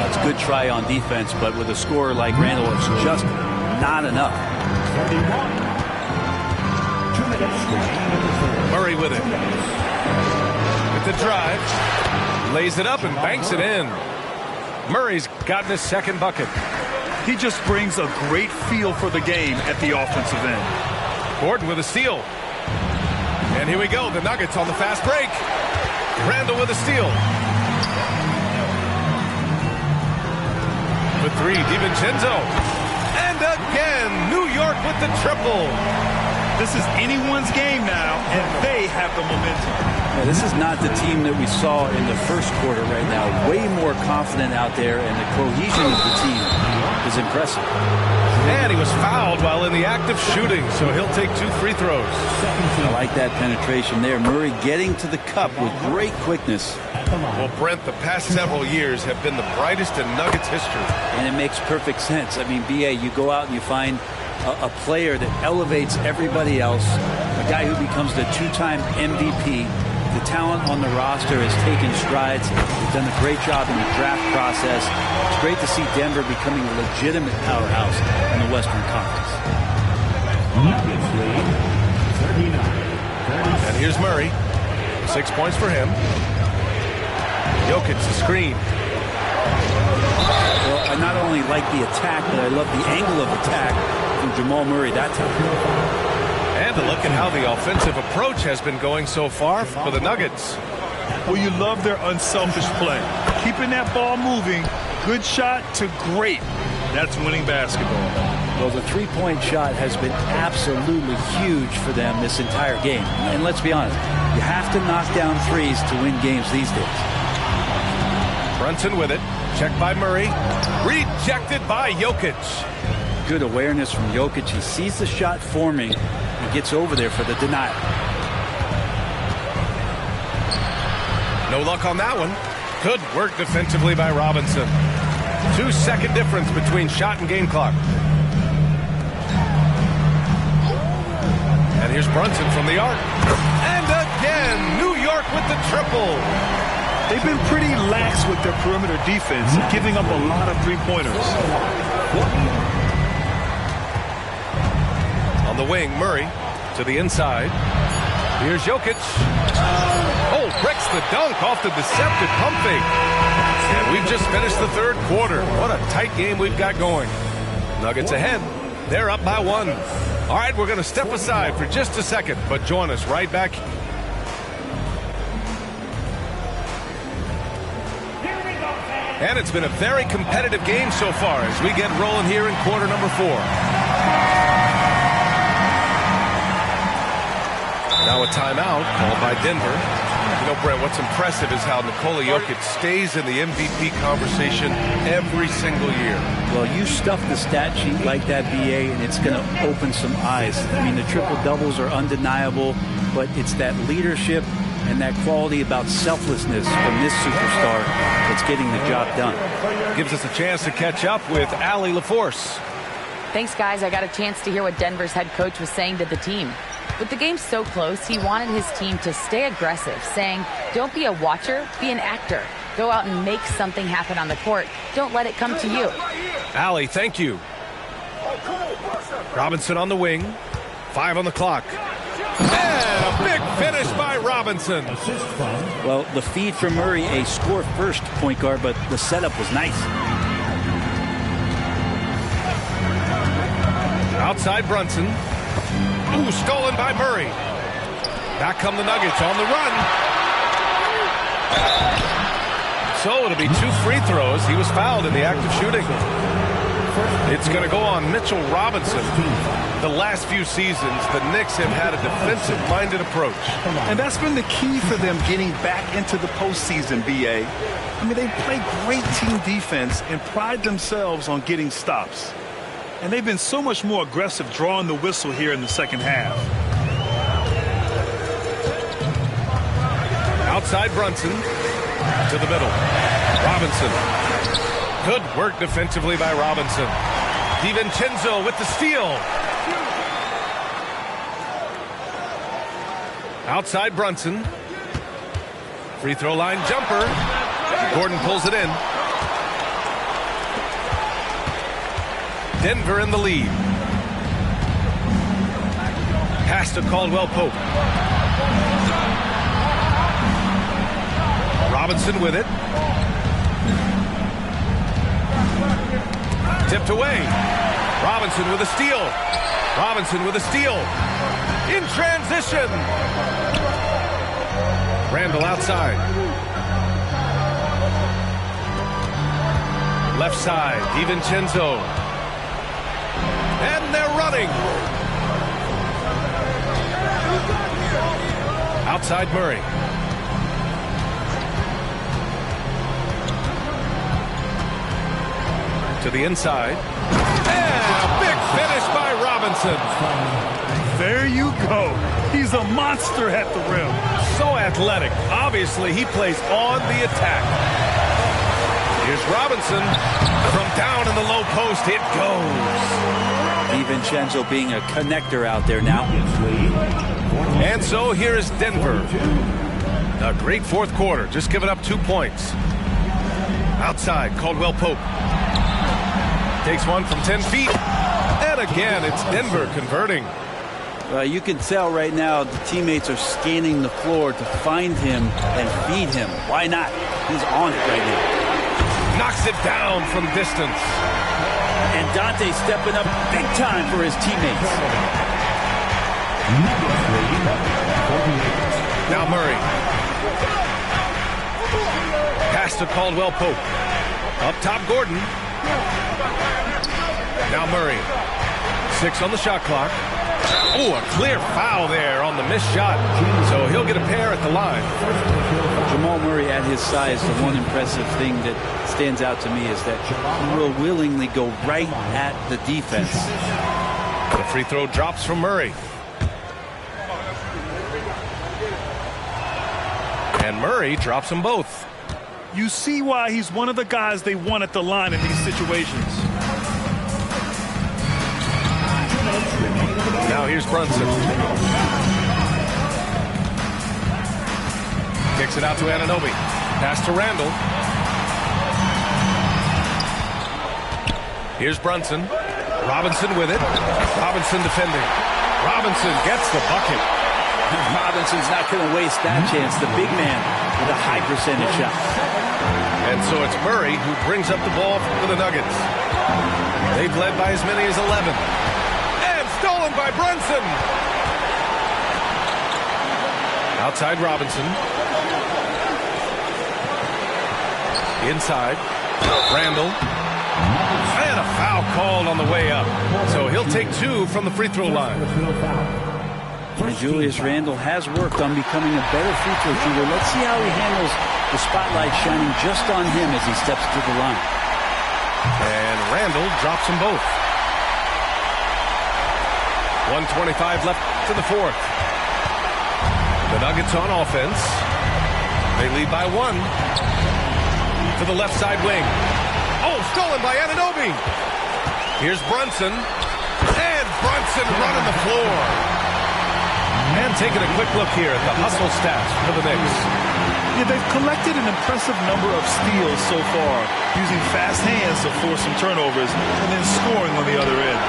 That's a good try on defense, but with a scorer like Randle, it's just not enough. Murray with it. With the drive. Lays it up and banks it in. Murray's gotten his second bucket. He just brings a great feel for the game at the offensive end. Gordon with a steal. And here we go. The Nuggets on the fast break. Randall with a steal. For three, DiVincenzo. And again, New York with the triple. This is anyone's game now, and they have the momentum. Yeah, this is not the team that we saw in the first quarter right now. Way more confident out there, and the cohesion of the team is impressive. And he was fouled while in the act of shooting, so he'll take 2 free throws. I like that penetration there. Murray getting to the cup with great quickness. Well, Brent, the past several years have been the brightest in Nuggets history. And it makes perfect sense. I mean, B.A., you go out and you find a player that elevates everybody else, a guy who becomes the 2-time MVP. The talent on the roster has taken strides. They've done a great job in the draft process. It's great to see Denver becoming a legitimate powerhouse in the Western Conference. Nuggets lead 39. And here's Murray. 6 points for him. Jokic, the screen. Well, I not only like the attack, but I love the angle of attack from Jamal Murray that time. And to look at how the offensive approach has been going so far for the Nuggets. Well, you love their unselfish play. Keeping that ball moving, good shot to great. That's winning basketball. Well, the three-point shot has been absolutely huge for them this entire game. And let's be honest, you have to knock down threes to win games these days. Brunson with it. Checked by Murray. Rejected by Jokic. Good awareness from Jokic. He sees the shot forming. He gets over there for the denial. No luck on that one. Good work defensively by Robinson. 2-second difference between shot and game clock. And here's Brunson from the arc. And again, New York with the triple. They've been pretty lax with their perimeter defense, giving up a lot of three-pointers. On the wing, Murray to the inside. Here's Jokic. Oh, breaks the dunk off the deceptive pump fake. And we've just finished the third quarter. What a tight game we've got going. Nuggets ahead. They're up by 1. All right, we're going to step aside for just a second, but join us right back. And it's been a very competitive game so far as we get rolling here in quarter number 4. Now a timeout called by Denver. You know, Brent, what's impressive is how Nikola Jokic stays in the MVP conversation every single year. Well, you stuff the stat sheet like that, BA, and it's going to open some eyes. I mean, the triple-doubles are undeniable, but it's that leadership and that quality about selflessness from this superstar that's getting the job done. Gives us a chance to catch up with Allie LaForce. Thanks, guys. I got a chance to hear what Denver's head coach was saying to the team. With the game so close, he wanted his team to stay aggressive, saying, don't be a watcher, be an actor. Go out and make something happen on the court. Don't let it come to you. Allie, thank you. Robinson on the wing. 5 on the clock. And a big finish by Robinson. Well, the feed from Murray, a score-first point guard, but the setup was nice. Outside Brunson. Ooh, stolen by Murray. Back come the Nuggets on the run. So it'll be 2 free throws. He was fouled in the act of shooting. It's going to go on Mitchell Robinson. The last few seasons, the Knicks have had a defensive-minded approach. And that's been the key for them getting back into the postseason, B.A. I mean, they play great team defense and pride themselves on getting stops. And they've been so much more aggressive drawing the whistle here in the second half. Outside Brunson to the middle. Robinson. Good work defensively by Robinson. DiVincenzo with the steal. Outside Brunson. Free throw line jumper. Gordon pulls it in. Denver in the lead. Pass to Caldwell Pope. Robinson with it. Tipped away. Robinson with a steal. Robinson with a steal. In transition. Randall outside. Left side, DiVincenzo. And they're running. Outside Murray. To the inside. And a big finish by Robinson. There you go. He's a monster at the rim. So athletic. Obviously, he plays on the attack. Here's Robinson. From down in the low post, it goes. DiVincenzo being a connector out there now. And so here is Denver. A great fourth quarter. Just giving up 2 points. Outside, Caldwell Pope. Takes one from 10 feet. And again, it's Denver converting. You can tell right now the teammates are scanning the floor to find him and feed him. Why not? He's on it right now. Knocks it down from distance. And Dante stepping up big time for his teammates. Now Murray. Pass to Caldwell Pope. Up top, Gordon. Now Murray. 6 on the shot clock. Oh, a clear foul there on the missed shot. So he'll get a pair at the line. Jamal Murray at his size, the one impressive thing that stands out to me is that he will willingly go right at the defense. The free throw drops from Murray. And Murray drops them both. You see why he's one of the guys they want at the line in these situations. Now here's Brunson. Kicks it out to Anunoby. Pass to Randall. Here's Brunson. Robinson with it. Robinson defending. Robinson gets the bucket. Robinson's not going to waste that chance. The big man with a high percentage shot. And so it's Murray who brings up the ball for the Nuggets. They've led by as many as 11. And stolen by Brunson. Outside Robinson. Inside. Randall. And a foul called on the way up. So he'll take 2 from the free throw line. And Julius Randle has worked on becoming a better free throw shooter. Let's see how he handles the spotlight shining just on him as he steps to the line. And Randall drops them both. 1:25 left to the fourth. The Nuggets on offense. They lead by 1. To the left side wing. Oh, stolen by Anunoby. Here's Brunson. And Brunson running the floor. And taking a quick look here at the hustle stats for the Knicks. Yeah, they've collected an impressive number of steals so far, using fast hands to force some turnovers and then scoring on the other end.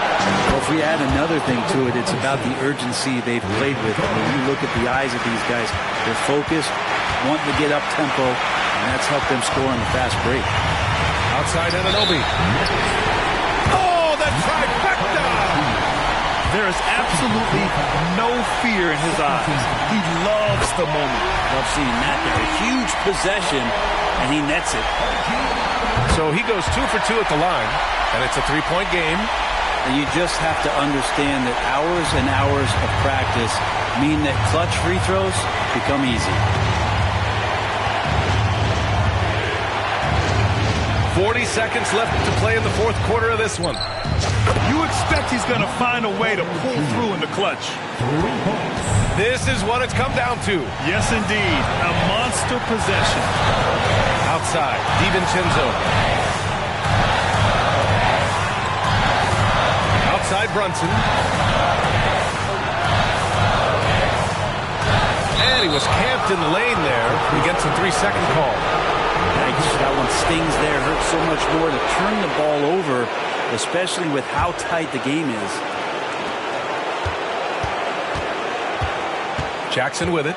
Well, if we add another thing to it, it's about the urgency they've played with. I mean, you look at the eyes of these guys, they're focused, wanting to get up tempo, and that's helped them score on the fast break. Outside Anunoby. Oh, the trifecta! There is absolutely no fear in his eyes. He loves the moment. Love seeing that. There's a huge possession, and he nets it. So he goes 2 for 2 at the line, and it's a 3-point game. And you just have to understand that hours and hours of practice mean that clutch free throws become easy. 40 seconds left to play in the fourth quarter of this one. You expect he's going to find a way to pull through in the clutch. This is what it's come down to. Yes, indeed. A monster possession. Outside, DiVincenzo. Outside Brunson. And he was camped in the lane there. He gets a 3-second call. That one stings there. Hurts so much more to turn the ball over, especially with how tight the game is. Jackson with it.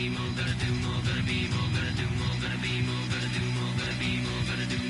be more, gotta do more, gotta be more, gotta do more, gotta be more, gotta do more, gotta be more, gotta do more.